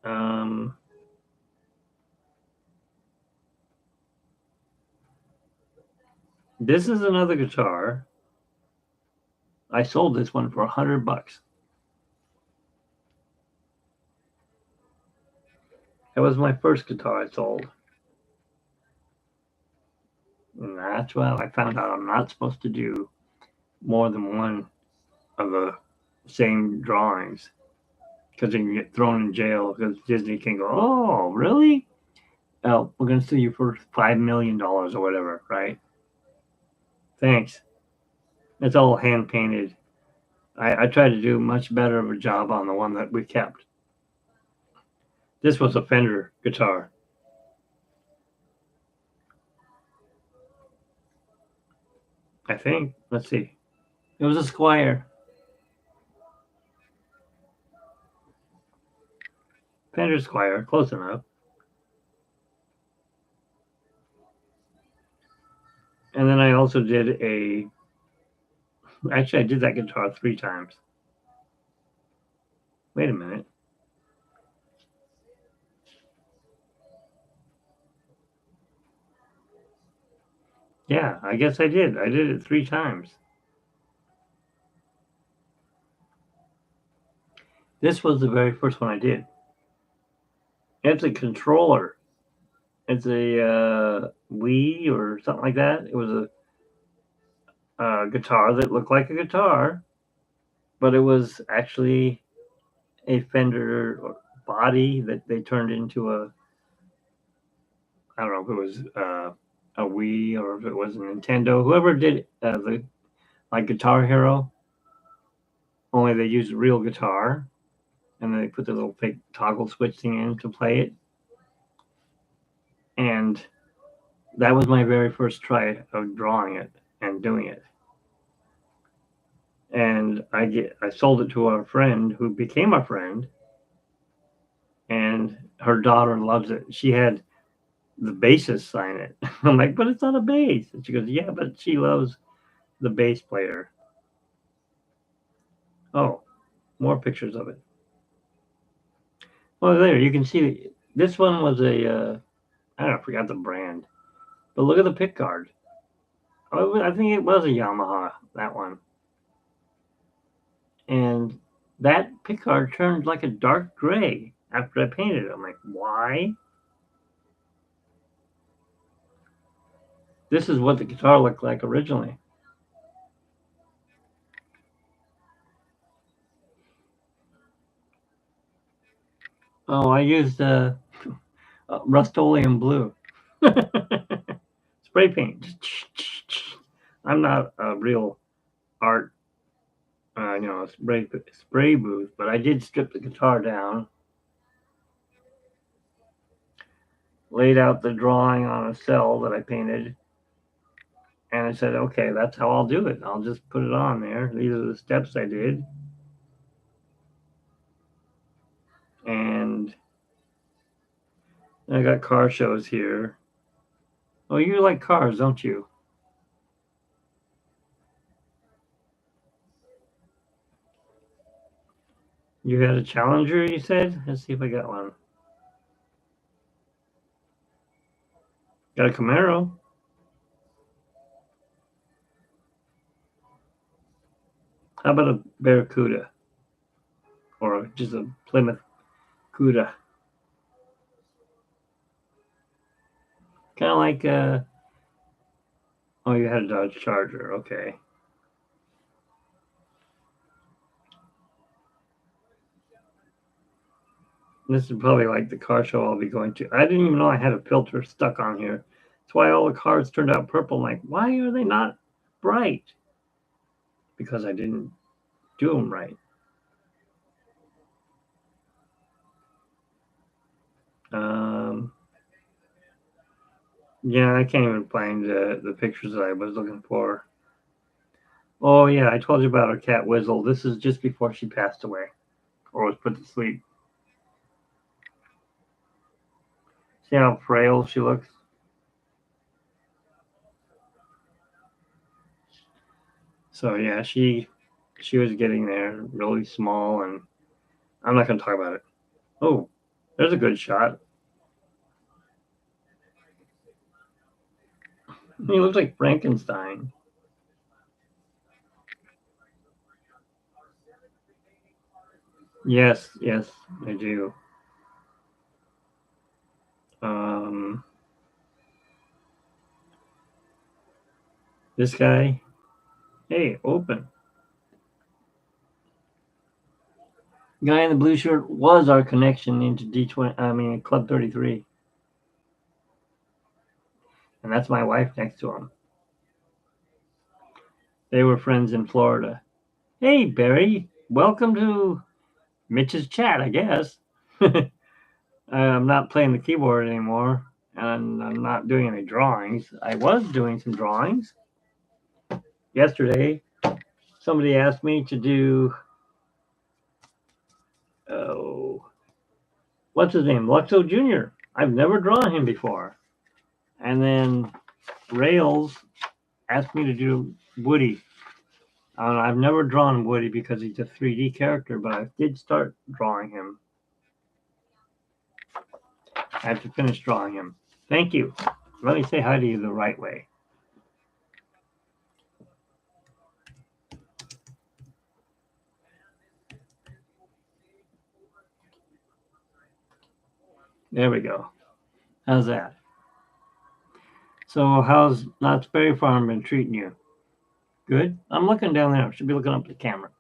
Um, this is another guitar. I sold this one for $100. That was my first guitar I sold. And that's why I found out I'm not supposed to do more than one of the same drawings because you can get thrown in jail because Disney can go, oh, really? Oh, we're going to sue you for $5 million or whatever, right? Thanks. It's all hand painted. I tried to do much better of a job on the one that we kept. This was a Fender guitar. I think. Let's see. It was a Squier. Fender Squier, close enough. And then I also did actually, I did that guitar 3 times. Wait a minute. Yeah, I guess I did. I did it 3 times. This was the very first one I did. It's a controller. It's a Wii or something like that. It was a guitar that looked like a guitar, but it was actually a Fender body that they turned into I don't know if it was a Wii or if it was a Nintendo. Whoever did the like Guitar Hero, only they used a real guitar and then they put the little fake toggle switch thing in to play it. And that was my very first try of drawing it and doing it. And I sold it to a friend who became a friend, and her daughter loves it. She had the bassist sign it. I'm like, but it's not a bass. And she goes, yeah, but she loves the bass player. Oh, more pictures of it. Well, there you can see this one was I don't know, I forgot the brand, but look at the pick guard. Oh, I think it was a Yamaha, that one. And that pick guard turned like a dark gray after I painted it. I'm like, why? This is what the guitar looked like originally. Oh, I used Rust-Oleum blue. Spray paint. I'm not a real art, spray booth, but I did strip the guitar down, laid out the drawing on a cell that I painted, and I said, okay, that's how I'll do it. I'll just put it on there. These are the steps I did. And I got car shows here. Oh, you like cars, don't you? You had a Challenger, you said? Let's see if I got one. Got a Camaro. How about a Barracuda? Or just a Plymouth Cuda? Kind of like, oh, you had a Dodge Charger. Okay. This is probably like the car show I'll be going to. I didn't even know I had a filter stuck on here. That's why all the cars turned out purple. I'm like, why are they not bright? Because I didn't do them right. Yeah, I can't even find the pictures that I was looking for. Oh, yeah, I told you about our cat Wizzle. This is just before she passed away or was put to sleep. See how frail she looks? So, yeah, she was getting there really small, and I'm not going to talk about it. Oh, there's a good shot. He looks like Frankenstein. Yes, I do. This guy, hey, open. Guy in the blue shirt was our connection into D20. I mean, Club 33, and that's my wife next to him. They were friends in Florida. Hey, Barry, welcome to Mitch's chat, I guess. I'm not playing the keyboard anymore, and I'm not doing any drawings. I was doing some drawings yesterday. Somebody asked me to do, oh, what's his name? Luxo Jr. I've never drawn him before. And then Rails asked me to do Woody. I've never drawn Woody because he's a 3D character, but I did start drawing him. I have to finish drawing him. Thank you. Let me say hi to you the right way. There we go. How's that? So how's Knott's Berry Farm been treating you? Good? I'm looking down there. I should be looking up the camera.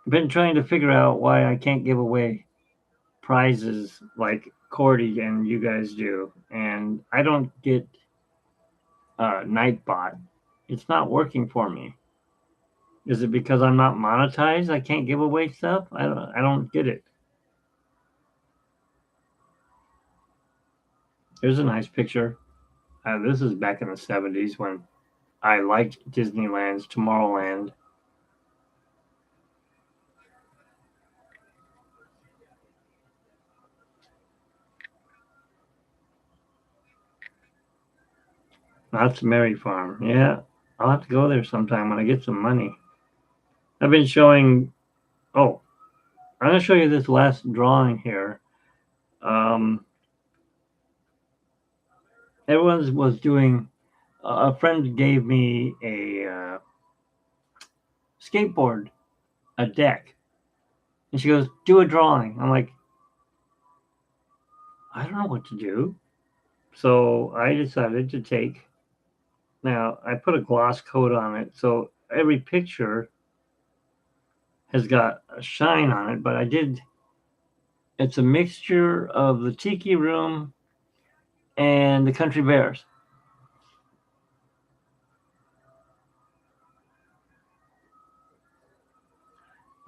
I've been trying to figure out why I can't give away prizes like Cordy and you guys do. And I don't get Nightbot. It's not working for me. Is it because I'm not monetized? I can't give away stuff? I don't get it. Here's a nice picture. This is back in the 70s when I liked Disneyland's Tomorrowland. Knott's Berry Farm. Yeah, I'll have to go there sometime when I get some money. I've been showing. Oh, I'm going to show you this last drawing here. Everyone was doing. A friend gave me a skateboard, a deck, and she goes, "Do a drawing." I'm like, I don't know what to do. So I decided to take. Now I put a gloss coat on it, so every picture has got a shine on it. But I did. It's a mixture of the Tiki Room and the Country Bears.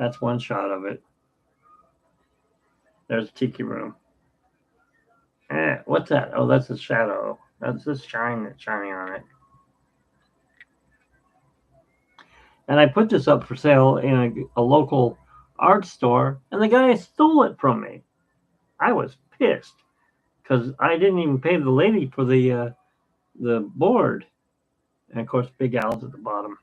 That's one shot of it. There's Tiki Room. What's that? Oh, that's a shadow. That's the shine that's shining on it. And I put this up for sale in a local art store, and the guy stole it from me. I was pissed because I didn't even pay the lady for the board. And of course, Big Al's at the bottom.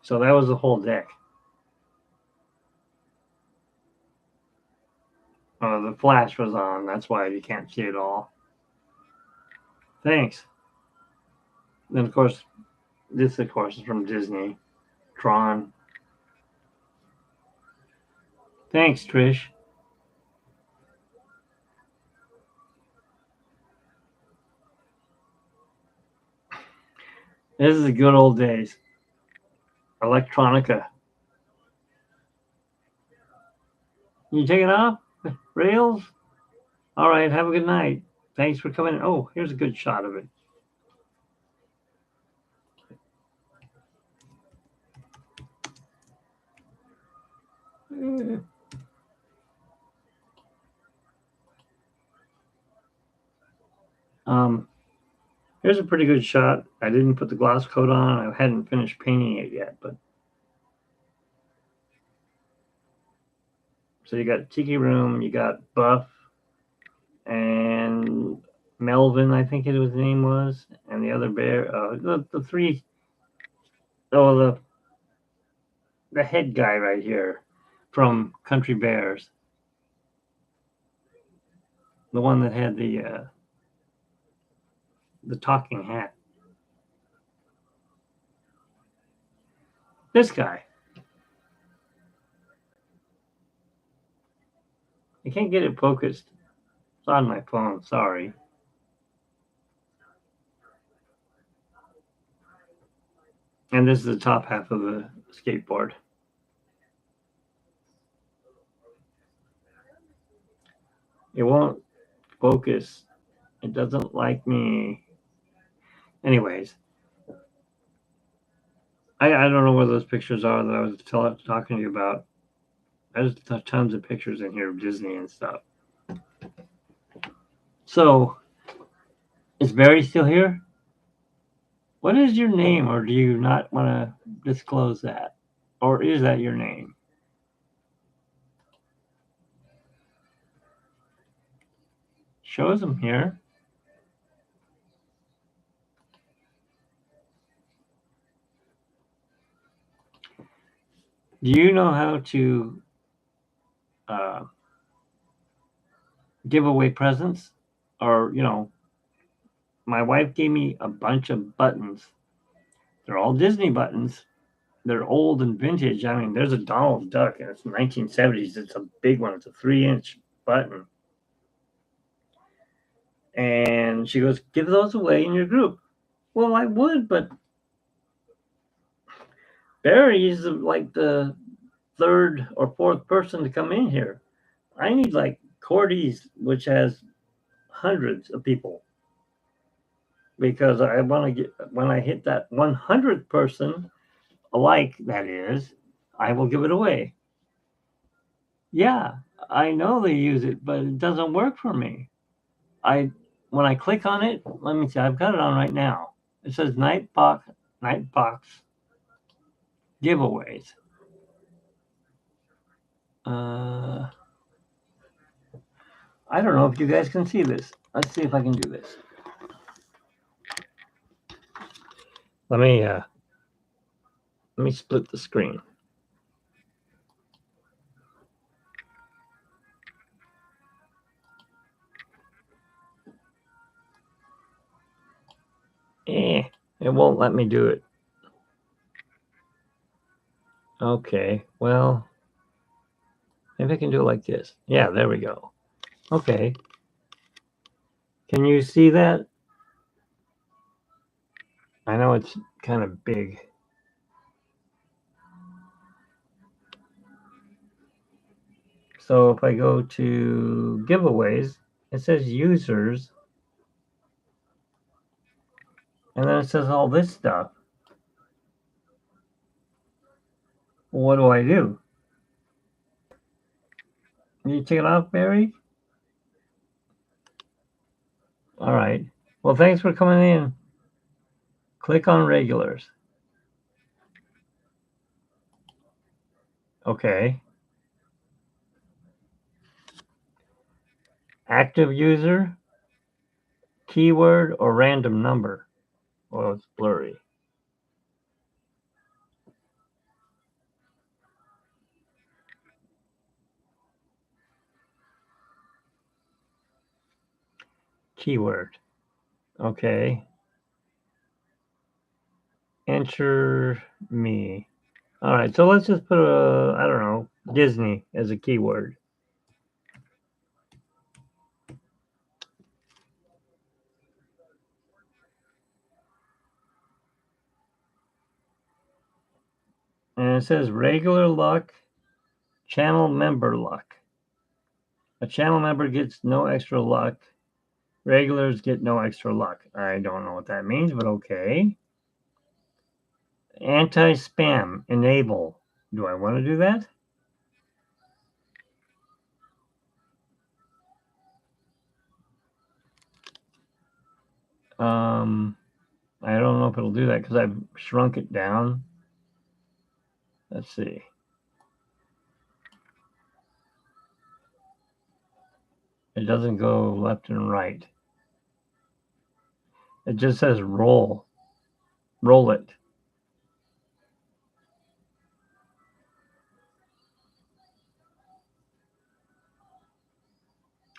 So that was the whole deck. The flash was on. That's why you can't see it all. Thanks. Then, of course, this, of course, is from Disney. Tron. Thanks, Trish. This is the good old days. Electronica. You taking off? Rails? All right, have a good night. Thanks for coming. Oh, here's a good shot of it. Here's a pretty good shot. I didn't put the gloss coat on. I hadn't finished painting it yet, but so you got Tiki Room, you got Buff, and Melvin, I think his name was, and the other bear. The three. Oh, the head guy right here from Country Bears, the one that had the talking hat. This guy. I can't get it focused. It's on my phone. Sorry. And this is the top half of the skateboard. It won't focus. It doesn't like me. Anyways, I don't know where those pictures are that I was talking to you about. There's tons of pictures in here of Disney and stuff. So, is Barry still here? What is your name, or do you not want to disclose that? Or is that your name? Shows him here. Do you know how to give away presents? Or, my wife gave me a bunch of buttons. They're all Disney buttons. They're old and vintage. I mean, there's a Donald Duck, and it's 1970s. It's a big one. It's a 3-inch button. And she goes, give those away in your group. Well, I would, but Barry is like the third or fourth person to come in here. I need like Cordy's, which has hundreds of people. Because I want to get, when I hit that 100th person, alike that is, I will give it away. Yeah, I know they use it, but it doesn't work for me. When I click on it, let me see, I've got it on right now. It says Nightbox giveaways. I don't know if you guys can see this. Let's see if I can do this. Let me split the screen. It won't let me do it. Okay, well, maybe I can do it like this. Yeah, there we go. Okay. Can you see that? I know it's kind of big. So if I go to giveaways, it says users, and then it says all this stuff. What do I do? You take it off, Barry? All right. Well, thanks for coming in. Click on regulars. Okay. active user, keyword, or random number. Oh, it's blurry. Keyword. Okay. Enter me. All right, so let's just put I don't know, Disney as a keyword. And it says regular luck, channel member luck. A channel member gets no extra luck. Regulars get no extra luck. I don't know what that means, but okay. Anti-spam, enable. Do I want to do that? I don't know if it'll do that because I've shrunk it down. Let's see. It doesn't go left and right. It just says roll. Roll it.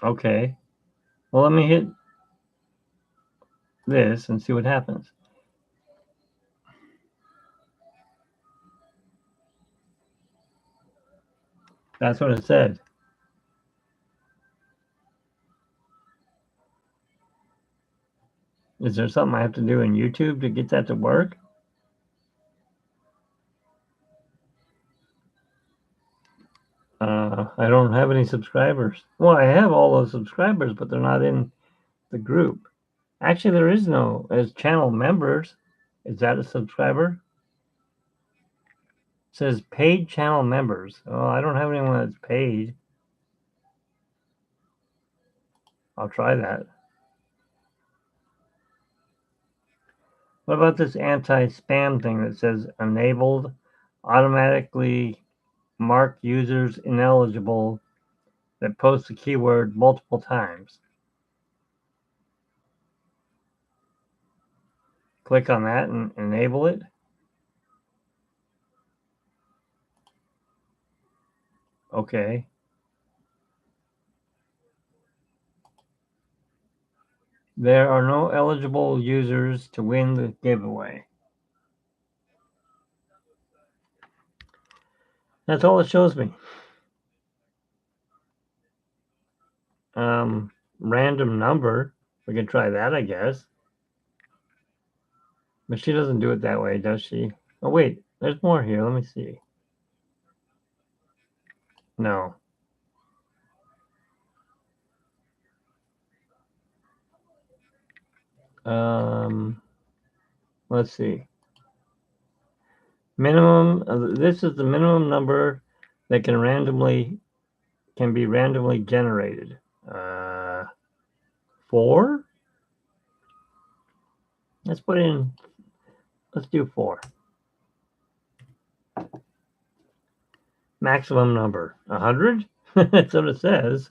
Okay. Well, let me hit this and see what happens. That's what it said. Is there something I have to do in YouTube to get that to work? I don't have any subscribers. Well, I have all those subscribers, but they're not in the group. Actually, there is no as channel members. Is that a subscriber? It says paid channel members. Oh, I don't have anyone that's paid. I'll try that. What about this anti-spam thing that says enabled, automatically mark users ineligible that post the keyword multiple times? Click on that and enable it. Okay. There are no eligible users to win the giveaway. That's all it shows me. Random number. We can try that, I guess. But she doesn't do it that way, does she? Oh, wait. There's more here. Let me see. No. Let's see. Minimum. This is the minimum number that can be randomly generated. 4. Let's do 4. Maximum number 100. That's what it says.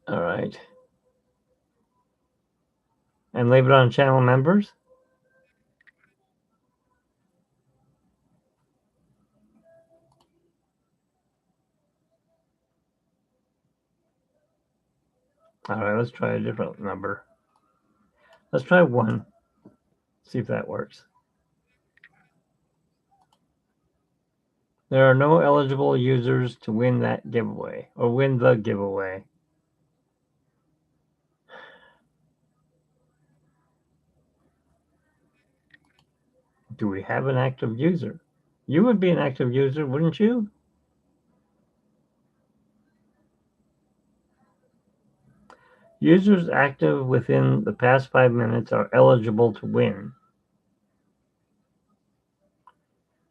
All right. And leave it on channel members. All right, let's try a different number. Let's try 1. See if that works. There are no eligible users to win that giveaway or win the giveaway. Do we have an active user? You would be an active user, wouldn't you? Users active within the past 5 minutes are eligible to win.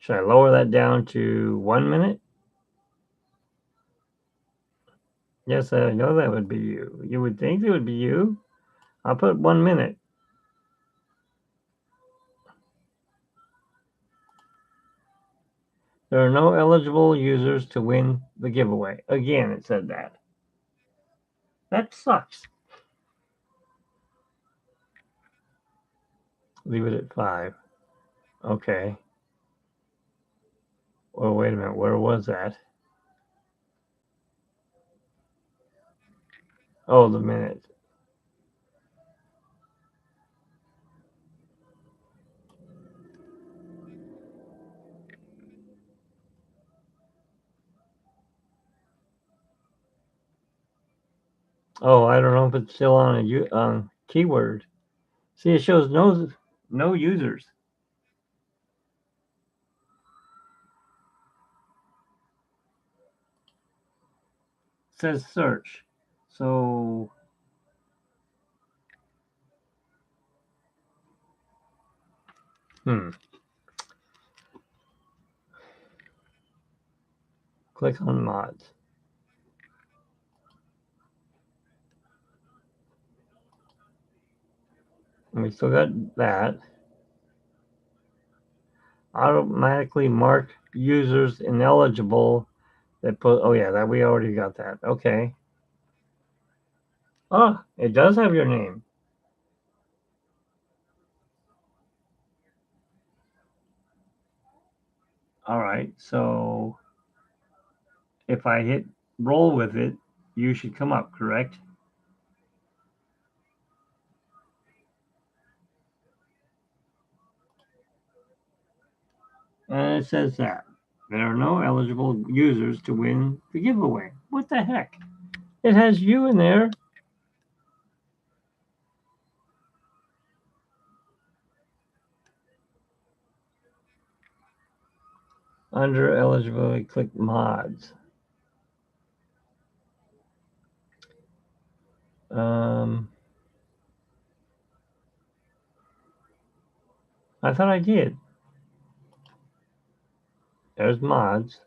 Should I lower that down to 1 minute? Yes, I know that would be you. You would think it would be you. I'll put 1 minute. There are no eligible users to win the giveaway. Again, it said that. That sucks. Leave it at 5. Okay. Well, wait a minute. Where was that? Oh, the minute. Oh, I don't know if it's still on a keyword. See, it shows no users. It says search. So click on mods. And we still got that. Automatically mark users ineligible that put, oh yeah, that we already got that. Okay. Oh, it does have your name. All right. So if I hit roll with it, you should come up, correct? And it says that there are no eligible users to win the giveaway. What the heck? It has you in there. Under eligibility, click mods. I thought I did. There's mods.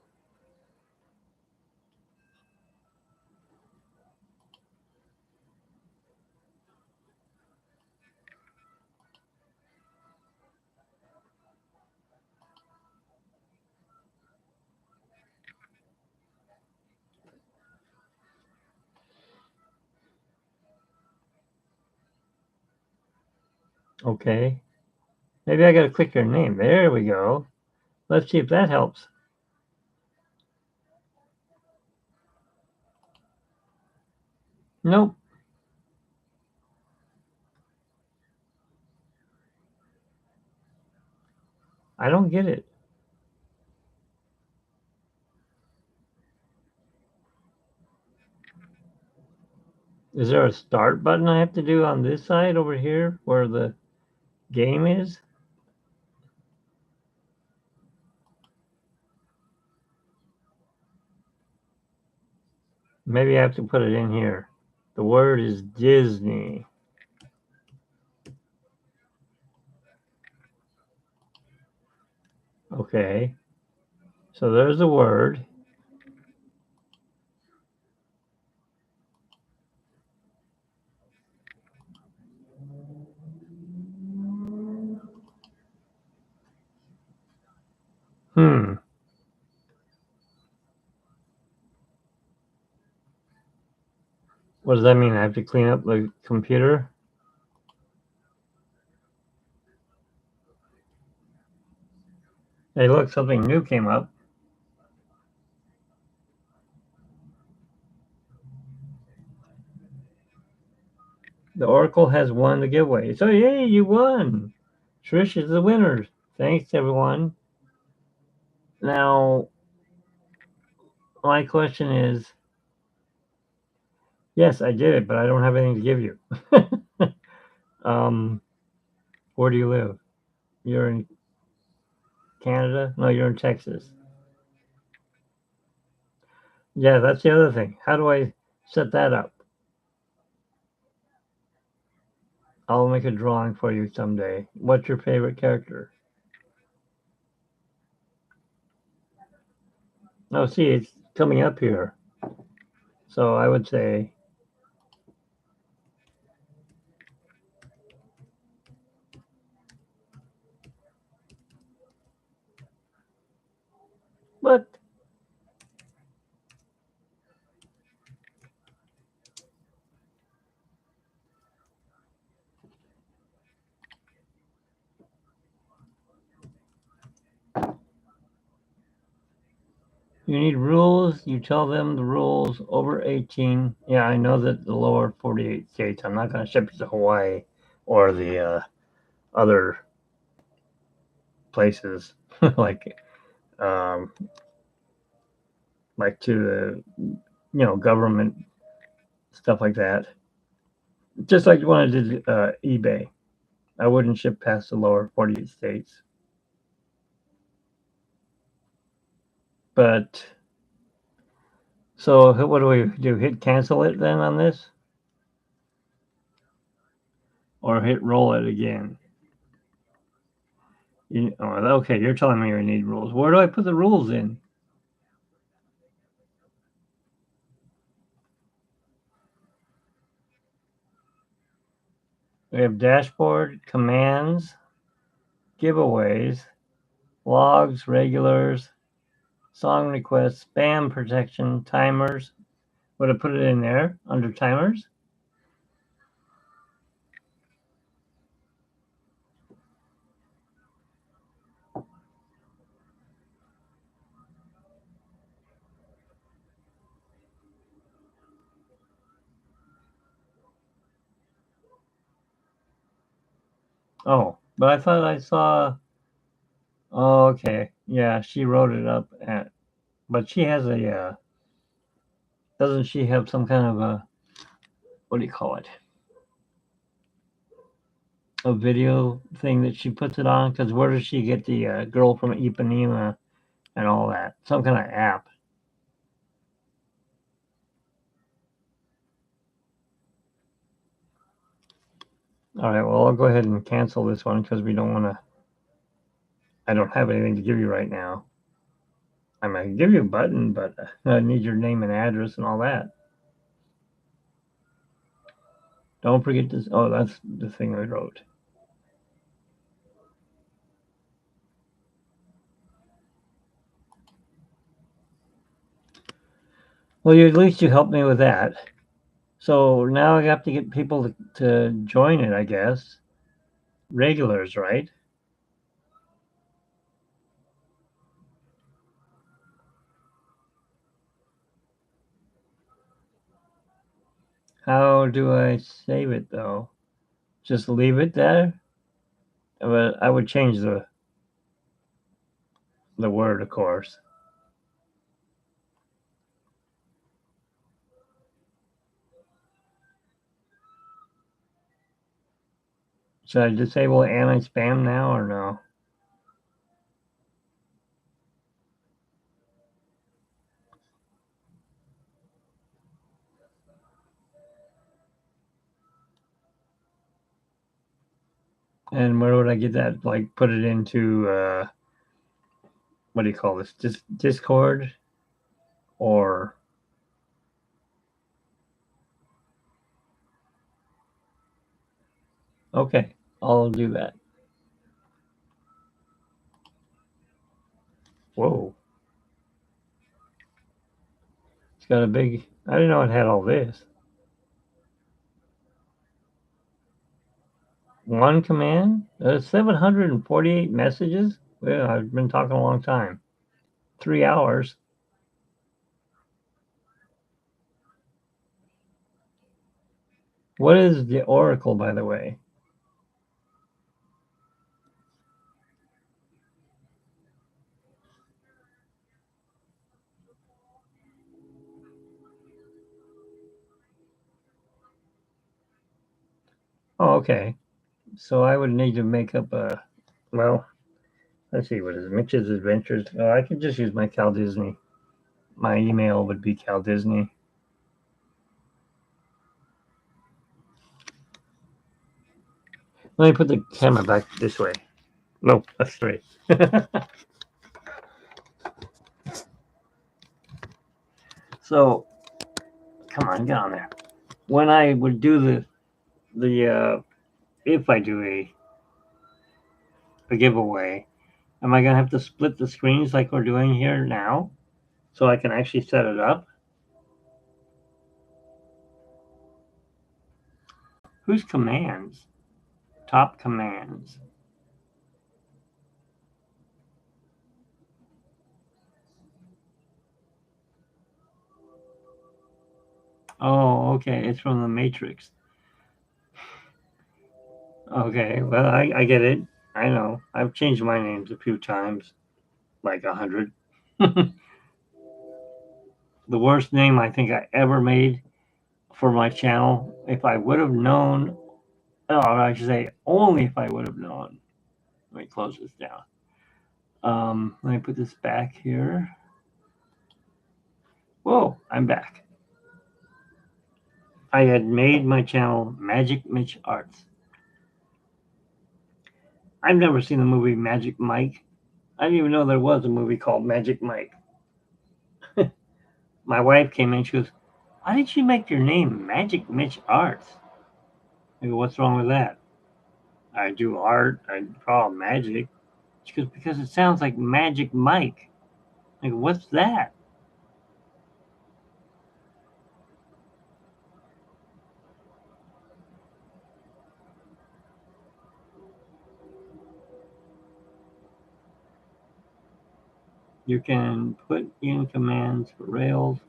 Okay. Maybe I got to click your name. There we go. Let's see if that helps. Nope. I don't get it. Is there a start button I have to do on this side over here where the game is? Maybe I have to put it in here. The word is Disney. Okay. So there's the word. What does that mean? I have to clean up the computer? Hey, look, something new came up. The Oracle has won the giveaway. So, yay, you won. Trish is the winner. Thanks, everyone. Now, my question is, yes, I did it, but I don't have anything to give you. Where do you live? You're in Canada? No, you're in Texas. Yeah, that's the other thing. How do I set that up? I'll make a drawing for you someday. What's your favorite character? Oh, see, it's coming up here. So I would say, What? You need rules. You tell them the rules. Over 18. Yeah, I know that the lower 48 states. I'm not going to ship it to Hawaii or the other places like um, to the government stuff like that. Just like when I did eBay, I wouldn't ship past the lower 48 states. But so what do we do? Hit cancel it then on this, or hit roll it again? Okay, you're telling me we need rules. Where do I put the rules in? We have dashboard, commands, giveaways, logs, regulars, song requests, spam protection, timers. Would I put it in there under timers? Oh, but I thought I saw. Oh, okay. Yeah, she wrote it up but she has a. Doesn't she have some kind of a? What do you call it? A video thing that she puts it on? Because where does she get the girl from Ipanema and all that? Some kind of app. All right. Well, I'll go ahead and cancel this one because we don't want to. I don't have anything to give you right now. I might give you a button, but I need your name and address and all that. Don't forget this. Oh, that's the thing I wrote. Well, at least you helped me with that. So now I have to get people to join it, I guess. Regulars, right? How do I save it though? Just leave it there? But I would change the word, of course. Should I disable anti-spam now or no? And where would I get that? Like put it into what do you call this? Just Discord or okay, I'll do that. Whoa. It's got a big I didn't know it had all this. One command? 748 messages? Well, I've been talking a long time. 3 hours. What is the Oracle, by the way? Oh, okay. So I would need to make up a, well, let's see, what is it? Mitch's Adventures. Oh, I could just use my Cal Disney. My email would be Cal Disney. Let me put the camera back this way. No, that's straight. So, come on, get on there. When I would do if I do a giveaway, Am I going to have to split the screens like we're doing here now so I can actually set it up? Whose commands? Top commands. Oh, okay. It's from the Matrix. Okay, well, I get it. I know. I've changed my names a few times, like 100. The worst name I think I ever made for my channel, if I would have known, or I should say, only if I would have known. Let me close this down. Let me put this back here. Whoa, I'm back. I had made my channel Magic Mitch Arts. I've never seen the movie Magic Mike. I didn't even know there was a movie called Magic Mike. My wife came in, she goes, "Why did you make your name Magic Mitch Arts?" I go, "What's wrong with that?" "I do art, I draw magic." She goes, "Because it sounds like Magic Mike." I go, "What's that?" You can put in commands for Rails.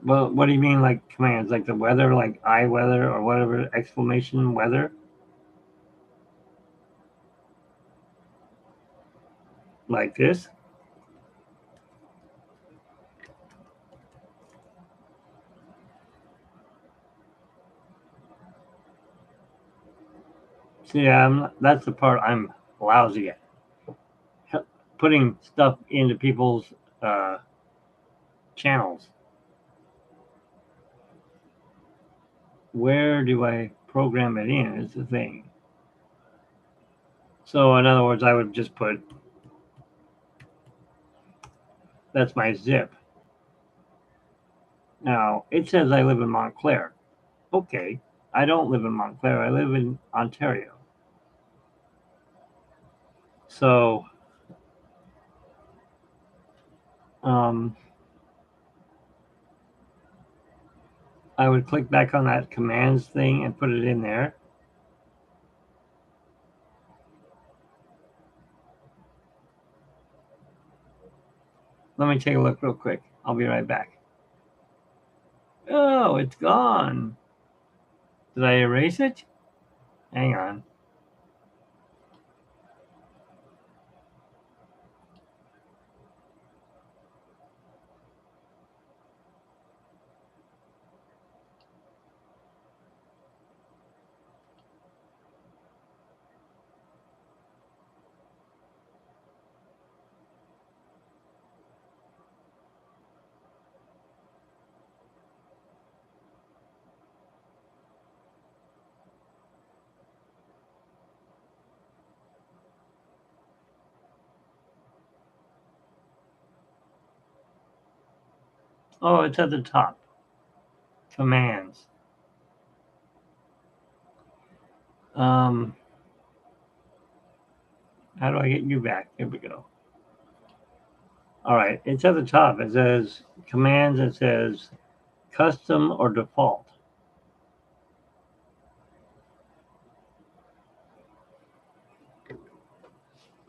Well, what do you mean, like commands? Like the weather, like iWeather or whatever, exclamation weather? Like this? See, that's the part I'm lousy at. Putting stuff into people's uh, channels. Where do I program it in is the thing. So in other words, I would just put, that's my zip. Now, it says I live in Montclair. Okay, I don't live in Montclair. I live in Ontario. So, um, I would click back on that commands thing and put it in there. Let me take a look real quick. I'll be right back. Oh, it's gone. Did I erase it? Hang on. Oh, it's at the top. Commands. How do I get you back? Here we go. All right, it's at the top. It says commands. It says custom or default.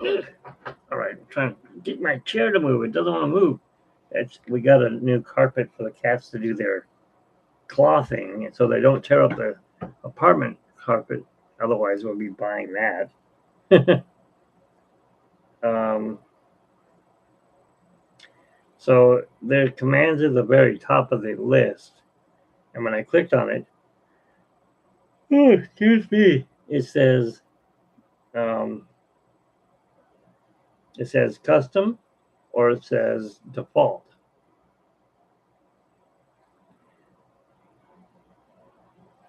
All right, I'm trying to get my chair to move. It doesn't want to move. We got a new carpet for the cats to do their clothing, so they don't tear up the apartment carpet. Otherwise, we'll be buying that. um, so the commands at the very top of the list, and when I clicked on it, oh, excuse me, um, it says custom or it says default.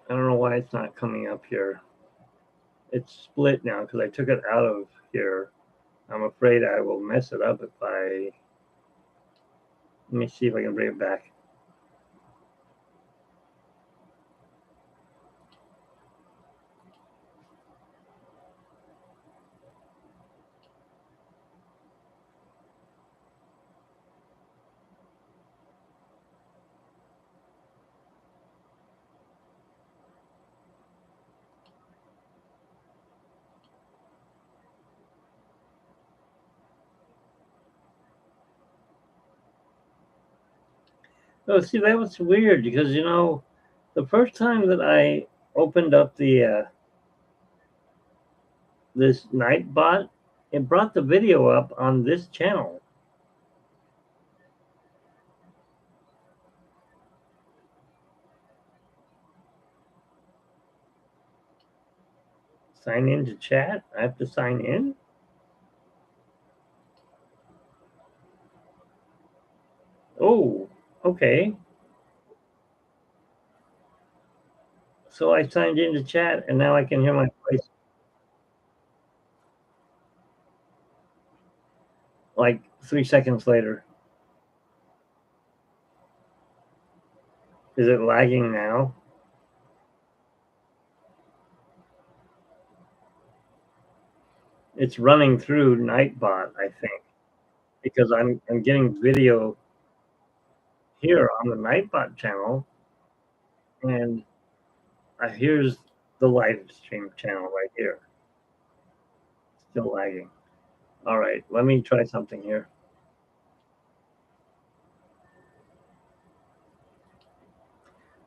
I don't know why it's not coming up here. It's split now because I took it out of here. I'm afraid I will mess it up if I. Let me see if I can bring it back. Oh, see, that was weird because the first time that I opened up the this Nightbot, it brought the video up on this channel. Sign in to chat. I have to sign in. Oh, okay. So I signed in to chat, and now I can hear my voice like 3 seconds later. Is it lagging now? It's running through Nightbot, I think, because I'm getting video here on the Nightbot channel, and here's the live stream channel right here. Still lagging. All right, let me try something here.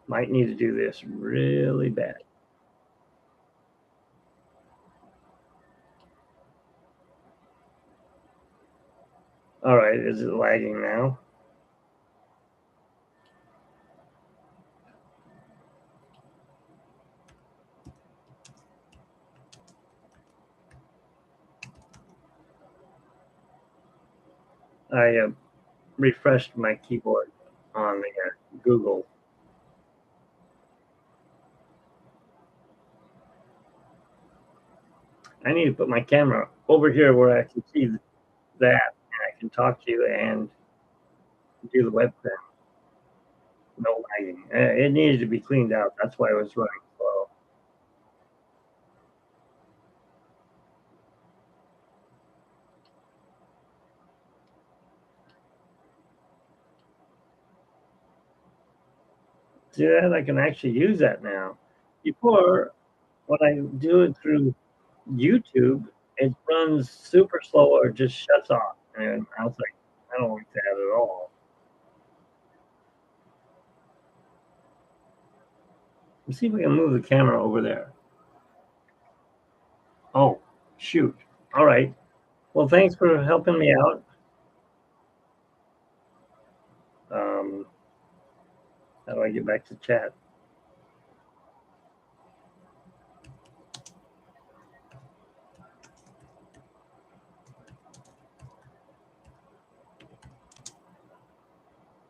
Might need to do this really bad. All right, is it lagging now? I refreshed my keyboard on the Google. I need to put my camera over here where I can see that, and I can talk to you and do the webcam. No lagging. It needed to be cleaned out. That's why it was running slow. See that? I can actually use that now. Before, when I do it through YouTube, it runs super slow or just shuts off. And I was like, I don't like that at all. Let's see if we can move the camera over there. Oh, shoot. All right. Well, thanks for helping me out. Um, how do I get back to chat?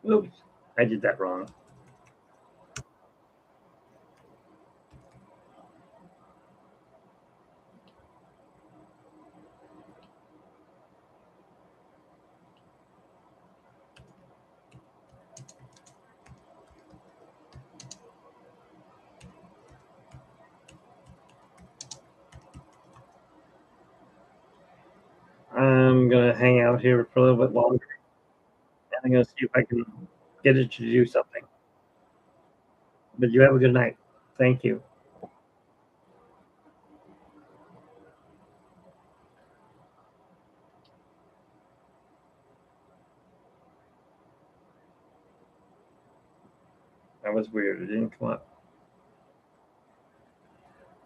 Oops, I did that wrong. I'm going to hang out here for a little bit longer. And I'm going to see if I can get it to do something. But you have a good night. Thank you. That was weird. It didn't come up.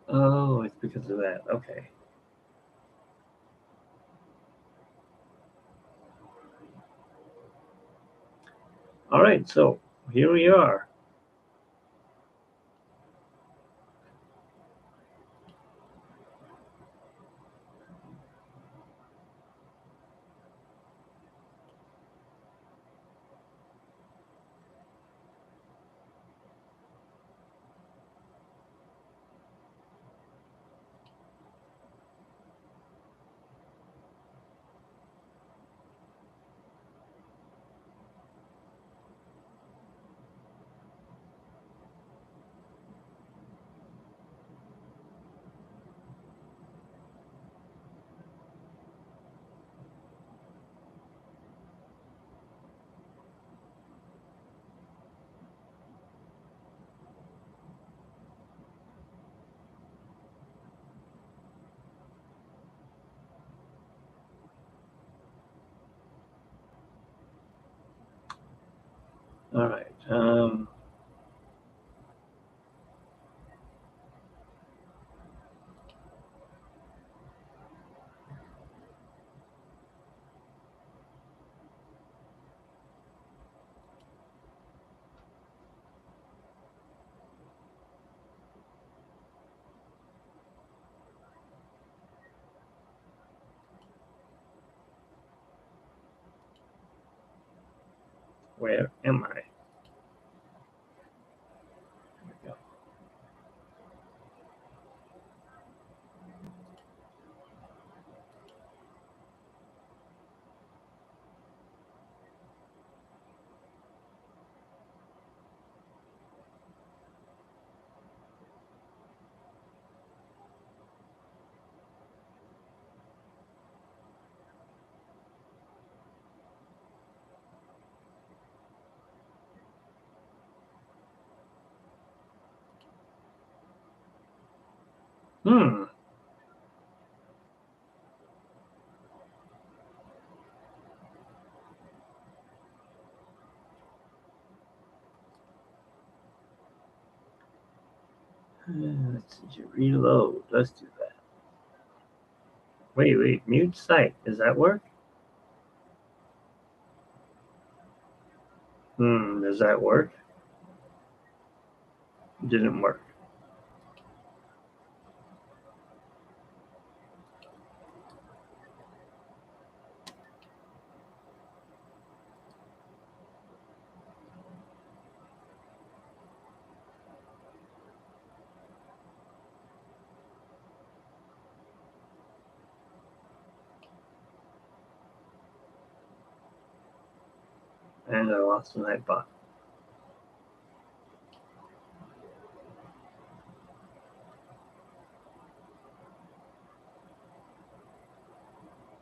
Oh, it's because of that. Okay. All right. So here we are. All right. Um, where am I? There we go. Hmm. Let's see, reload. Let's do that. Wait. Mute site. Does that work? Does that work? Didn't work. And I lost the Nightbot.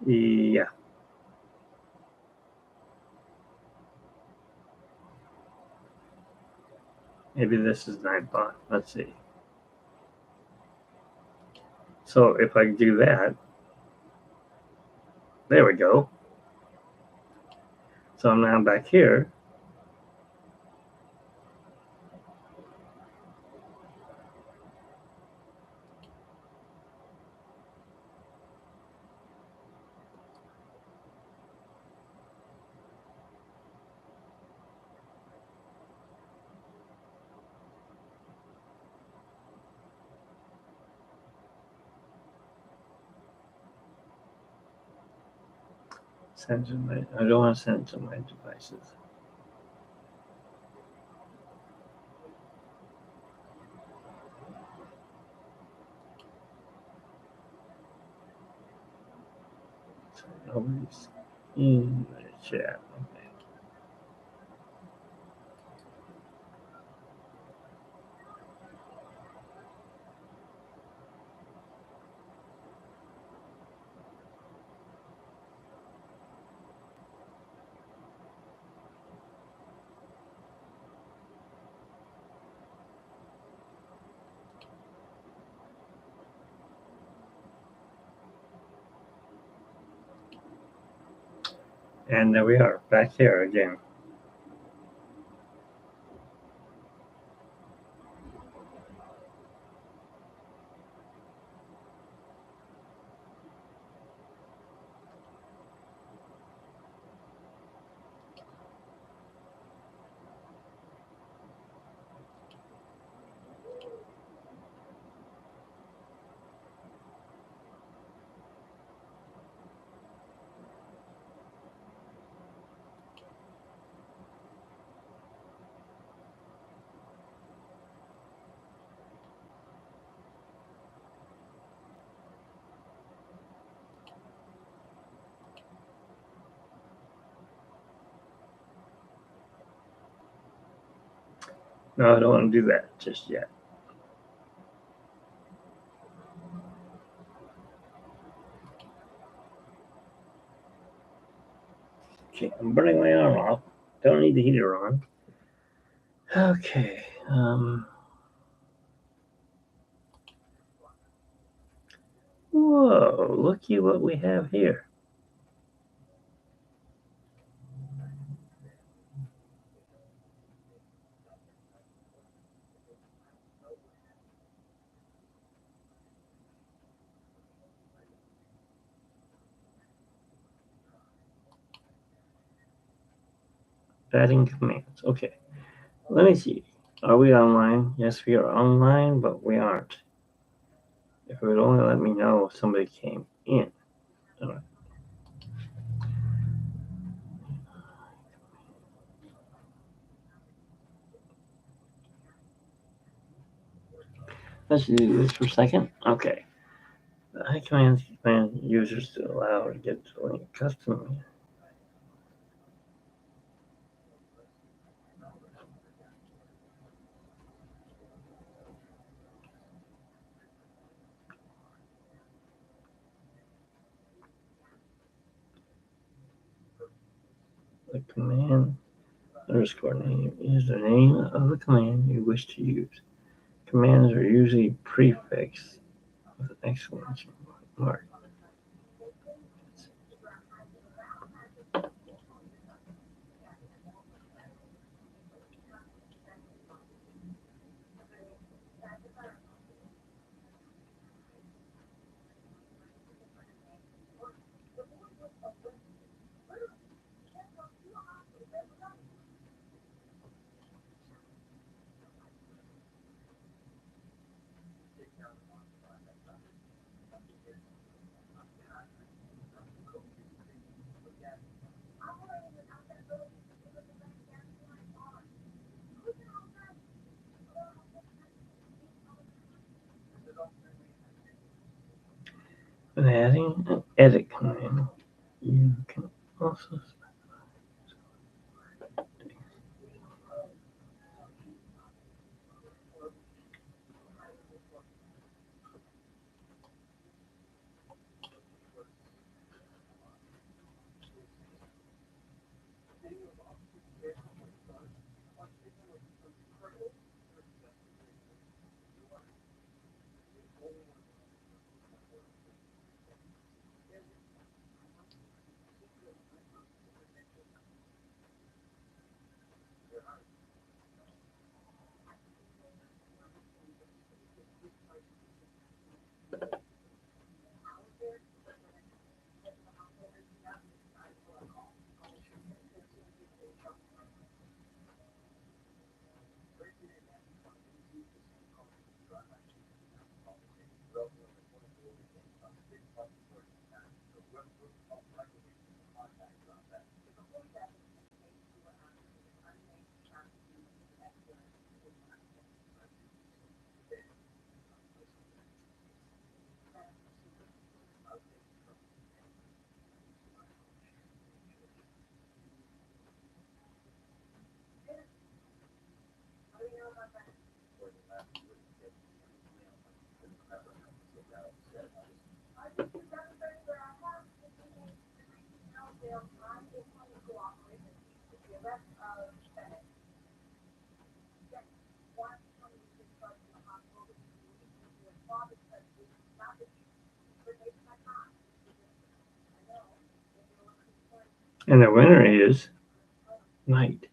Yeah. Maybe this is Nightbot. Let's see. So if I do that, there we go. So I'm now back here. Send to my. I don't want to send to my devices. So nobody's in the chat. Okay. And there we are, back here again. No, I don't want to do that just yet. Okay, I'm burning my arm off. Don't need the heater on. Okay. Whoa, looky what we have here. adding commands. Okay, let me see. Are we online? Yes, we are online, but we aren't. If it would only let me know if somebody came in. All right. Let's do this for a second. Okay. The high commands command users to allow to get to link custom. The command underscore name is the name of the command you wish to use. Commands are usually prefixed with an exclamation mark. When adding an edit command, you can also and the winner is Knight.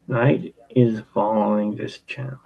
Knight is following this channel.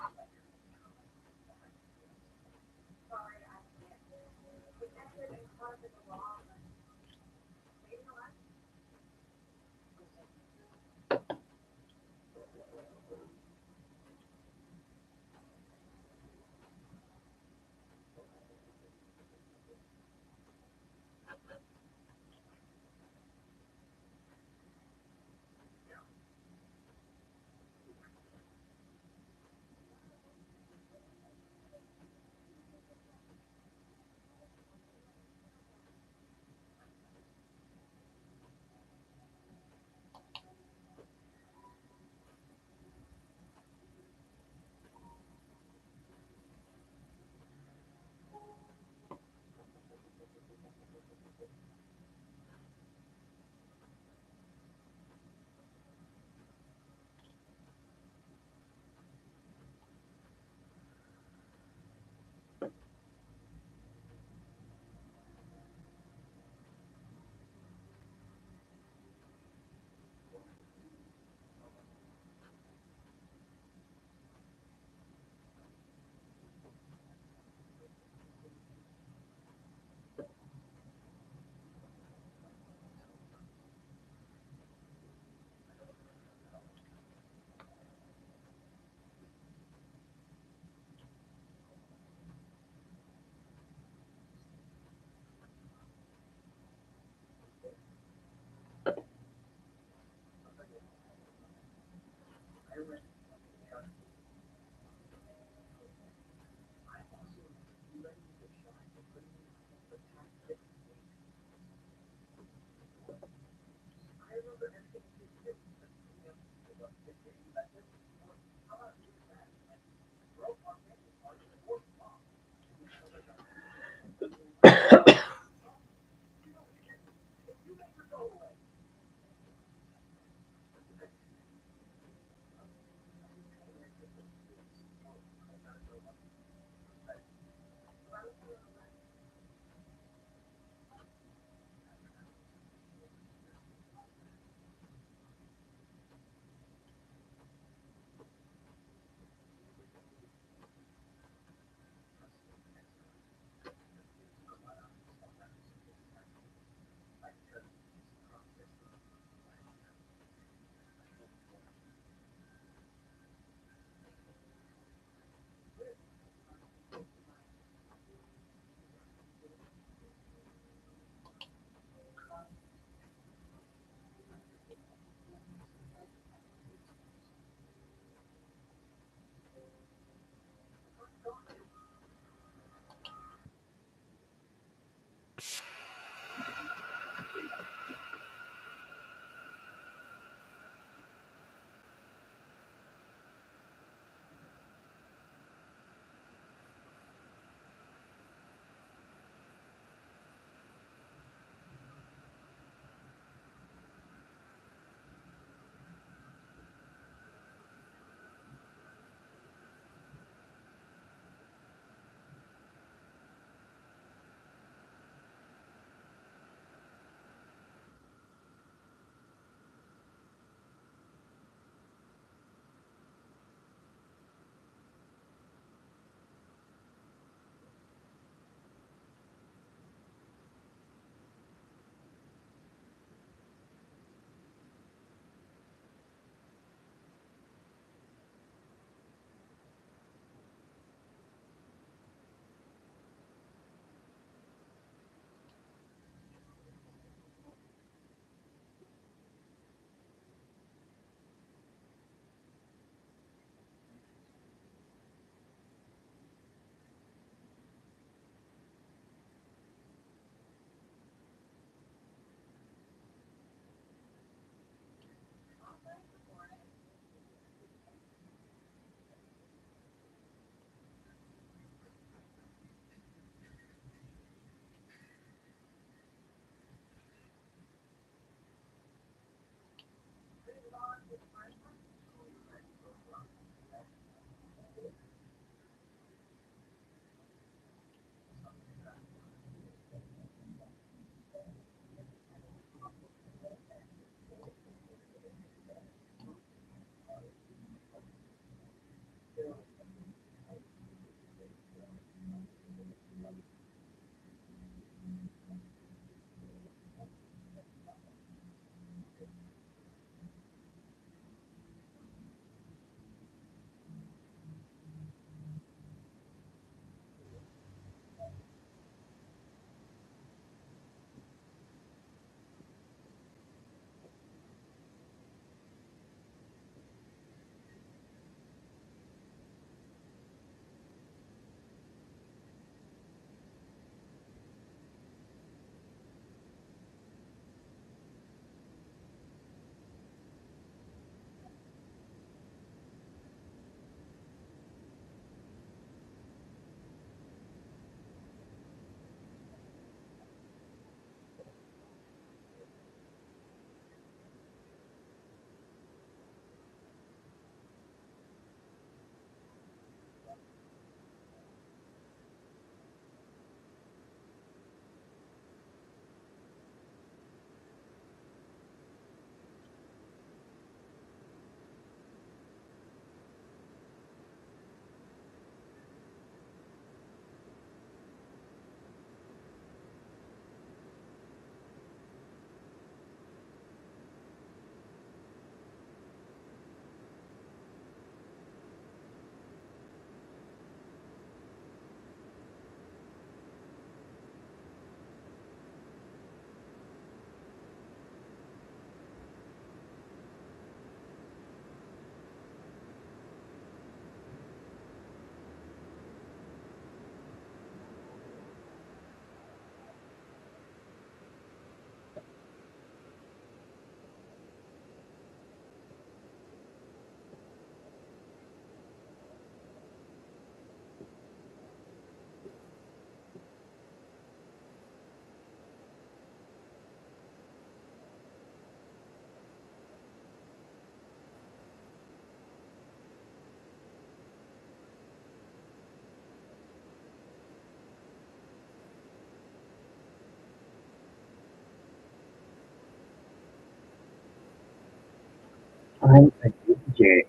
I'm a DJ.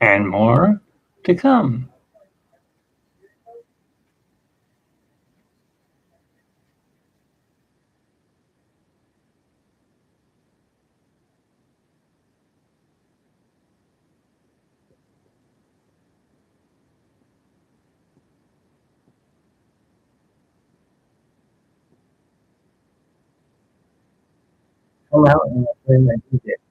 And more to come. Come out and play my DJ.